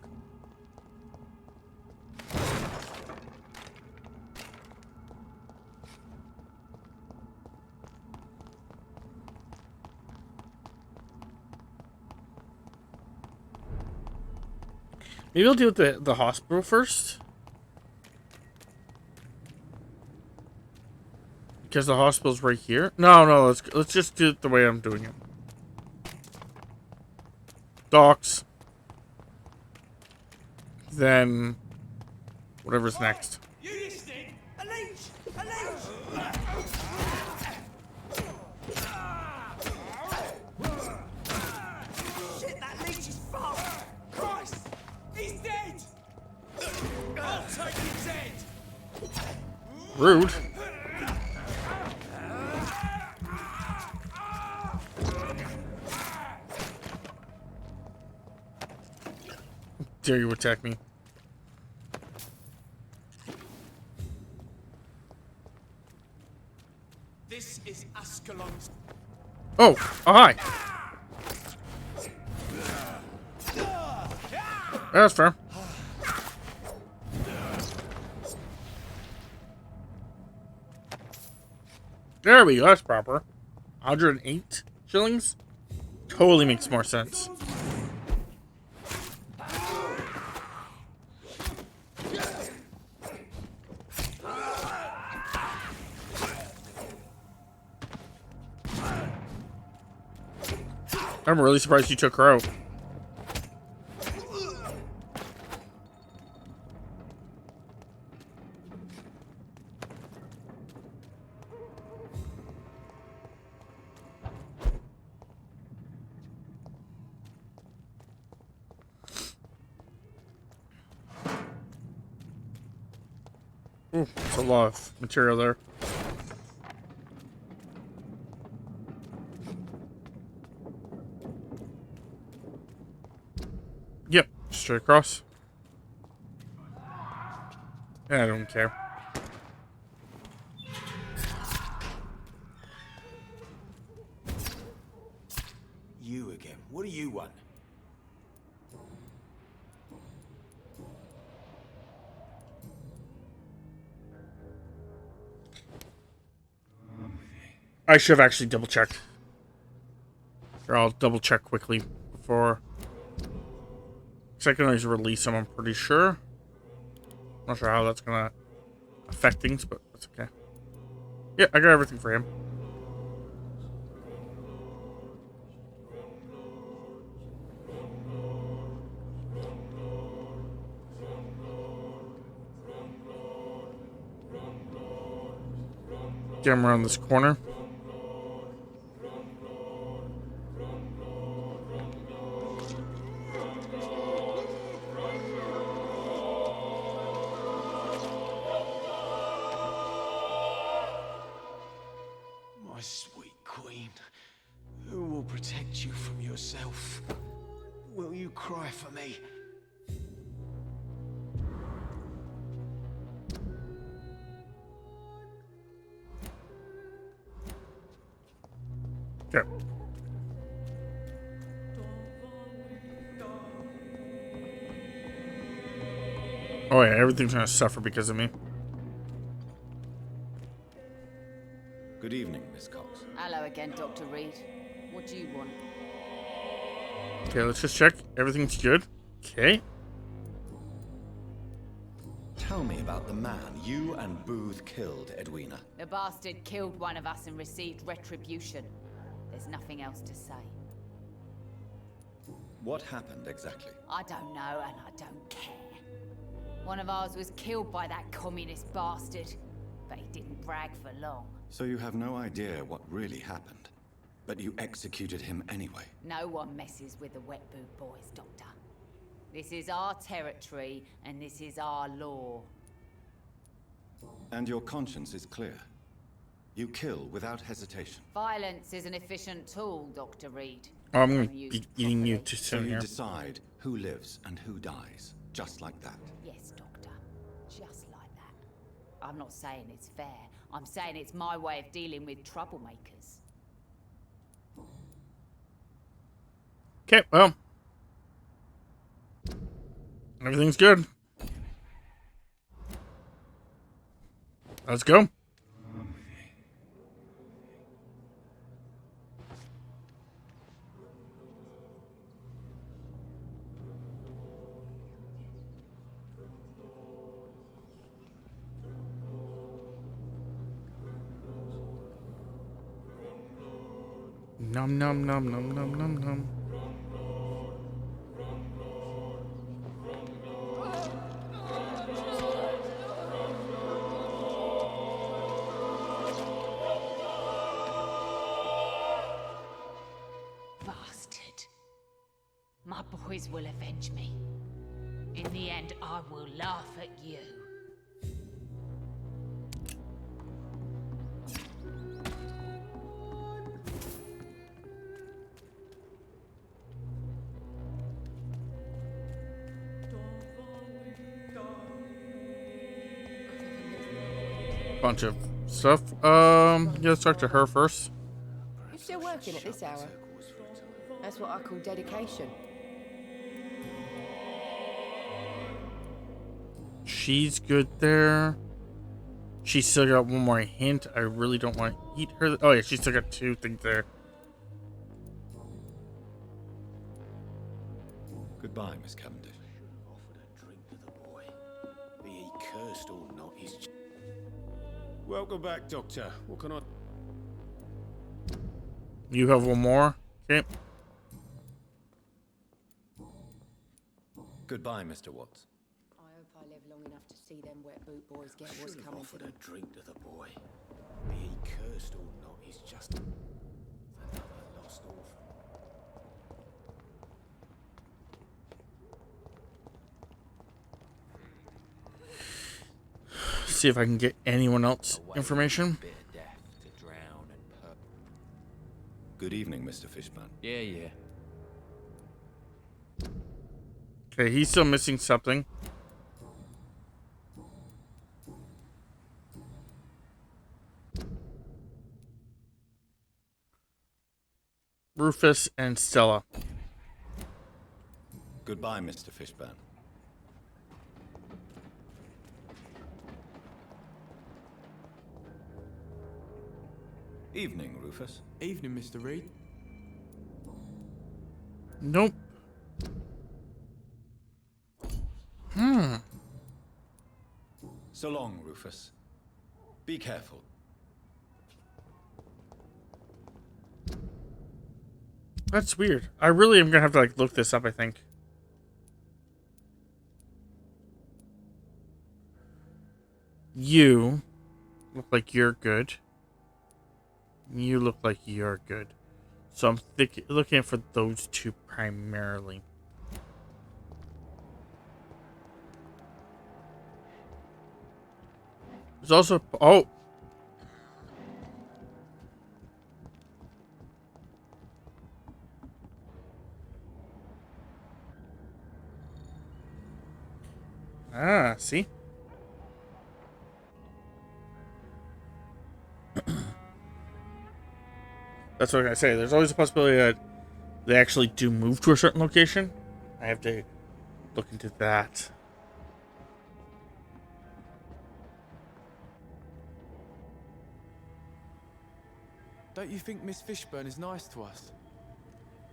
Maybe I'll deal with the hospital first. Because the hospital's right here. No, let's just do it the way I'm doing it. Docks. Then whatever's next. You listening? A leech! A leech! Shit, that leech is fast! Christ! He's dead! I'll take his head! Rude. Dare you attack me? This is Ascalon's. Oh, hi. That's fair. There we go. That's proper. 108 shillings? Totally makes more sense. I'm really surprised you took her out. Ooh, that's a lot of material there. Yep, straight across. I don't care. You again. What do you want? I should have actually double checked. Or I'll double check quickly before. I can always release him, I'm pretty sure. Not sure how that's gonna affect things, but that's okay. Yeah, I got everything for him. Get him around this corner. Sweet queen, who will protect you from yourself? Will you cry for me? Okay. Oh yeah, everything's gonna suffer because of me. Good evening, Miss Cox. Hello again, Dr. Reed. What do you want? Okay, let's just check. Everything's good. Okay. Tell me about the man you and Booth killed, Edwina. The bastard killed one of us and received retribution. There's nothing else to say. What happened exactly? I don't know and I don't care. One of ours was killed by that communist bastard, but he didn't brag for long. So you have no idea what really happened, but you executed him anyway. No one messes with the Wet Boot Boys, Doctor. This is our territory, and this is our law. And your conscience is clear. You kill without hesitation. Violence is an efficient tool, Dr. Reed. Oh, I'm gonna be eating you too So soon you here. decide who lives and who dies, just like that. Yes, Doctor. Just like that. I'm not saying it's fair. I'm saying it's my way of dealing with troublemakers. Okay, well. Everything's good. Let's go. Nom nom nom nom nom nom nom. Bastard. My boys will avenge me. In the end, I will laugh at you. Bunch of stuff. Yeah, let's talk to her first. You're still working at this hour? That's what I call dedication. She's good there. She's still got one more hint. I really don't want to eat her. Oh yeah, she's still got 2 things there. Goodbye, Miss Cavendish. Be he cursed or not, he's... Welcome back, Doctor. What can I... You have one more. Okay. Goodbye, Mr. Watts. I hope I live long enough to see them Wet Boot Boys get what's coming to them. a drink to the boy. Be he cursed or not, he's just another lost orphan. See if I can get anyone else information. Good evening, Mr. Fishburne. Yeah. Okay, he's still missing something. Rufus and Stella. Goodbye, Mr. Fishburne. Evening, Rufus. Evening, Mr. Reed. Nope. So long, Rufus. Be careful. That's weird. I really am gonna have to like look this up, I think. You look like you're good. You look like you're good. So I'm looking for those 2 primarily. There's also... Oh! Ah, see? That's what I say. There's always a possibility that they actually do move to a certain location. I have to look into that. Don't you think Miss Fishburne is nice to us?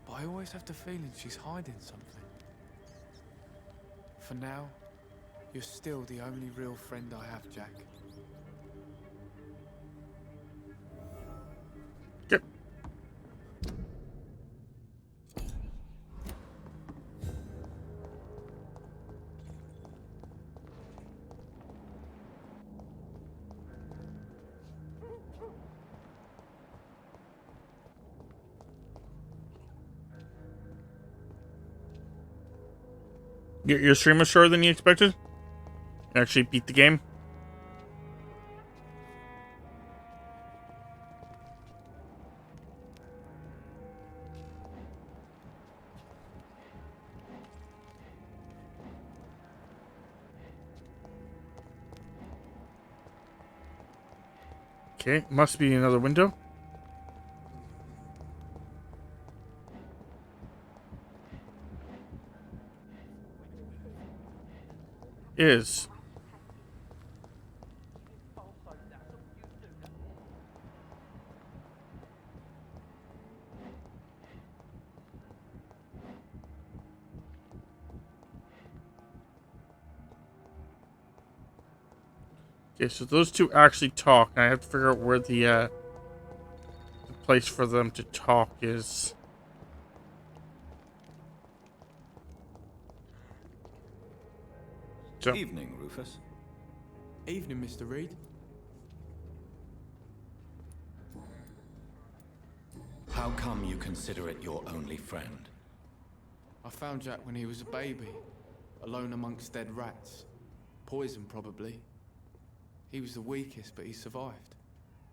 But I always have the feeling she's hiding something. For now, you're still the only real friend I have, Jack. Yep. Your stream was shorter than you expected? You actually beat the game? Okay, must be another window. Is. Okay, so those two actually talk, and I have to figure out where the place for them to talk is. So. Evening, Rufus. Evening, Mr. Reed. How come you consider it your only friend? I found Jack when he was a baby, alone amongst dead rats. Poison, probably. He was the weakest, but he survived.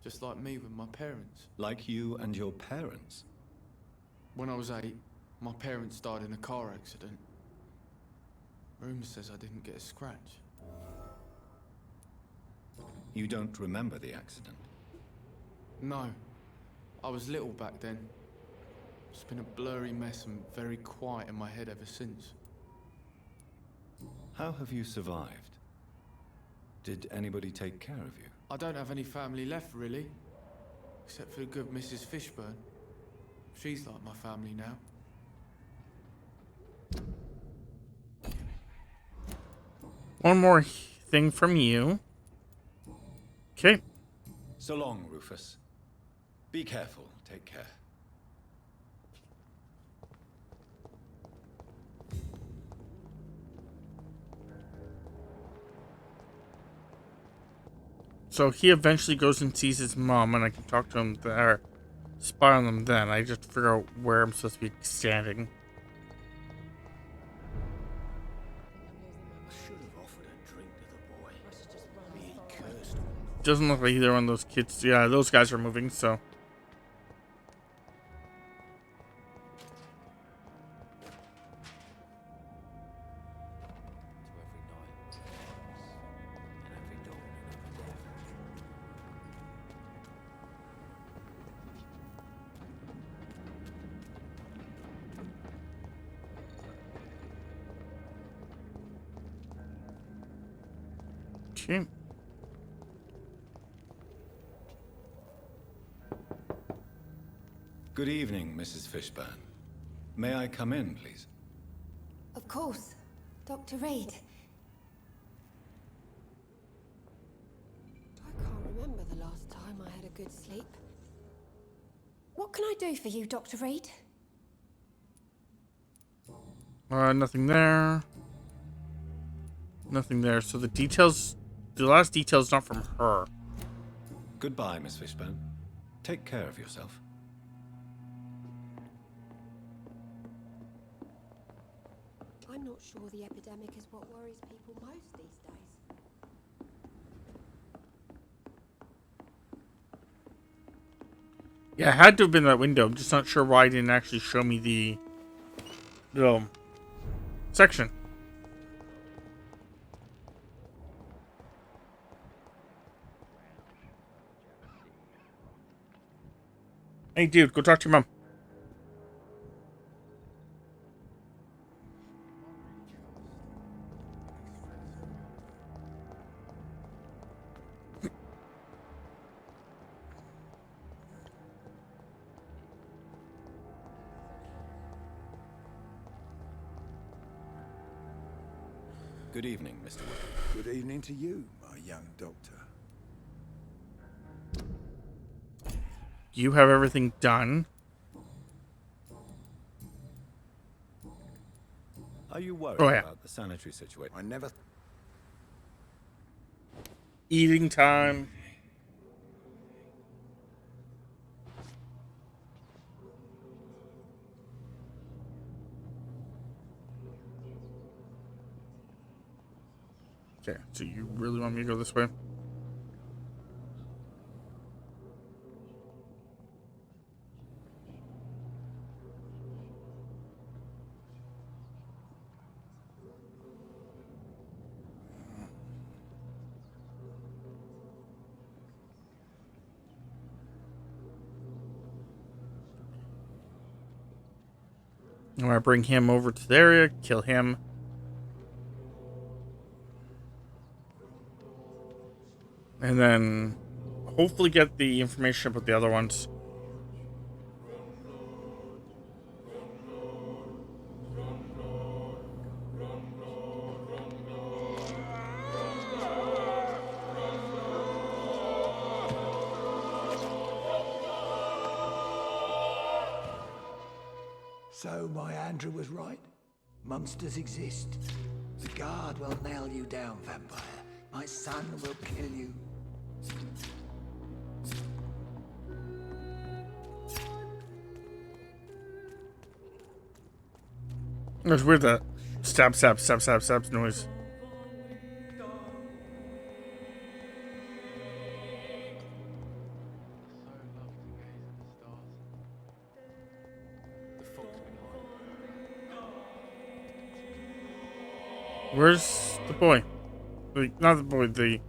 Just like me with my parents. Like you and your parents? When I was 8, my parents died in a car accident. Rumour says I didn't get a scratch. You don't remember the accident? No. I was little back then. It's been a blurry mess and very quiet in my head ever since. How have you survived? Did anybody take care of you? I don't have any family left, really. Except for the good Mrs. Fishburne. She's like my family now. One more thing from you. Okay. So long, Rufus. Be careful. Take care. So he eventually goes and sees his mom, and I can talk to him there, spy on them then. I just figure out where I'm supposed to be standing. Doesn't look like either one of those kids. Yeah, those guys are moving, so. Okay. Good evening, Mrs. Fishburne. May I come in, please? Of course. Dr. Reed. I can't remember the last time I had a good sleep. What can I do for you, Dr. Reed? Nothing there. Nothing there. So the details, the last detail's not from her. Goodbye, Miss Fishburne. Take care of yourself. I'm not sure the epidemic is what worries people most these days. Yeah, it had to have been that window. I'm just not sure why it didn't actually show me the little section. Hey, dude, go talk to your mom. Good evening, Mr. Wood. Good evening to you, my young doctor. You have everything done. Are you worried Oh, yeah. about the sanitary situation? I never... Eating time. Okay, so you really want me to go this way? I'm gonna bring him over to the area, kill him. And then hopefully get the information about the other ones. So my Andrew was right. Monsters exist. The guard will nail you down, vampire. My son will kill you. It was weird that stab, stab, stab, stab, stab noise. Where's the boy? Not the boy,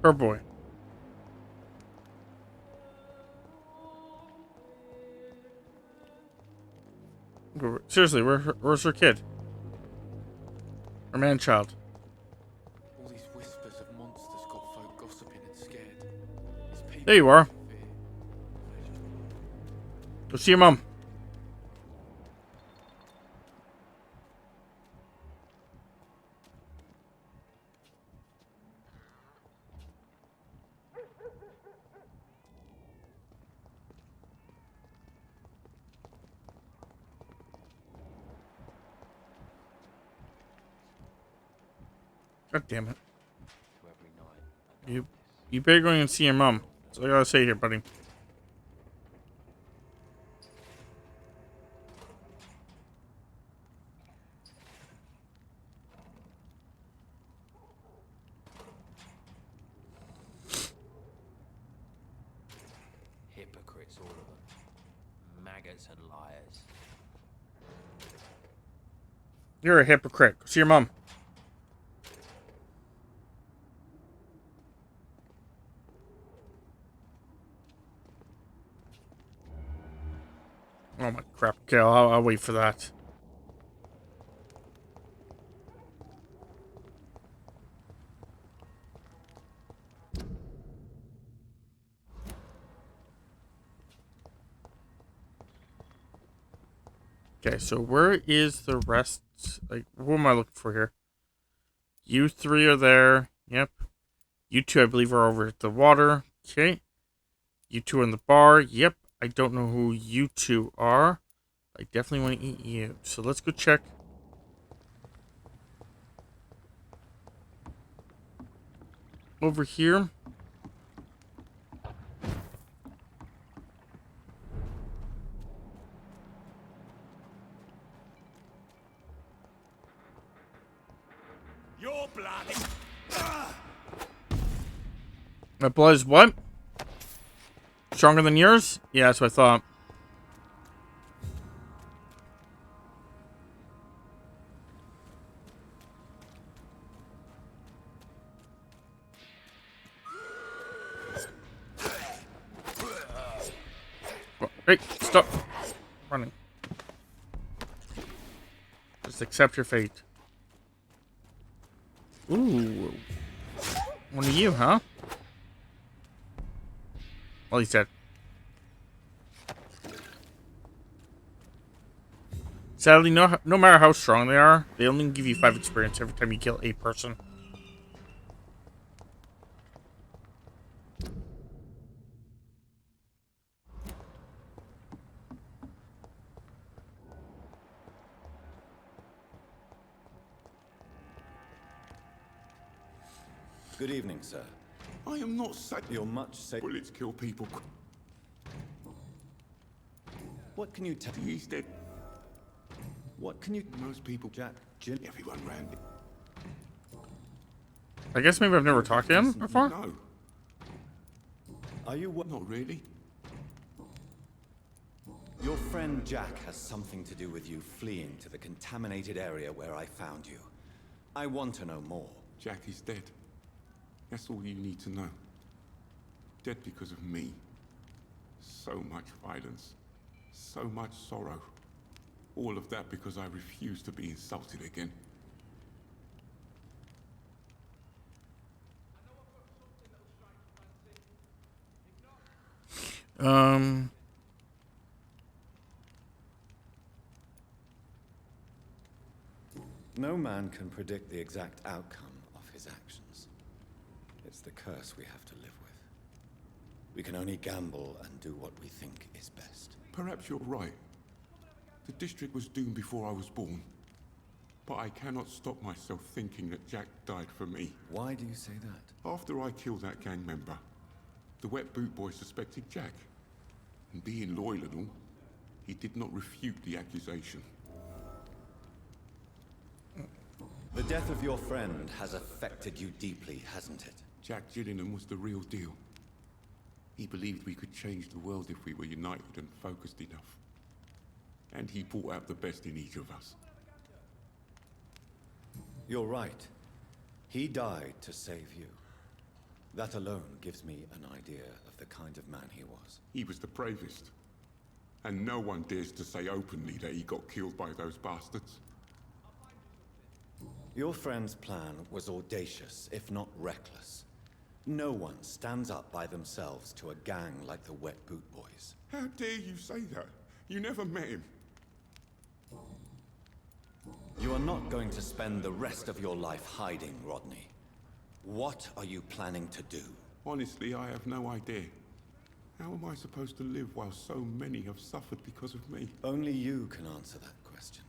her boy. Seriously, where's her kid? Her man-child. All these whispers of monsters got folk gossiping and scared. It's people There you are. Go see your mom. God damn it. You better go and see your mom. That's all I gotta say here, buddy. Hypocrites, all of them. Maggots and liars. You're a hypocrite. Go see your mom. Oh my crap. Okay, I'll wait for that. Okay, so where is the rest? Like, what am I looking for here? You three are there. Yep. You two, I believe, are over at the water. Okay. You two are in the bar. Yep. I don't know who you two are. I definitely want to eat you. So let's go check. Over here. Your blood. My blood is what? Stronger than yours? Yeah, that's what I thought. Hey, stop running. Just accept your fate. Ooh. One of you, huh? Well, he's dead. Sadly, no matter how strong they are, they only give you 5 experience every time you kill a person. Good evening, sir. I am not sad. You're much safe. Bullets kill people. What can you tell? He's dead. What can you... Most people, Jack, everyone ran it. I guess maybe I've never talked to him before? No. Are you... Not really. Your friend Jack has something to do with you fleeing to the contaminated area where I found you. I want to know more. Jack is dead. That's all you need to know. Dead because of me. So much violence. So much sorrow. All of that because I refuse to be insulted again. No man can predict the exact outcome of his actions. It's the curse we have to live with. We can only gamble and do what we think is best. Perhaps you're right. The district was doomed before I was born. But I cannot stop myself thinking that Jack died for me. Why do you say that? After I killed that gang member, the Wet Boot Boy suspected Jack. And being loyal and all, he did not refute the accusation. The death of your friend has affected you deeply, hasn't it? Jack Gillingham was the real deal. He believed we could change the world if we were united and focused enough. And he brought out the best in each of us. You're right. He died to save you. That alone gives me an idea of the kind of man he was. He was the bravest. And no one dares to say openly that he got killed by those bastards. Your friend's plan was audacious, if not reckless. No one stands up by themselves to a gang like the Wet Boot Boys. How dare you say that? You never met him. You are not going to spend the rest of your life hiding, Rodney. What are you planning to do? Honestly, I have no idea. How am I supposed to live while so many have suffered because of me? Only you can answer that question.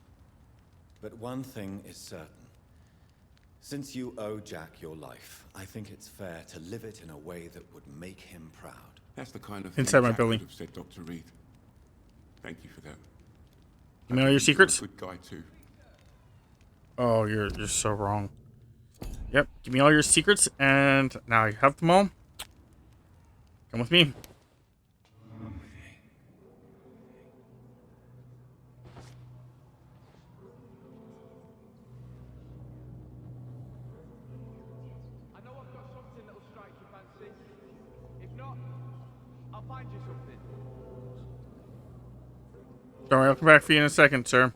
But one thing is certain. Since you owe Jack your life, I think it's fair to live it in a way that would make him proud. That's the kind of Inside thing my Jack building. would have said, Dr. Reed. Thank you for that. You know your secrets? Good guy too. Oh, you're so wrong. Yep, give me all your secrets, and now you have them all. Come with me. I know I've got something that'll strike your fancy. If not, I'll find you something. Don't worry, I'll come back for you in a second, sir.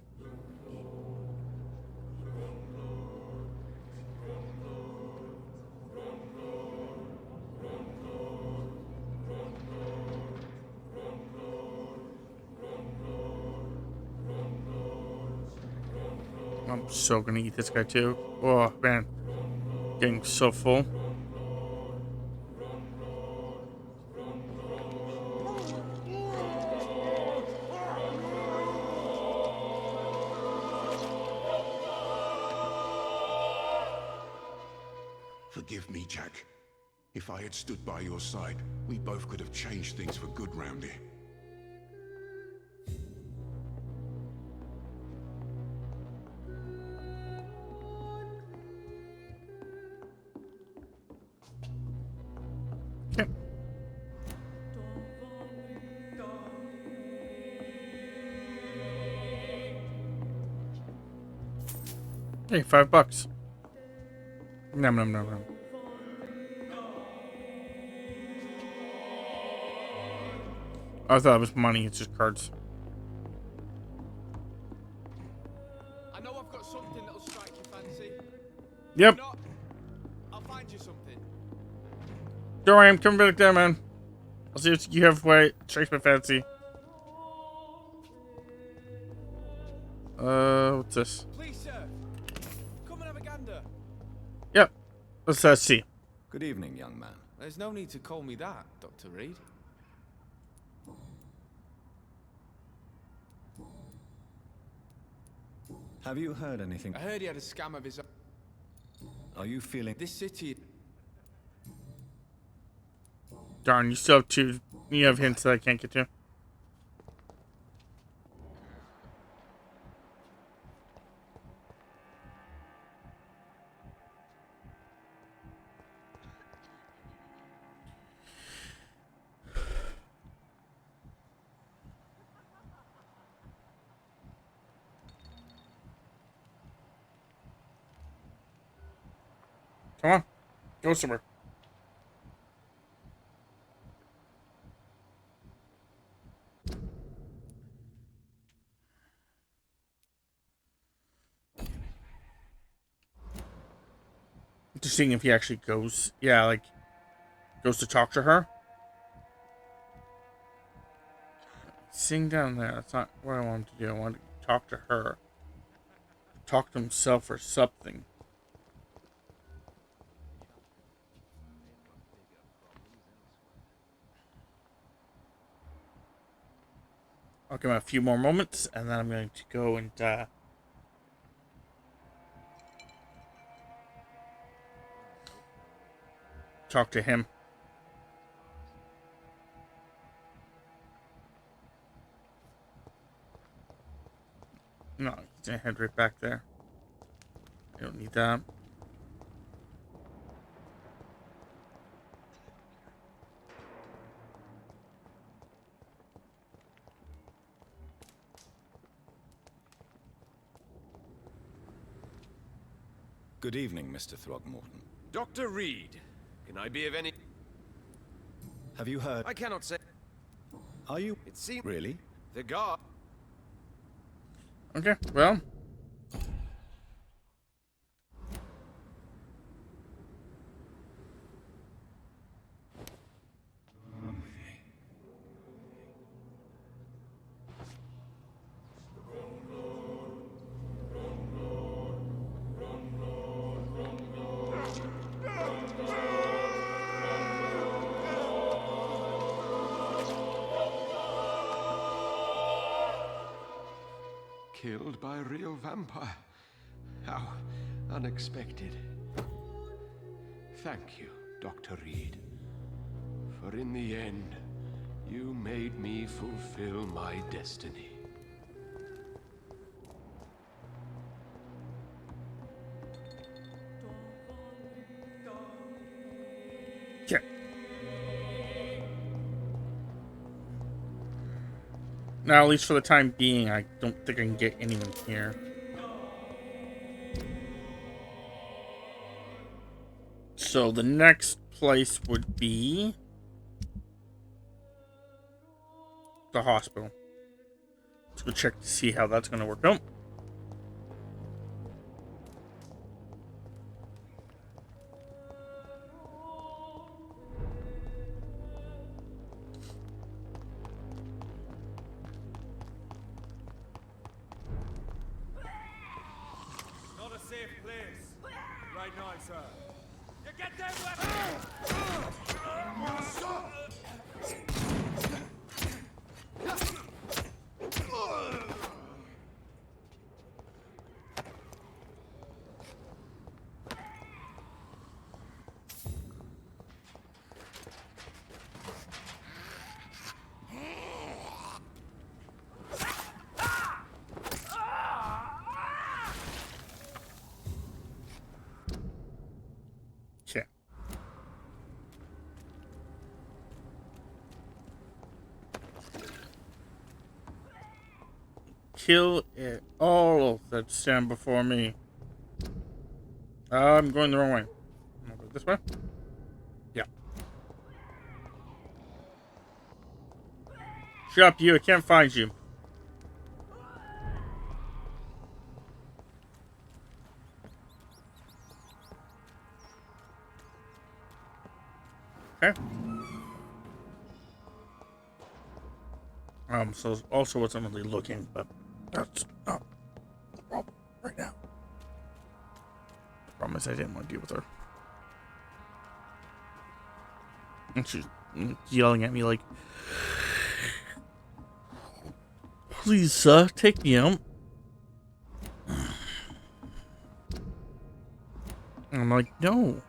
I'm so gonna eat this guy too. Oh man, getting so full. Forgive me, Jack. If I had stood by your side, we both could have changed things for good round here. Hey, $5. Nom nom nom nom. I thought it was money. It's just cards. I know I've got something that'll strike your fancy. Yep. If not, I'll find you something. Don't worry, I'm coming back there, man. I'll see what you have. Wait, strikes my fancy. What's this? Please, sir. Come and have a gander. Yep. Let's see. Good evening, young man. There's no need to call me that, Dr. Reed. Have you heard anything? I heard he had a scam of his own. Are you feeling... This city... Darn, you still have two. You have hints that I can't get to. Come on. Go somewhere. Just seeing if he actually goes. Yeah, like, goes to talk to her. Sing down there. That's not what I want him to do. I want to talk to her. Talk to himself or something. I'll give him a few more moments, and then I'm going to go and talk to him. No, he's gonna head right back there. I don't need that. Good evening, Mr. Throgmorton. Dr. Reed, can I be of any... Have you heard... I cannot say... Are you... It seems... Really? The guard... Okay, well... Killed by a real vampire. How unexpected. Thank you, Dr. Reed. For in the end, you made me fulfill my destiny. Yeah. Now, at least for the time being, I don't think I can get anyone here. So the next place would be the hospital. Let's go check to see how that's going to work out. Not a safe place. Right now, sir. You get them weapons! Okay. Kill it all that stand before me. I'm going the wrong way. I'll go this way? Yeah. Shut up, you. I can't find you. Okay. So also wasn't really looking, but that's not the problem right now. The problem is I didn't want to deal with her. And she's yelling at me like, please, sir, take me out. And I'm like, no.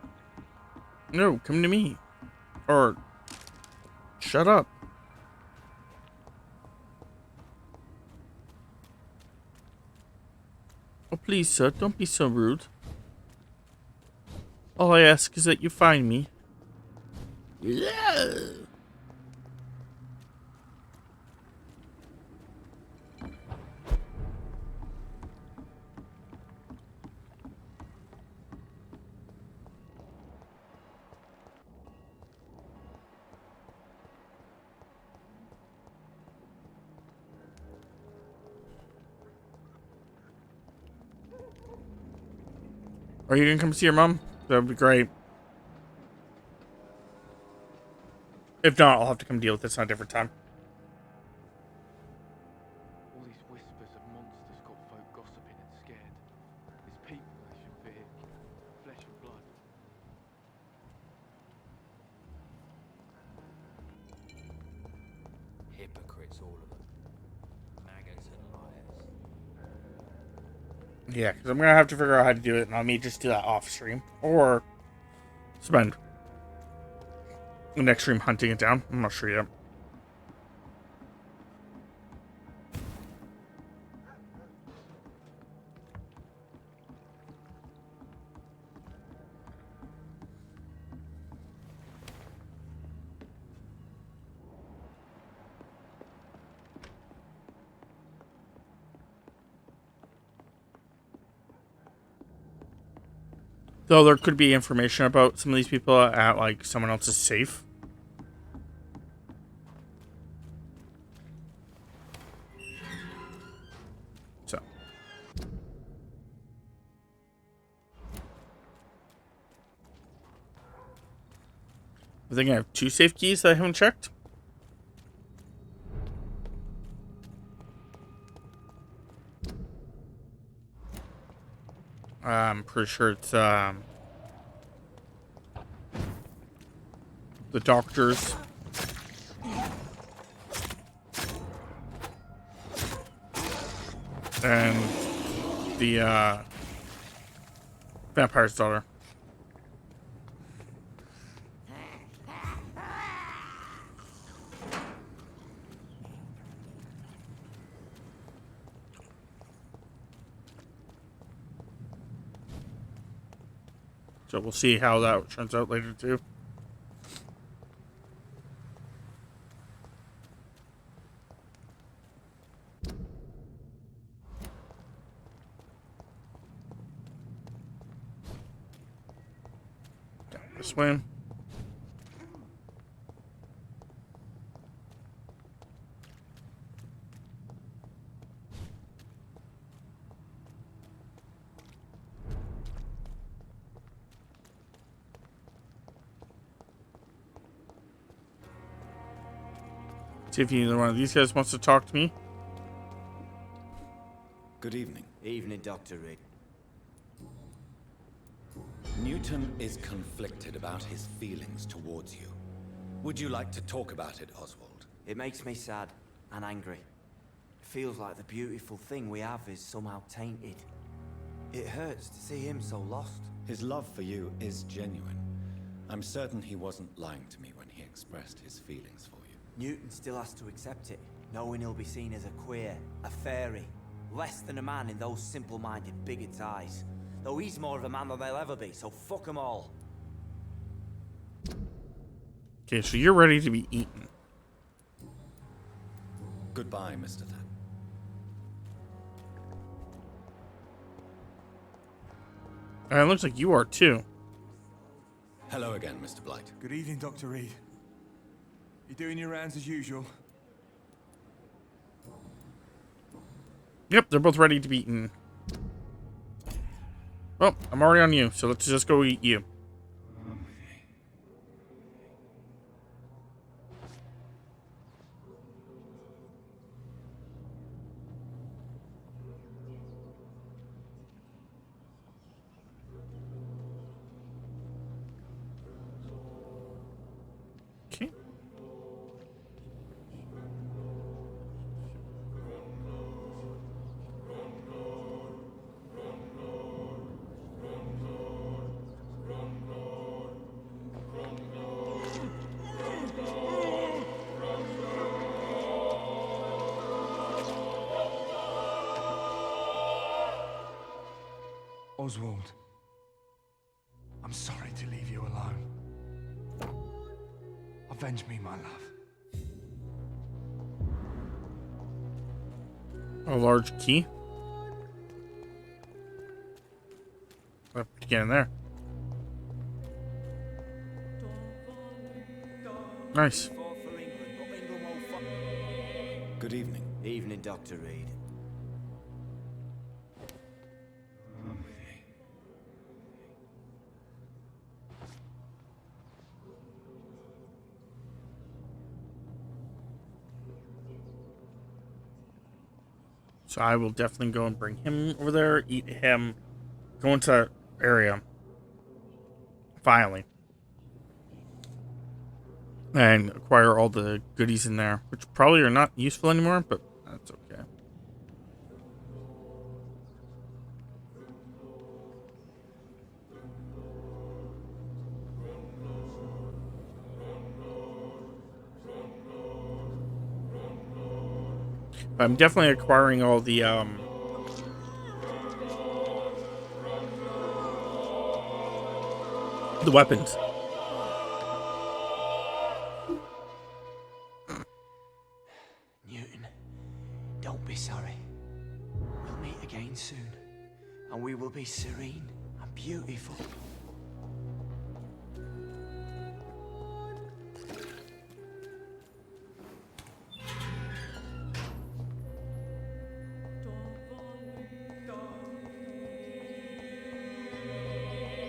No, come to me. Or, shut up. Oh, please, sir, don't be so rude. All I ask is that you find me. Yeah. Are you gonna come see your mom? That would be great. If not, I'll have to come deal with this on a different time. All these whispers of monsters got folk gossiping and scared. It's people they should fear. Flesh and blood. Hypocrites, all of them. Maggots and liars. Yeah, because I'm gonna have to figure out how to do it, and I may just do that off stream, or spend the next stream hunting it down. I'm not sure yet. Though there could be information about some of these people at, like, someone else's safe. So. I think I have 2 safe keys that I haven't checked. I'm pretty sure it's the doctor's. And the vampire's daughter. So we'll see how that turns out later too. Down this way. See if either one of these guys wants to talk to me. Good evening. Evening, Dr. Reed. Newton is conflicted about his feelings towards you. Would you like to talk about it, Oswald? It makes me sad and angry. It feels like the beautiful thing we have is somehow tainted. It hurts to see him so lost. His love for you is genuine. I'm certain he wasn't lying to me when he expressed his feelings for you. Newton still has to accept it, knowing he'll be seen as a queer, a fairy, less than a man in those simple-minded bigots' eyes. Though he's more of a man than they'll ever be, so fuck them all. Okay, so you're ready to be eaten. Goodbye, Mr. Thad. And it looks like you are too. Hello again, Mr. Blight. Good evening, Dr. Reed. You doing your rounds as usual? Yep, they're both ready to be eaten. Well, I'm already on you, so let's just go eat you. Okay. Oswald, I'm sorry to leave you alone. Avenge me, my love. A large key. I have to get in there. Nice. Good evening. Evening, Dr. Reed. So I will definitely go and bring him over there, eat him, go into that area. Finally. And acquire all the goodies in there, which probably are not useful anymore, but that's okay. I'm definitely acquiring all the weapons. Newton, don't be sorry. We'll meet again soon, and we will be serene and beautiful.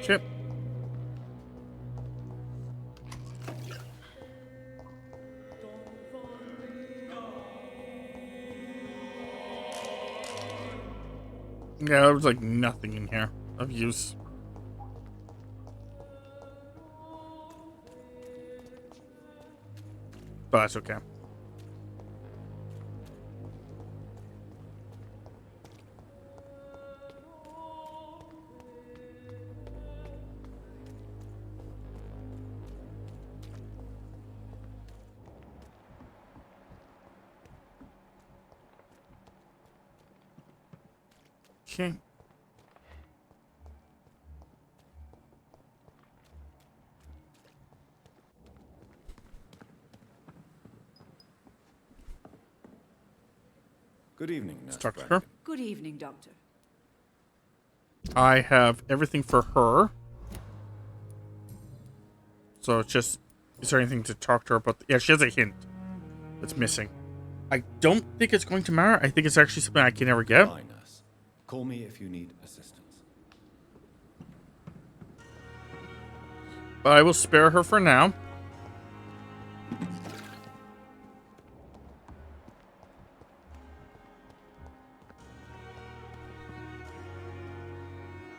Chip. Yeah, there was like nothing in here of use. But that's okay. Okay. Good evening, Nurse Let's talk to her. Bryant. Good evening, Doctor. I have everything for her. So it's just, is there anything to talk to her about? Yeah, she has a hint that's missing. I don't think it's going to matter. I think it's actually something I can never get. Fine, nurse. Call me if you need assistance. But I will spare her for now.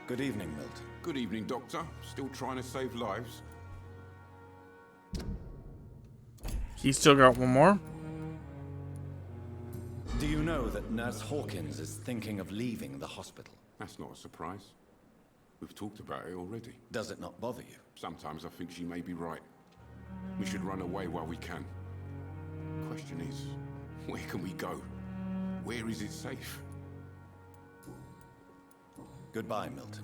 Good evening, Milton. Good evening, Doctor. Still trying to save lives? He's still got one more. Do you know that Nurse Hawkins is thinking of leaving the hospital? That's not a surprise. We've talked about it already. Does it not bother you? Sometimes I think she may be right. We should run away while we can. Question is, where can we go? Where is it safe? Goodbye, Milton.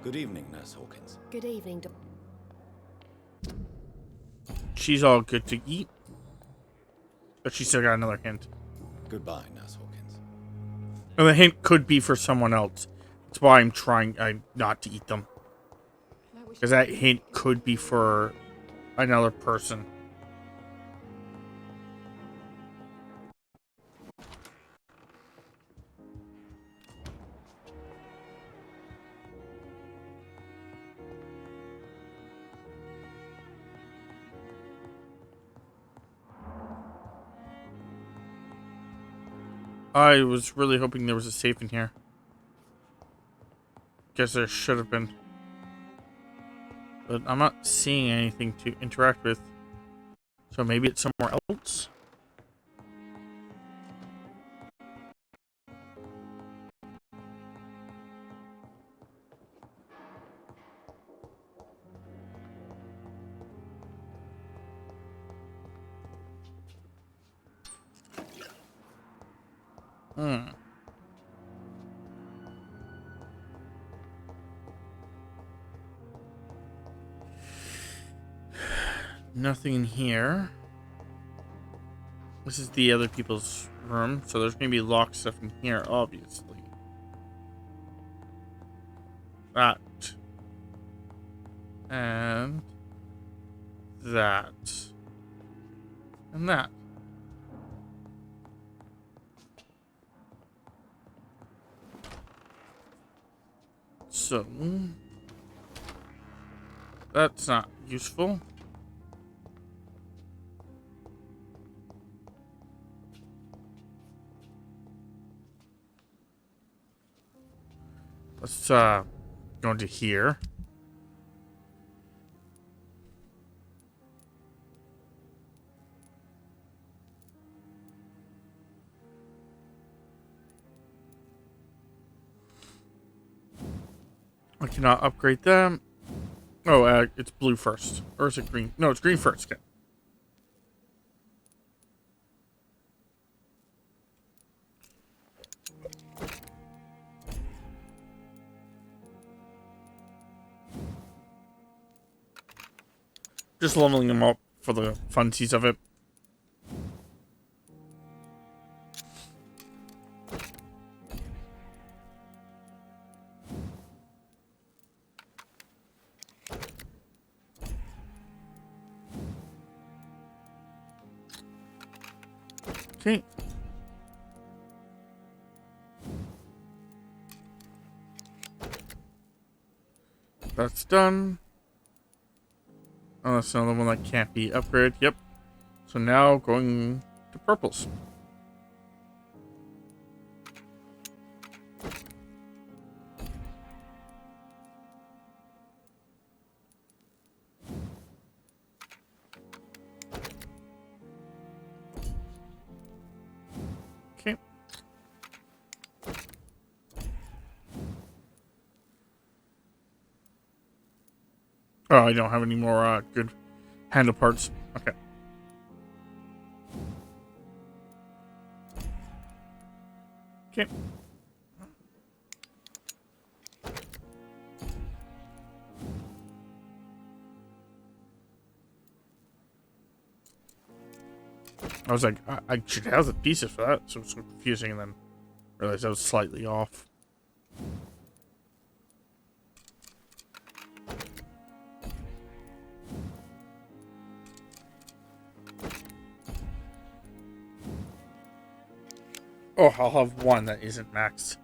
Good evening, Nurse Hawkins. Good evening, She's all good to eat. But she still got another hint. Goodbye, Nurse Hawkins. And the hint could be for someone else. That's why I'm trying not to eat them. I wish Because that hint could be for another person. I was really hoping there was a safe in here. Guess there should have been. But I'm not seeing anything to interact with. So maybe it's somewhere else? Nothing in here. This is the other people's room, so there's gonna be locked stuff in here, obviously. That. And that. And that. So that's not useful. Let's go into here. I cannot upgrade them. Oh, it's blue first. Or is it green? No, it's green first. Okay. Just leveling them up for the funsies of it. Okay. That's done. Oh, that's another one that can't be upgraded. Yep. So now going to purples. Okay. Oh, I don't have any more good handle parts. Okay. Okay. I was like, I should have the pieces for that, so it's so confusing, and then realized I was slightly off. Oh, I'll have one that isn't maxed.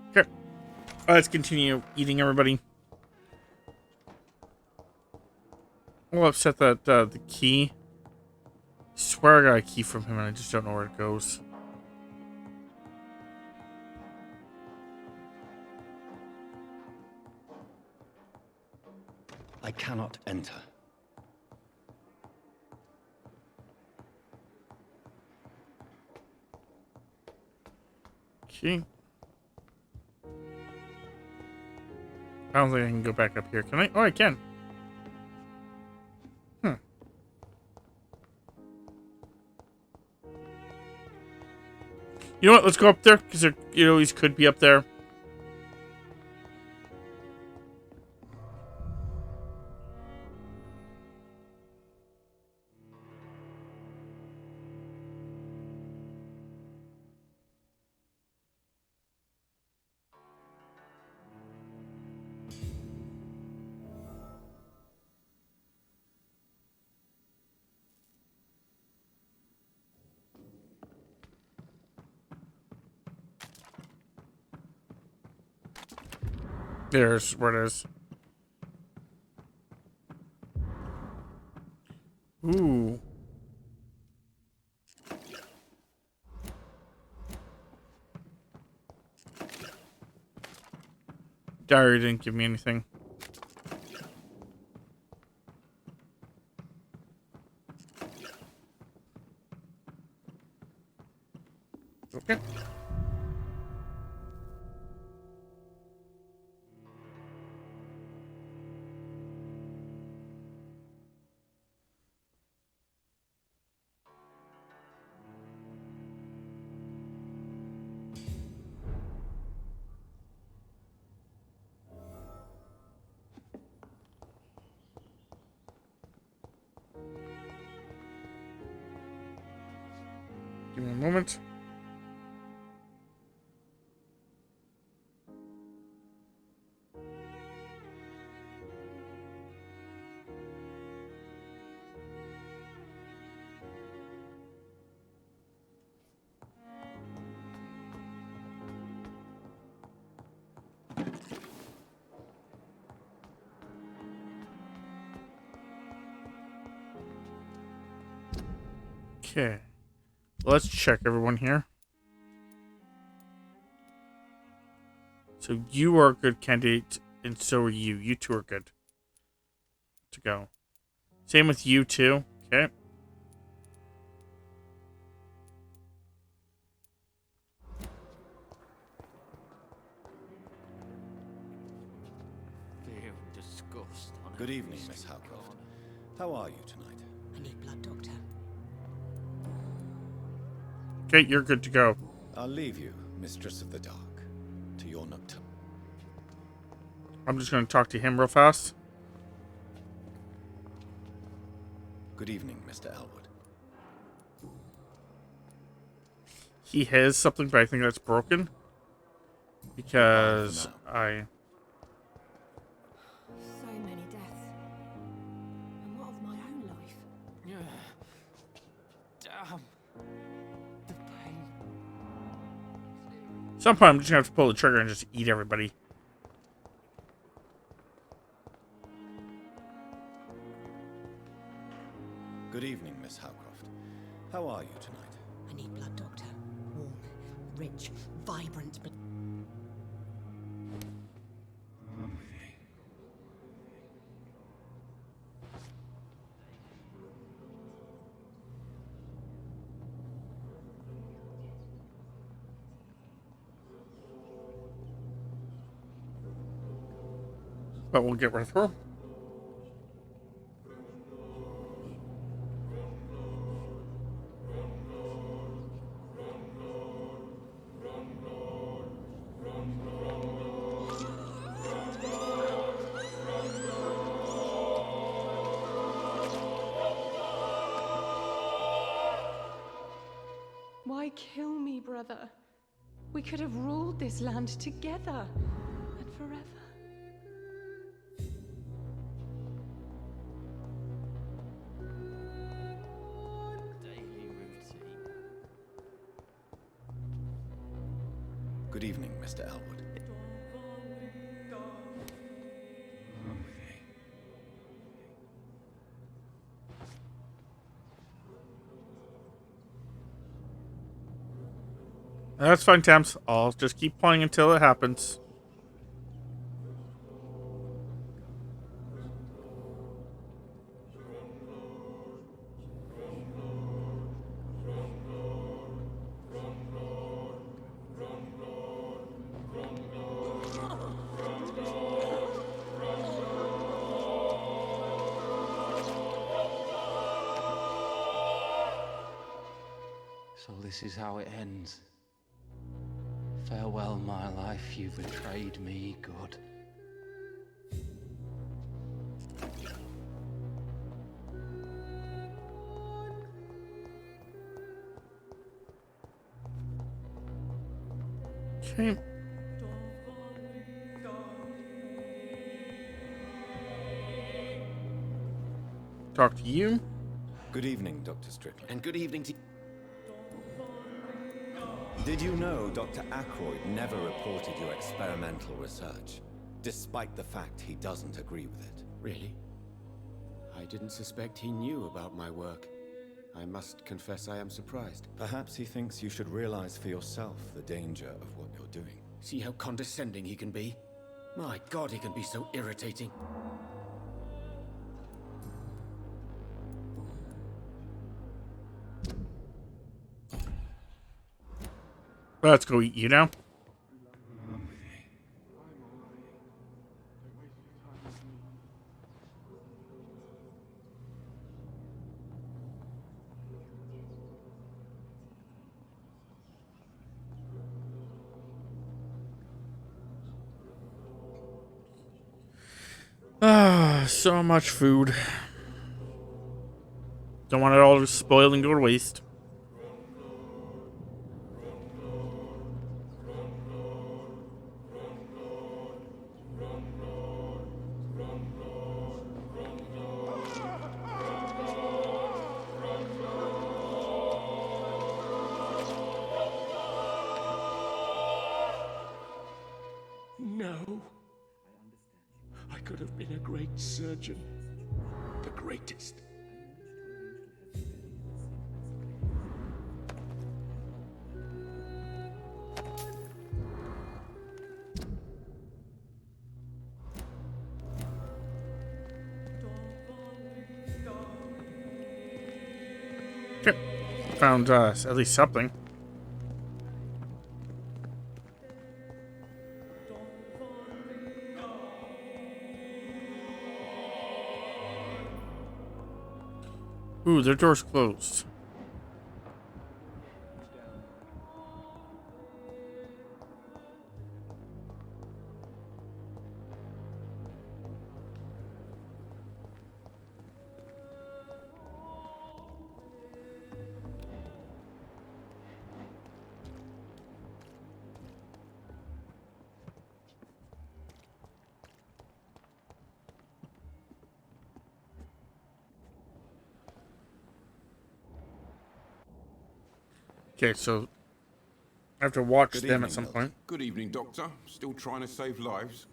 Okay. Let's continue eating, everybody. I'll upset that the key. I swear I got a key from him and I just don't know where it goes. I cannot enter. Okay. I don't think I can go back up here. Can I? Oh, I can. You know what? Let's go up there, because it always could be up there. There's where it is. Ooh. Diary didn't give me anything. Okay. Give me a moment. Okay. Let's check everyone here. So you are a good candidate, and so are you. You two are good to go. Same with you too. Okay. Good evening, Miss Howcroft. How are you tonight? I need blood, Doctor. Okay, you're good to go. I'll leave you, Mistress of the Dark, to your nocturne. I'm just going to talk to him real fast. Good evening, Mr. Elwood. He has something, but I think that's broken. Because I... So many deaths. And what of my own life? Damn. The pain. Some point I'm just going to have to pull the trigger and just eat everybody. Good evening, Miss Howcroft. How are you tonight? I need blood, Doctor. Warm, rich, vibrant blood. But we'll get rid of her. Why kill me, brother? We could have ruled this land together and forever. Good evening, Mr. Elwood. That's fine, Tams. I'll just keep playing until it happens. So this is how it ends. Farewell, my life, you betrayed me, good. Okay. Talk to you. Good evening, Dr. Strickland. And good evening to... Did you know Dr. Ackroyd never reported your experimental research? despite the fact he doesn't agree with it. Really? I didn't suspect he knew about my work. I must confess I am surprised. Perhaps he thinks you should realize for yourself the danger of what you're doing. See how condescending he can be? My God, he can be so irritating. Let's go eat you now. So much food. Don't want it all to spoil and go to waste. No. I could have been a great surgeon. The greatest. Okay. Found at least something. Ooh, their door's closed. Okay, so I have to watch Good them evening, at some Milton. point. Good evening, Doctor. Still trying to save lives?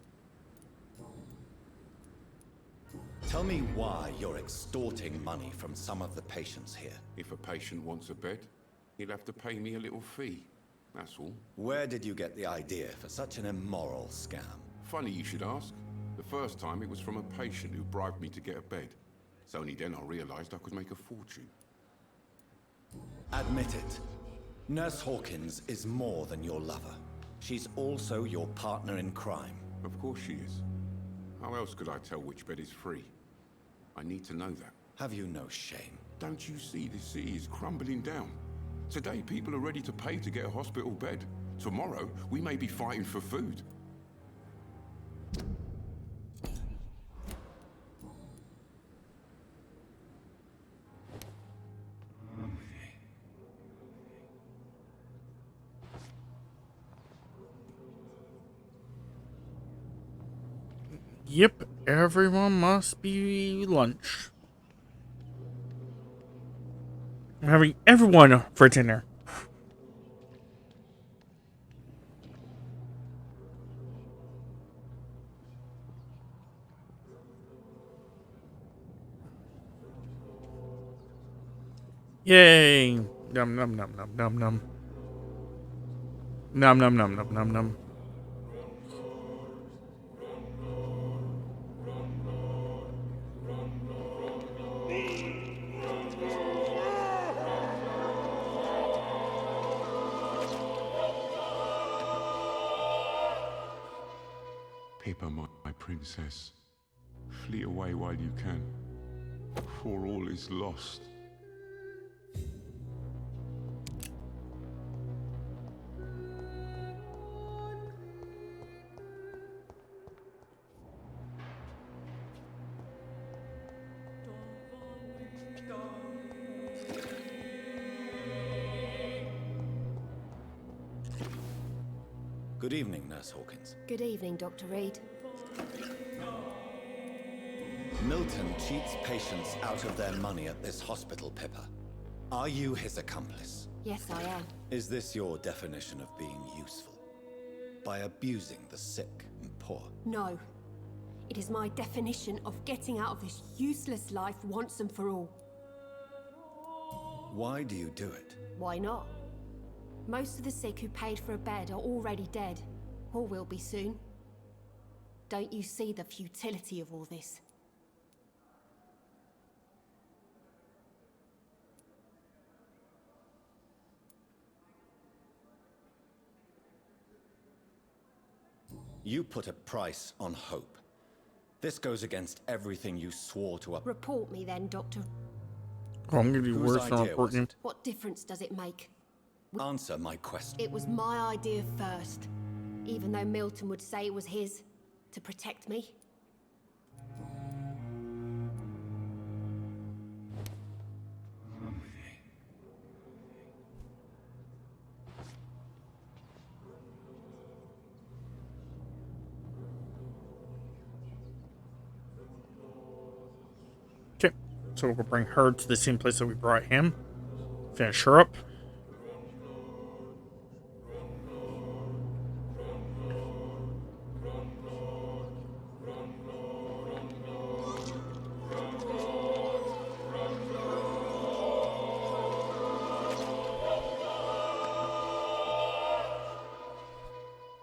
Tell me why you're extorting money from some of the patients here. If a patient wants a bed, he'll have to pay me a little fee. That's all. Where did you get the idea for such an immoral scam? Funny you should ask. The first time it was from a patient who bribed me to get a bed. It's only then I realized I could make a fortune. Admit it. Nurse Hawkins is more than your lover. She's also your partner in crime. Of course she is. How else could I tell which bed is free? I need to know that. Have you no shame? Don't you see the city is crumbling down? Today people are ready to pay to get a hospital bed. Tomorrow we may be fighting for food. Yep, everyone must be lunch. I'm having everyone for dinner. Yay! Num num num num num num. Num num num num num num. Pippa, my princess, flee away while you can, for all is lost. Good evening, Nurse Hawkins. Good evening, Dr. Reed. Milton cheats patients out of their money at this hospital, Pippa. Are you his accomplice? Yes, I am. Is this your definition of being useful? By abusing the sick and poor. No. It is my definition of getting out of this useless life once and for all. Why do you do it? Why not? Most of the sick who paid for a bed are already dead, or will be soon. Don't you see the futility of all this? You put a price on hope. This goes against everything you swore to up. Report me then, Doctor. Oh, I'm gonna be Whose worse than idea was reporting. it? What difference does it make? Answer my question. It was my idea first, even though Milton would say it was his, to protect me. Okay, so we'll bring her to the same place that we brought him. Finish her up.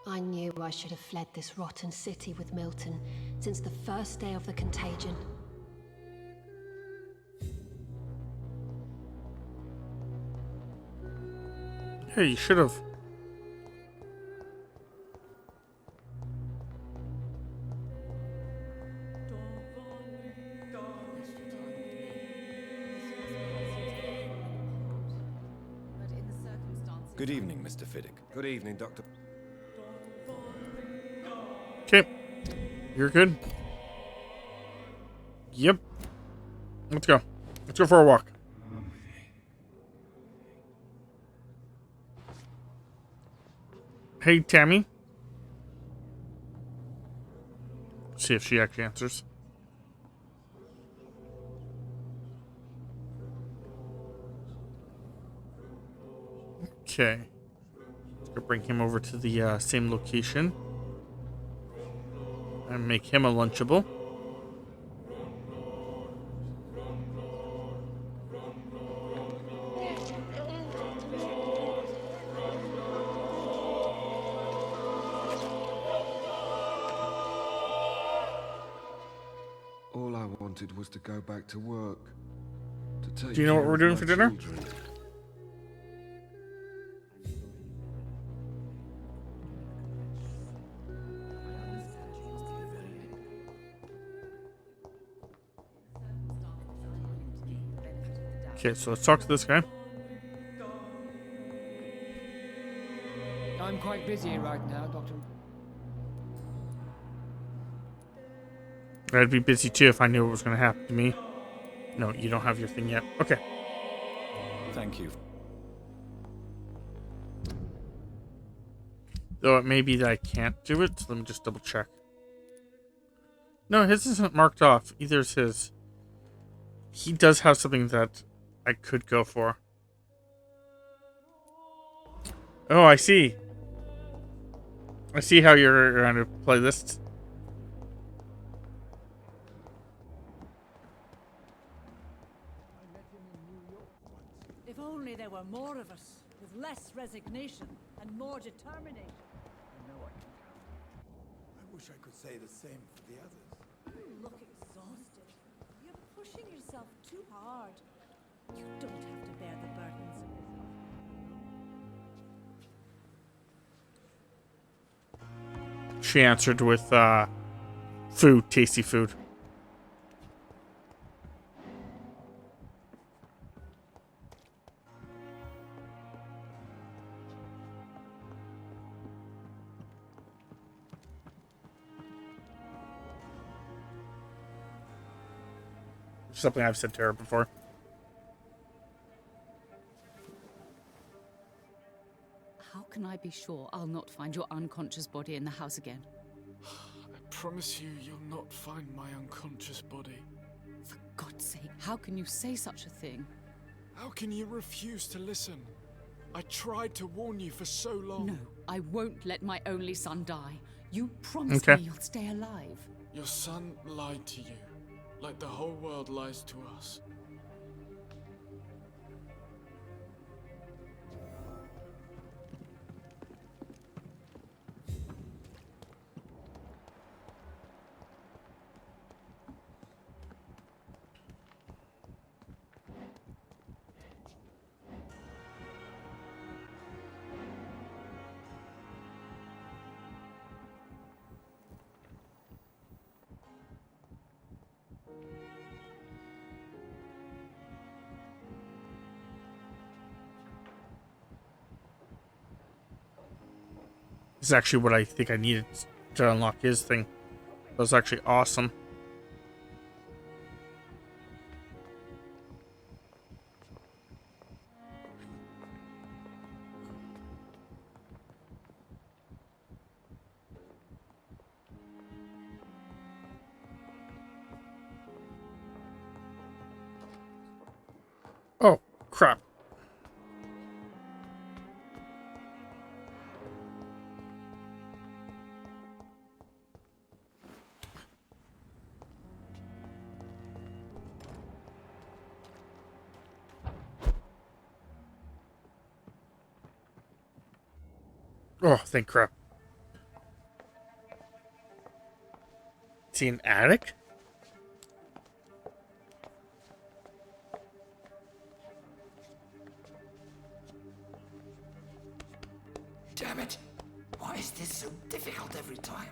I knew I should have fled this rotten city with Milton since the first day of the contagion. Hey, you should have. Good evening, Mr. Fiddick. Good evening, Doctor. Okay, you're good. Yep. Let's go. Let's go for a walk. Hey, Tammy. See if she actually answers. Okay. Let's go bring him over to the same location. And make him a Lunchable. All I wanted was to go back to work. To take Do you know what care we're of doing my for dinner? children. Okay, so let's talk to this guy. I'm quite busy right now, Doctor. I'd be busy too if I knew what was going to happen to me. No, you don't have your thing yet. Okay. Thank you. Though it may be that I can't do it, so let me just double check. No, his isn't marked off. Either is his. He does have something that I could go for. Oh, I see. I see how you're going to play this. If only there were more of us, with less resignation and more determination. I wish I could say the same for the others. You look exhausted. You're pushing yourself too hard. You don't have to bear the burdens of this. She answered with food, tasty food. Something I've said to her before. How can I be sure I'll not find your unconscious body in the house again? I promise you, you'll not find my unconscious body. For God's sake, how can you say such a thing? How can you refuse to listen? I tried to warn you for so long. No, I won't let my only son die. You promised Okay. me you'll stay alive. Your son lied to you, like the whole world lies to us. This is actually what I think I needed to unlock his thing. That was actually awesome. Oh, crap. Oh, thank crap. Is he an attic? Damn it! Why is this so difficult every time?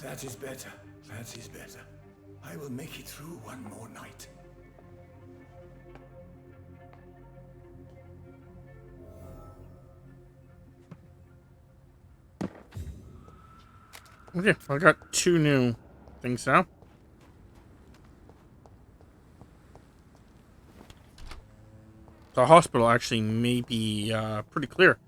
That is better. That is better. I will make it through one more night. Okay, I got 2 new things now. The hospital actually may be pretty clear.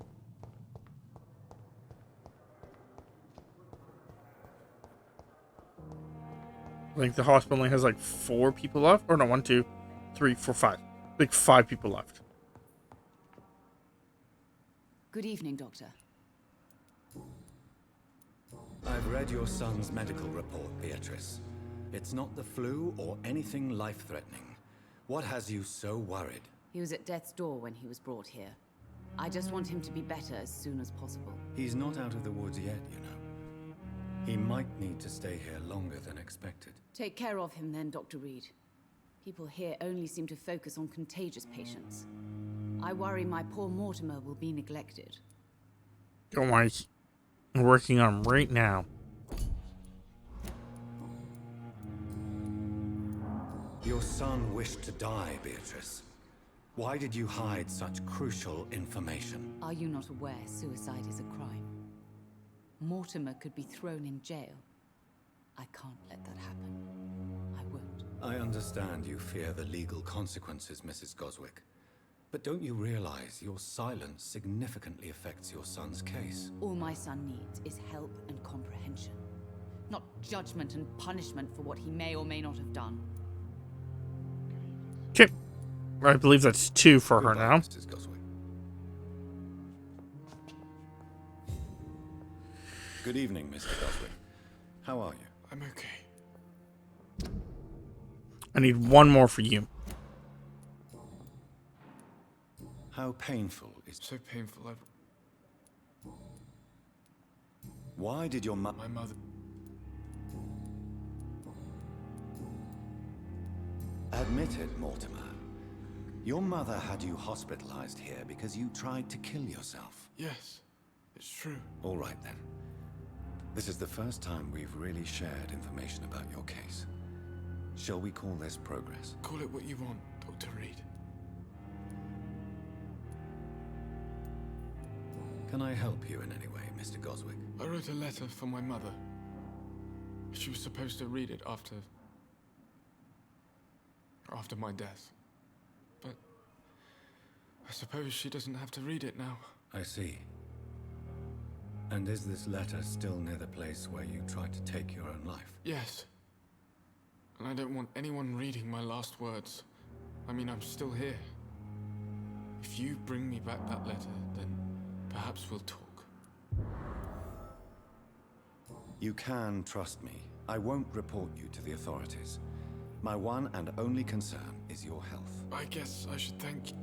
I think the hospital only has like 4 people left. Or no, 1, 2, 3, 4, 5. I think 5 people left. Good evening, Doctor. I've read your son's medical report, Beatrice. It's not the flu or anything life-threatening. What has you so worried? He was at death's door when he was brought here. I just want him to be better as soon as possible. He's not out of the woods yet, you know. He might need to stay here longer than expected. Take care of him then, Dr. Reed. People here only seem to focus on contagious patients. I worry my poor Mortimer will be neglected. Don't worry. I'm working on him right now. Your son wished to die, Beatrice. Why did you hide such crucial information? Are you not aware suicide is a crime? Mortimer could be thrown in jail. I can't let that happen. I won't. I understand you fear the legal consequences, Mrs. Goswick. But don't you realize your silence significantly affects your son's case? All my son needs is help and comprehension. Not judgment and punishment for what he may or may not have done. Okay. I believe that's 2 for her now. Mrs. Goswick. Good evening, Mr. Goswick. How are you? I'm okay. I need 1 more for you. How painful is... So painful. Why did your My mother... Admit it, Mortimer. Your mother had you hospitalized here because you tried to kill yourself. Yes, it's true. All right, then. This is the first time we've really shared information about your case. Shall we call this progress? Call it what you want, Dr. Reed. Can I help you in any way, Mr. Goswick? I wrote a letter for my mother. She was supposed to read it after my death. But I suppose she doesn't have to read it now. I see. And is this letter still near the place where you tried to take your own life? Yes. And I don't want anyone reading my last words. I mean, I'm still here. If you bring me back that letter, then perhaps we'll talk. You can trust me. I won't report you to the authorities. My one and only concern is your health. I guess I should thank you.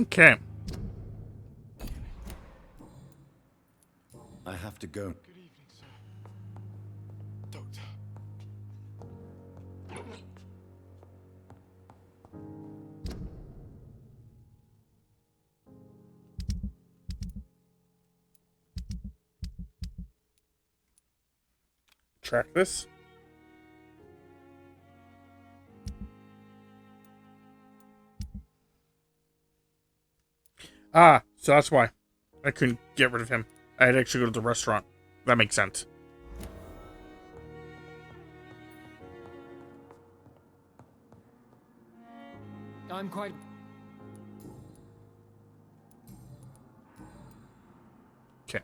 Okay. I have to go. Good evening, sir. Doctor. Track this. Ah, so that's why I couldn't get rid of him. I had to actually go to the restaurant. That makes sense. I'm quite... Okay.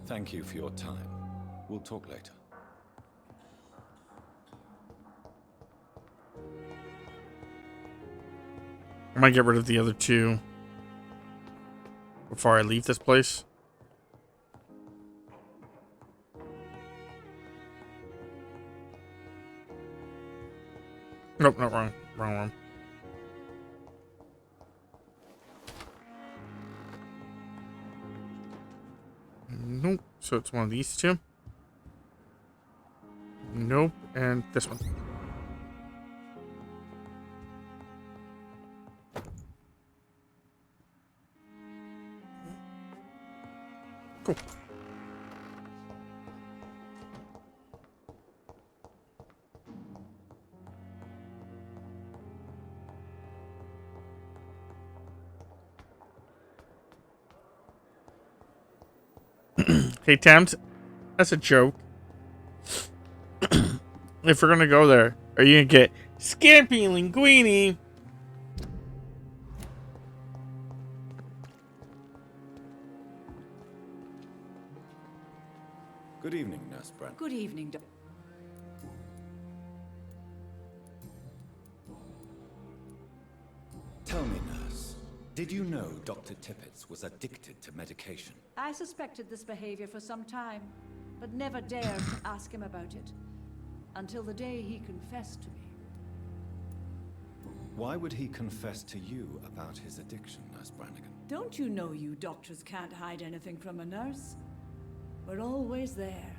Thank you for your time. We'll talk later. I might get rid of the other two before I leave this place. Nope, not wrong. Wrong one. Nope. So it's one of these two. Nope. And this one. Cool. Hey, Tams, that's a joke. If we're gonna go there, are you gonna get Scampi Linguini? Good evening, Nurse Brent. Good evening, Doctor. Tell me, Nurse, did you know Dr. Tippett was addicted to medication? I suspected this behavior for some time, but never dared to ask him about it. Until the day he confessed to me. Why would he confess to you about his addiction, Nurse Brannigan? Don't you know you doctors can't hide anything from a nurse? We're always there,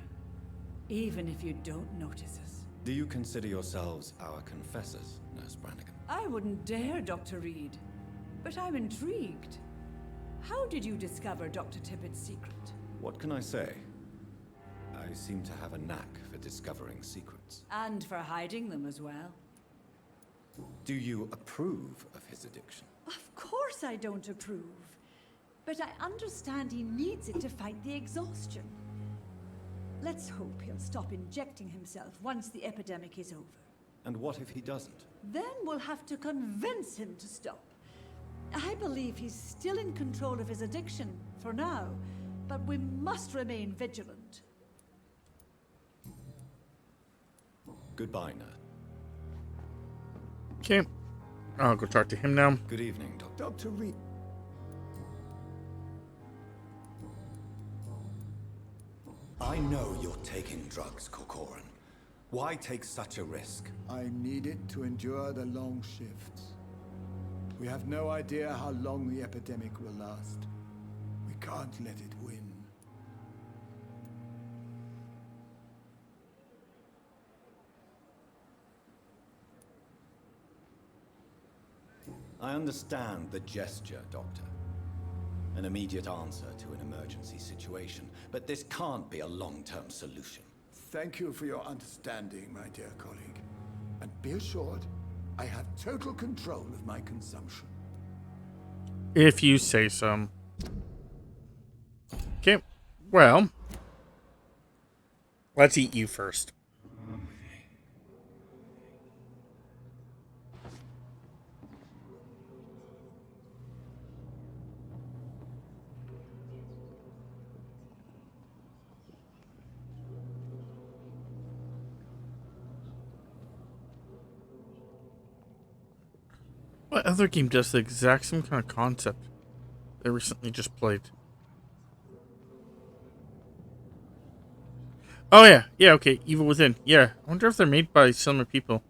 even if you don't notice us. Do you consider yourselves our confessors, Nurse Brannigan? I wouldn't dare, Dr. Reed. But I'm intrigued. How did you discover Dr. Tippett's secret? What can I say? I seem to have a knack for discovering secrets. And for hiding them as well. Do you approve of his addiction? Of course I don't approve. But I understand he needs it to fight the exhaustion. Let's hope he'll stop injecting himself once the epidemic is over. And what if he doesn't? Then we'll have to convince him to stop. I believe he's still in control of his addiction, for now, but we must remain vigilant. Goodbye, Nurse. Okay. I'll go talk to him now. Good evening, Doctor. Dr. Reed. I know you're taking drugs, Corcoran. Why take such a risk? I need it to endure the long shifts. We have no idea how long the epidemic will last. We can't let it win. I understand the gesture, Doctor. An immediate answer to an emergency situation, but this can't be a long-term solution. Thank you for your understanding, my dear colleague. And be assured, I have total control of my consumption. If you say so. Okay, well, let's eat you first. What other game does the exact same kind of concept I recently just played? Oh yeah, yeah, okay, Evil Within. Yeah, I wonder if they're made by similar people.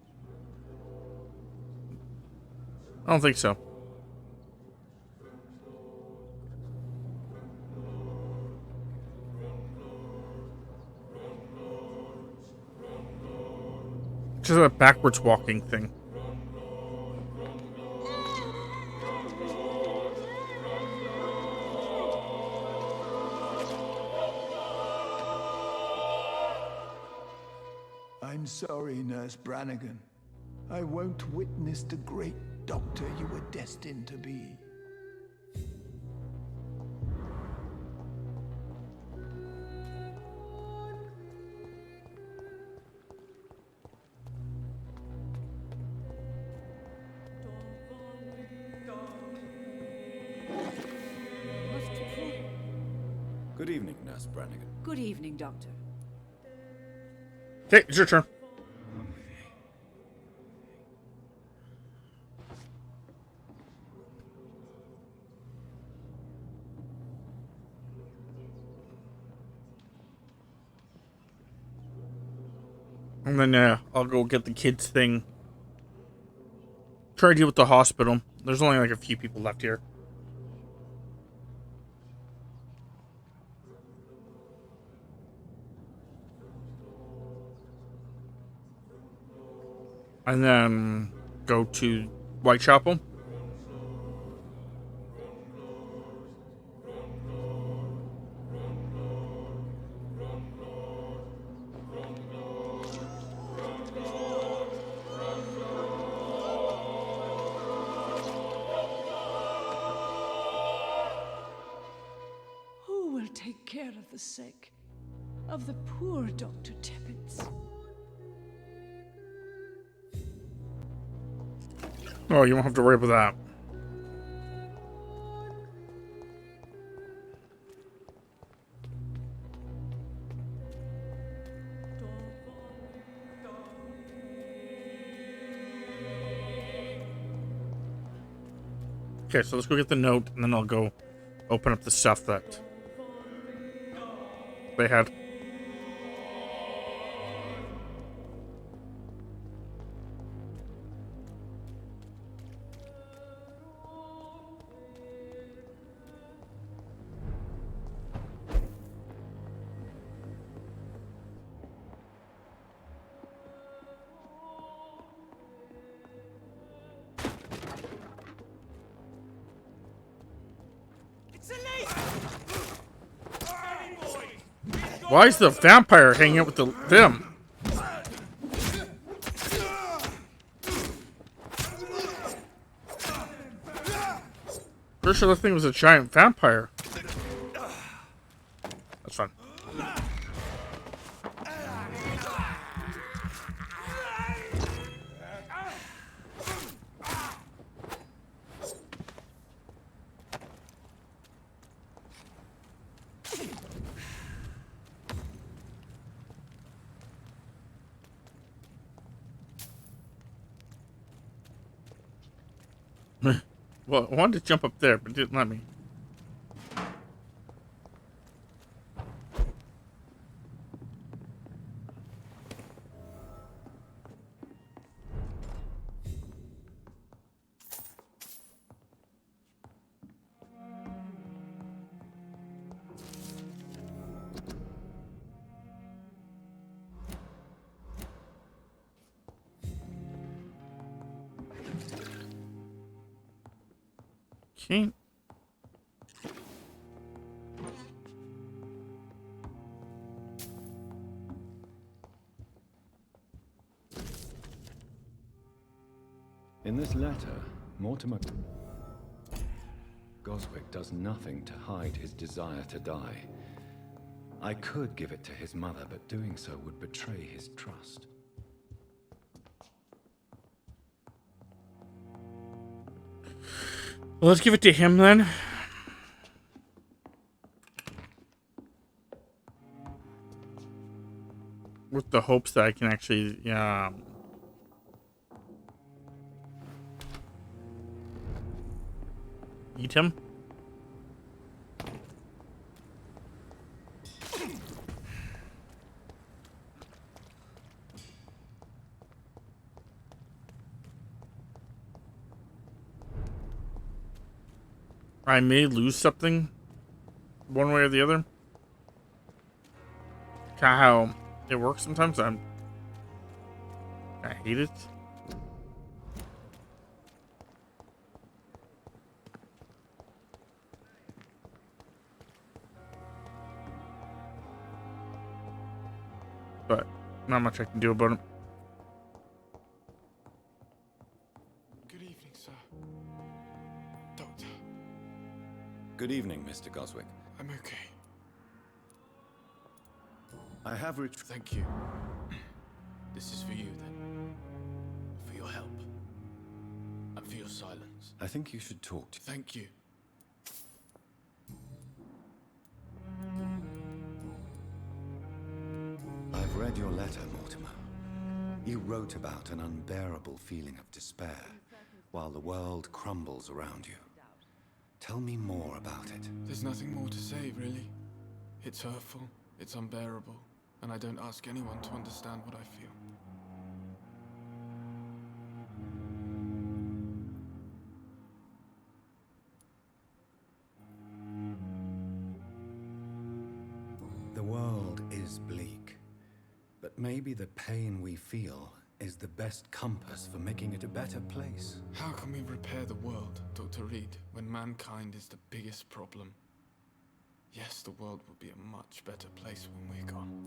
I don't think so. Just a backwards walking thing. I'm sorry, Nurse Brannigan. I won't witness the great doctor you were destined to be. Good evening, Nurse Brannigan. Good evening, Doctor. Okay, it's your turn. And then I'll go get the kids thing. Try to deal with the hospital. There's only like a few people left here. And then go to Whitechapel. Who will take care of the sick? Of the poor, Dr. Tippett? Oh, you won't have to worry about that. Okay, so let's go get the note, and then I'll go open up the stuff that they had. Why is the vampire hanging out with them? Pretty sure that thing was a giant vampire. That's fine. Well, I wanted to jump up there, but it didn't let me. Okay. In this letter, Mortimer Goswick does nothing to hide his desire to die. I could give it to his mother, but doing so would betray his trust. Well, let's give it to him then. With the hopes that I can actually, eat him. I may lose something one way or the other. Kind of how it works sometimes. I hate it. But not much I can do about it. Good evening, sir. Doctor. Good evening, Mr. Goswick. I'm okay. I have Thank you. This is for you, then. For your help. And for your silence. I think you should talk to... Thank you. I've read your letter, Mortimer. You wrote about an unbearable feeling of despair while the world crumbles around you. Tell me more about it. There's nothing more to say, really. It's hurtful, it's unbearable, and I don't ask anyone to understand what I feel. The world is bleak, but maybe the pain we feel is the best compass for making it a better place. How can we repair the world, Dr. Reed, when mankind is the biggest problem? Yes, the world will be a much better place when we're gone.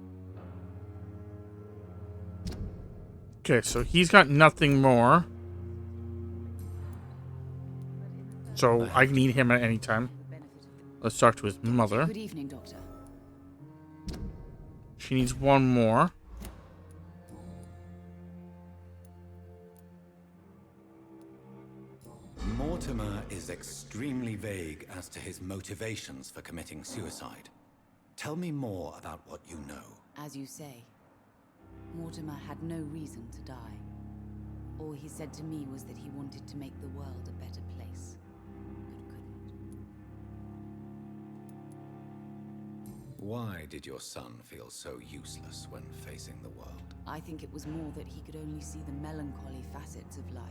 Okay, so he's got nothing more. So I can eat him at any time. Let's talk to his mother. Good evening, Doctor. She needs one more. Mortimer is extremely vague as to his motivations for committing suicide. Tell me more about what you know. As you say, Mortimer had no reason to die. All he said to me was that he wanted to make the world a better place, but couldn't. Why did your son feel so useless when facing the world? I think it was more that he could only see the melancholy facets of life.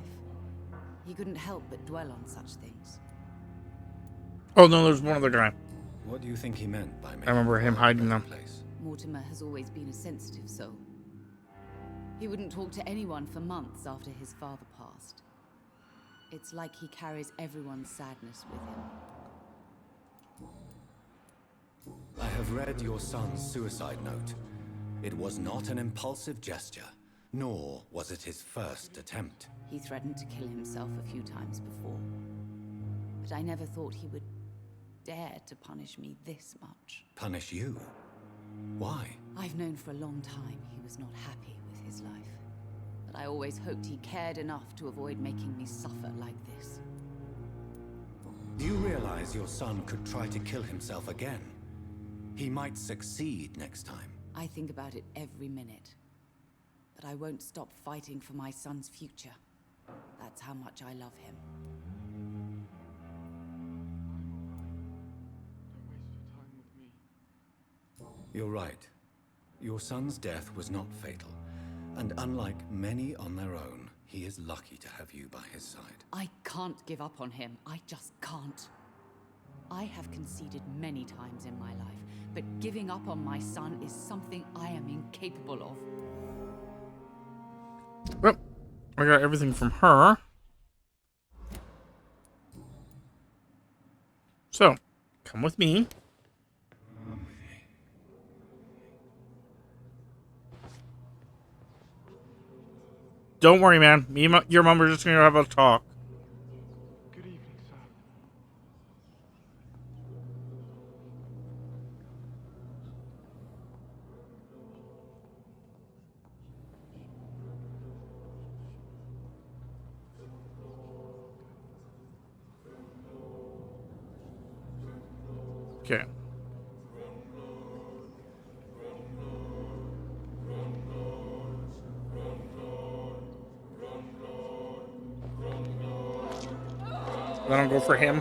He couldn't help but dwell on such things. Oh no, there's one other guy. What do you think he meant by making I remember him hiding them. Mortimer has always been a sensitive soul. He wouldn't talk to anyone for months after his father passed. It's like he carries everyone's sadness with him. I have read your son's suicide note. It was not an impulsive gesture, nor was it his first attempt. He threatened to kill himself a few times before. But I never thought he would dare to punish me this much. Punish you? Why? I've known for a long time he was not happy with his life. But I always hoped he cared enough to avoid making me suffer like this. Do you realize your son could try to kill himself again? He might succeed next time. I think about it every minute. But I won't stop fighting for my son's future. That's how much I love him. You're right. Your son's death was not fatal. And unlike many on their own, he is lucky to have you by his side. I can't give up on him. I just can't. I have conceded many times in my life, but giving up on my son is something I am incapable of. Well, I got everything from her. So, come with me. Don't worry, man. Me and your mom are just going to have a talk. Good evening, sir. Okay. Then I'll go for him.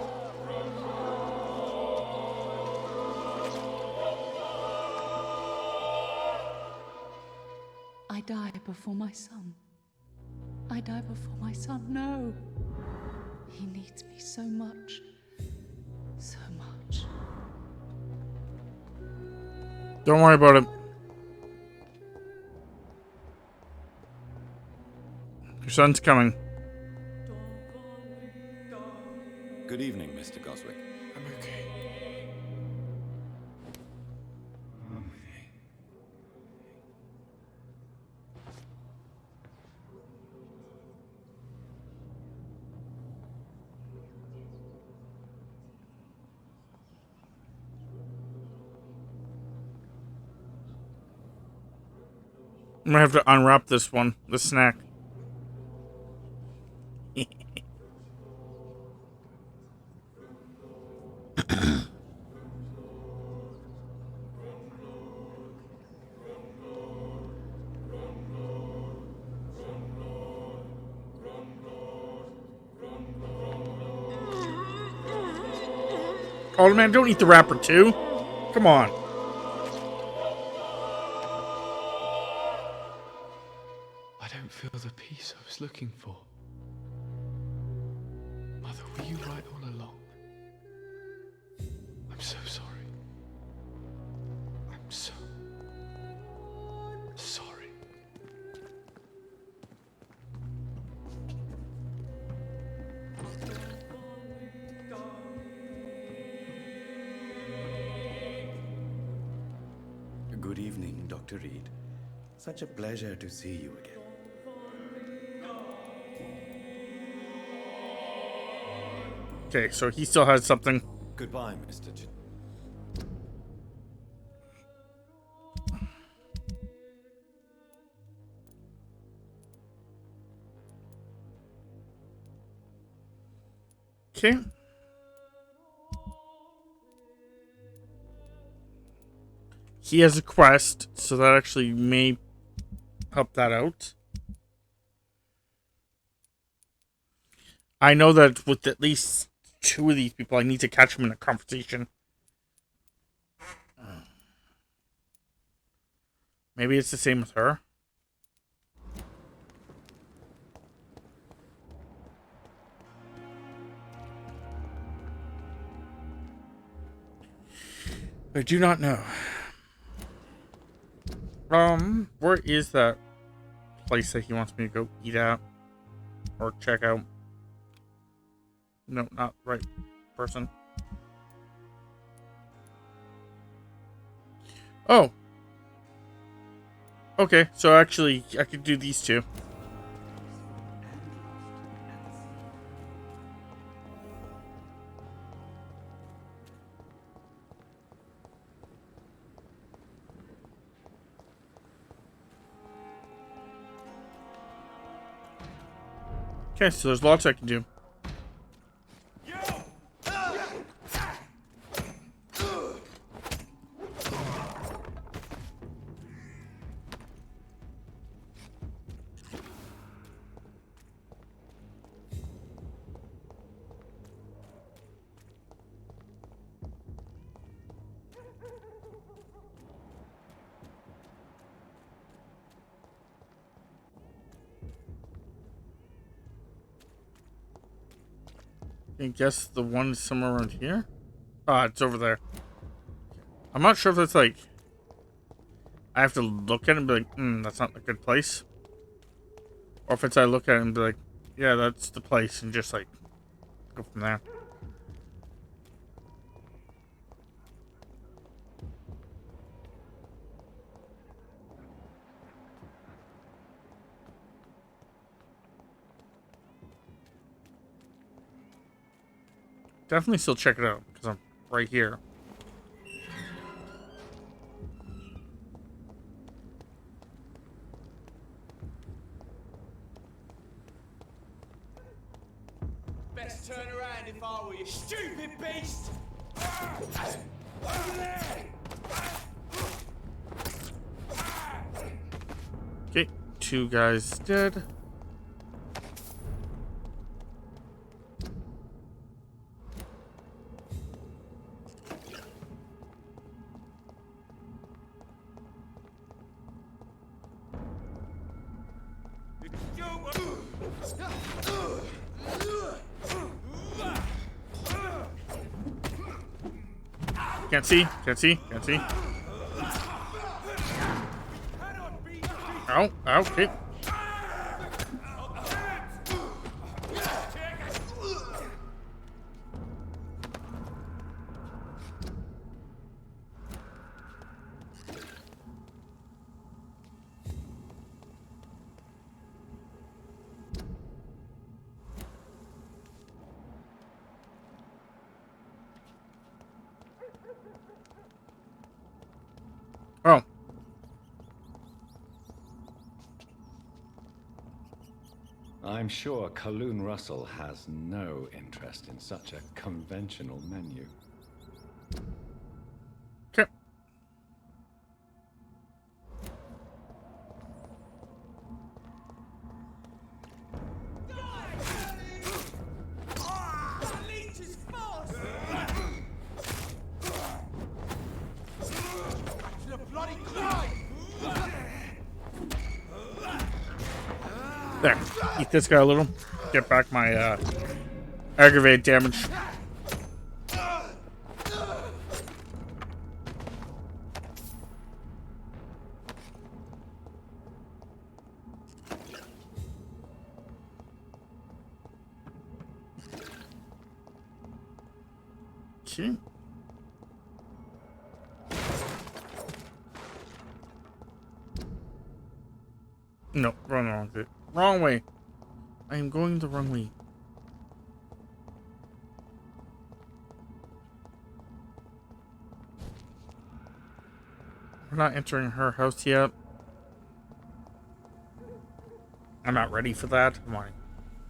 die before my son. I die before my son. No. He needs me so much. So much. Don't worry about it. Your son's coming. Good evening, Mr. Goswick. I'm okay. I'm gonna have to unwrap this one, the snack. Oh man, don't eat the wrapper too. Come on. I don't feel the peace I was looking for. Mother, were you right all along? I'm so sorry. I'm so sorry. Good evening, Dr. Reed. Such a pleasure to see you again. Okay, so he still has something. Goodbye, Mr. Okay. He has a quest, so that actually may help that out. I know that with at least 2 of these people, I need to catch them in a conversation. Maybe it's the same with her. I do not know. Where is that place that he wants me to go eat at? Or check out? No, not the right person. Oh. Okay, so actually, I could do these 2. Okay, so there's lots I can do. I guess the one is somewhere around here? Ah, it's over there. I'm not sure if it's like... I have to look at it and be like, that's not a good place. Or if it's I look at it and be like, yeah, that's the place, and just like, go from there. Definitely still check it out, because I'm right here. Best turn around if I were you, stupid beast! Over there! Okay, 2 guys dead. Can't see, can't see, can't see. Ow, ow, okay. Oh. I'm sure Kaloon Russell has no interest in such a conventional menu. Okay. There. Eat this guy a little. Get back my aggravated damage. Okay. No, wrong way. Wrong way. I am going the wrong way. We're not entering her house yet. I'm not ready for that. I want to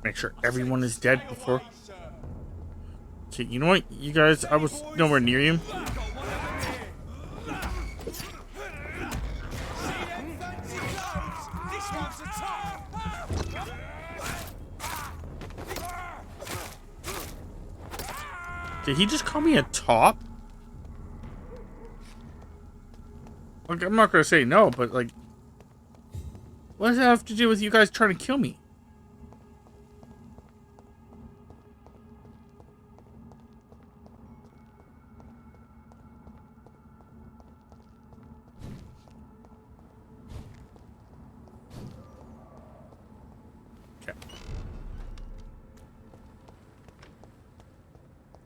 make sure everyone is dead before. Okay, you know what? You guys, I was nowhere near you. Did he just call me a top? Like, I'm not gonna say no, but like, what does that have to do with you guys trying to kill me? Okay.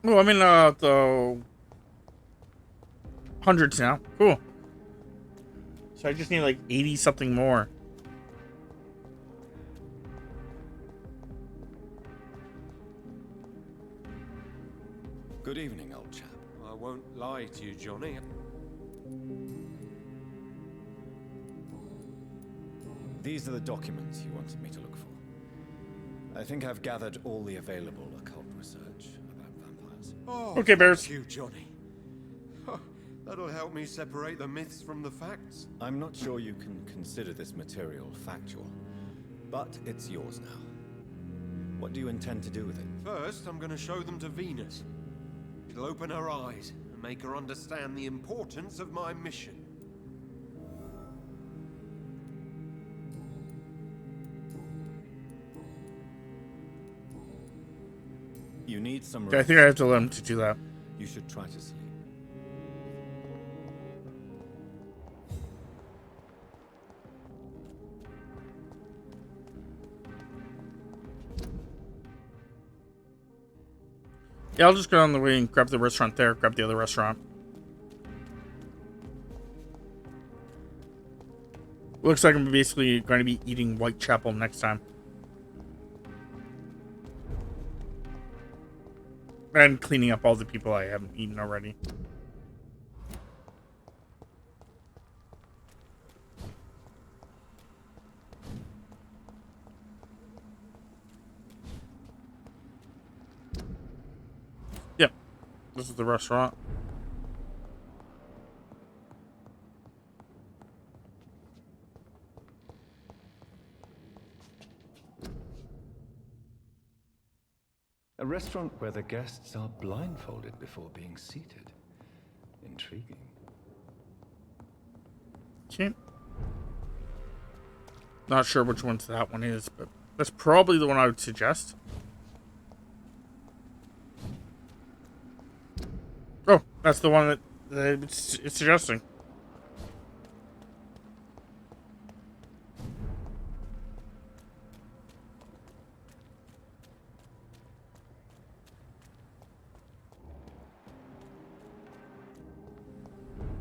Oh, I'm in the hundreds now. Cool. So I just need like 80 something more. Good evening, old chap. I won't lie to you, Johnny. These are the documents you wanted me to look for. I think I've gathered all the available occult research about vampires. Oh, okay, Bears. Thank you, Johnny. That'll help me separate the myths from the facts. I'm not sure you can consider this material factual, but it's yours now. What do you intend to do with it? First, I'm going to show them to Venus. It'll open her eyes and make her understand the importance of my mission. You need some Okay, I think I have to let him to do that. You should try to sleep. Yeah, I'll just go on the way and grab the restaurant there, grab the other restaurant. Looks like I'm basically going to be eating Whitechapel next time. And cleaning up all the people I haven't eaten already. Yep. This is the restaurant. A restaurant where the guests are blindfolded before being seated. Intriguing. Okay. Not sure which one's that one is, but That's probably the one I would suggest. Oh, that's the one that it's suggesting.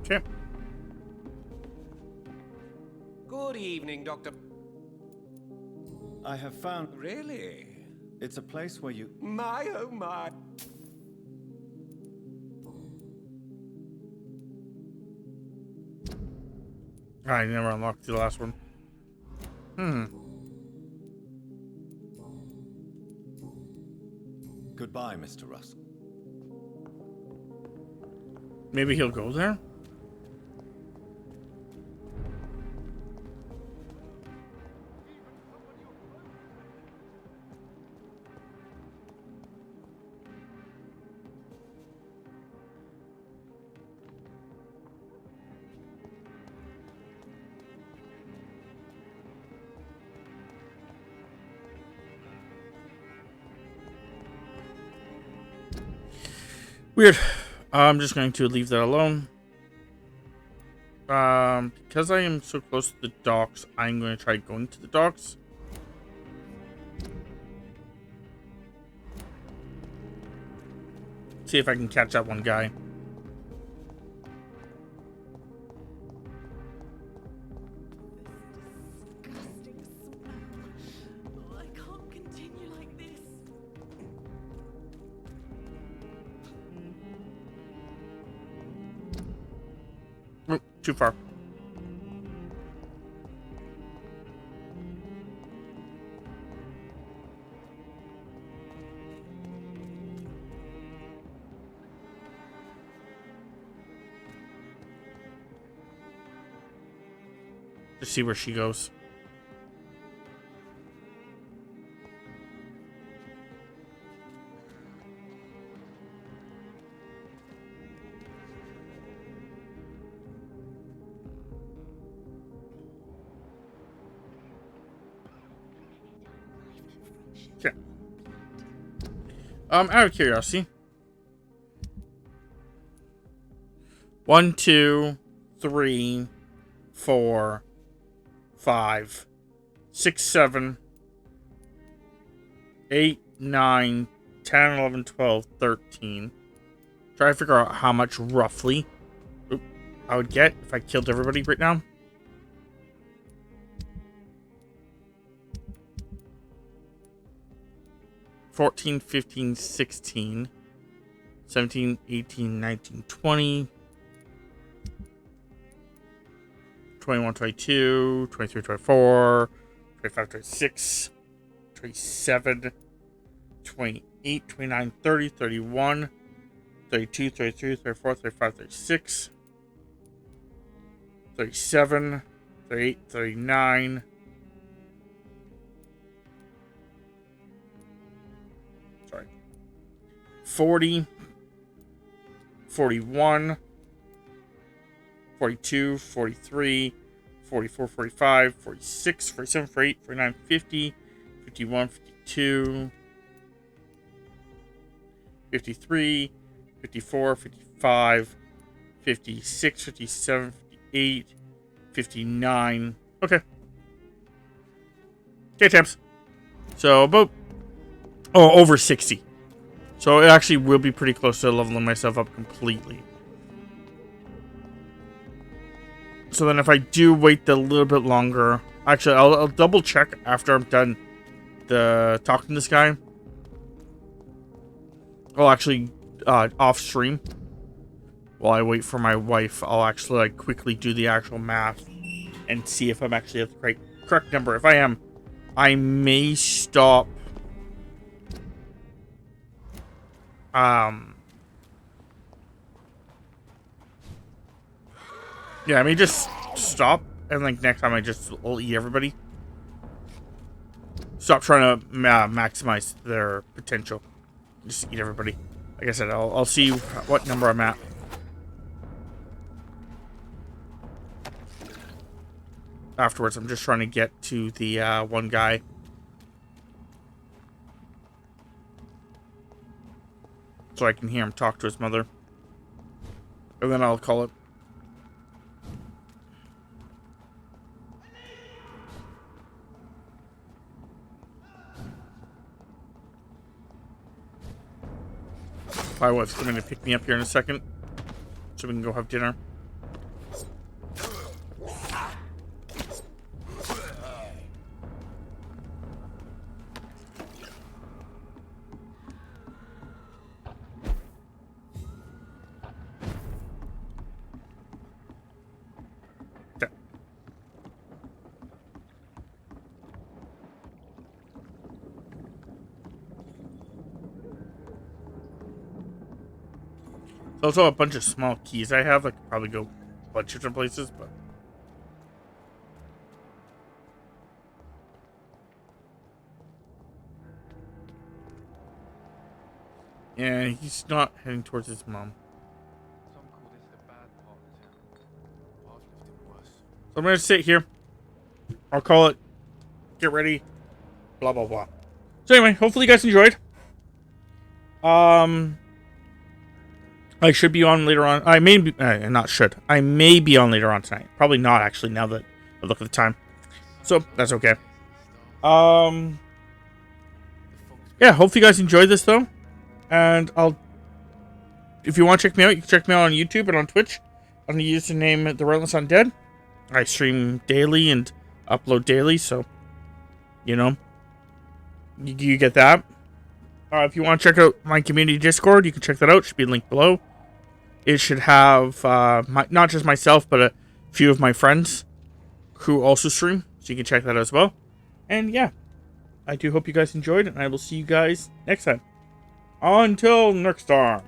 Okay. Good evening, Doctor. I have found... Really? It's a place where you... My, oh my. I never unlocked the last one. Goodbye, Mr. Russell. Maybe he'll go there? Weird. I'm just going to leave that alone. Because I am so close to the docks, I'm going to try going to the docks. See if I can catch that one guy. Too far. Just see where she goes. Okay. Out of curiosity. 1, 2, 3, 4, 5, 6, 7, 8, 9, 10, 11, 12, 13. Try to figure out how much roughly I would get if I killed everybody right now. 14, 15, 16, 17, 18, 19, 20, 21, 22, 23, 24, 25, 26, 27, 28, 29, 30, 31, 32, 33, 34, 35, 36, 37, 38, 39, sorry, 40, 41, 42, 43, 44, 45, 46, 47, 48, 49, 50, 51, 52, 53, 54, 55, 56, 57, 58, 59. Okay. Okay, Temps. So about, over 60. So it actually will be pretty close to leveling myself up completely. So then if I do wait a little bit longer, actually I'll double check after I'm done talking to this guy. I'll actually off stream while I wait for my wife. I'll actually like quickly do the actual math and see if I'm actually at the correct number. If I am, I may stop. Yeah, I may just stop and like next time I'll eat everybody. Stop trying to maximize their potential. Just eat everybody. Like I said, I'll see what number I'm at. Afterwards, I'm just trying to get to the one guy so I can hear him talk to his mother. And then I'll call it. My wife's coming to pick me up here in a second, so we can go have dinner. There's also a bunch of small keys I have. I could probably go a bunch of different places, but... yeah, he's not heading towards his mom. Some call this the bad part of town. I've lived in worse. So I'm going to sit here. I'll call it. Get ready. Blah, blah, blah. So anyway, hopefully you guys enjoyed. I should be on later on. I may be, not should. I may be on later on tonight. Probably not, actually, now that I look at the time. So, that's okay. Yeah, hopefully you guys enjoyed this, though. And if you want to check me out, you can check me out on YouTube and on Twitch. I'm going to use the name therelentlessundead. I stream daily and upload daily, so, you know, you get that. If you want to check out my community Discord, you can check that out. It should be linked below. It should have not just myself, but a few of my friends who also stream. So you can check that out as well. And yeah, I do hope you guys enjoyed, and I will see you guys next time. Until next time.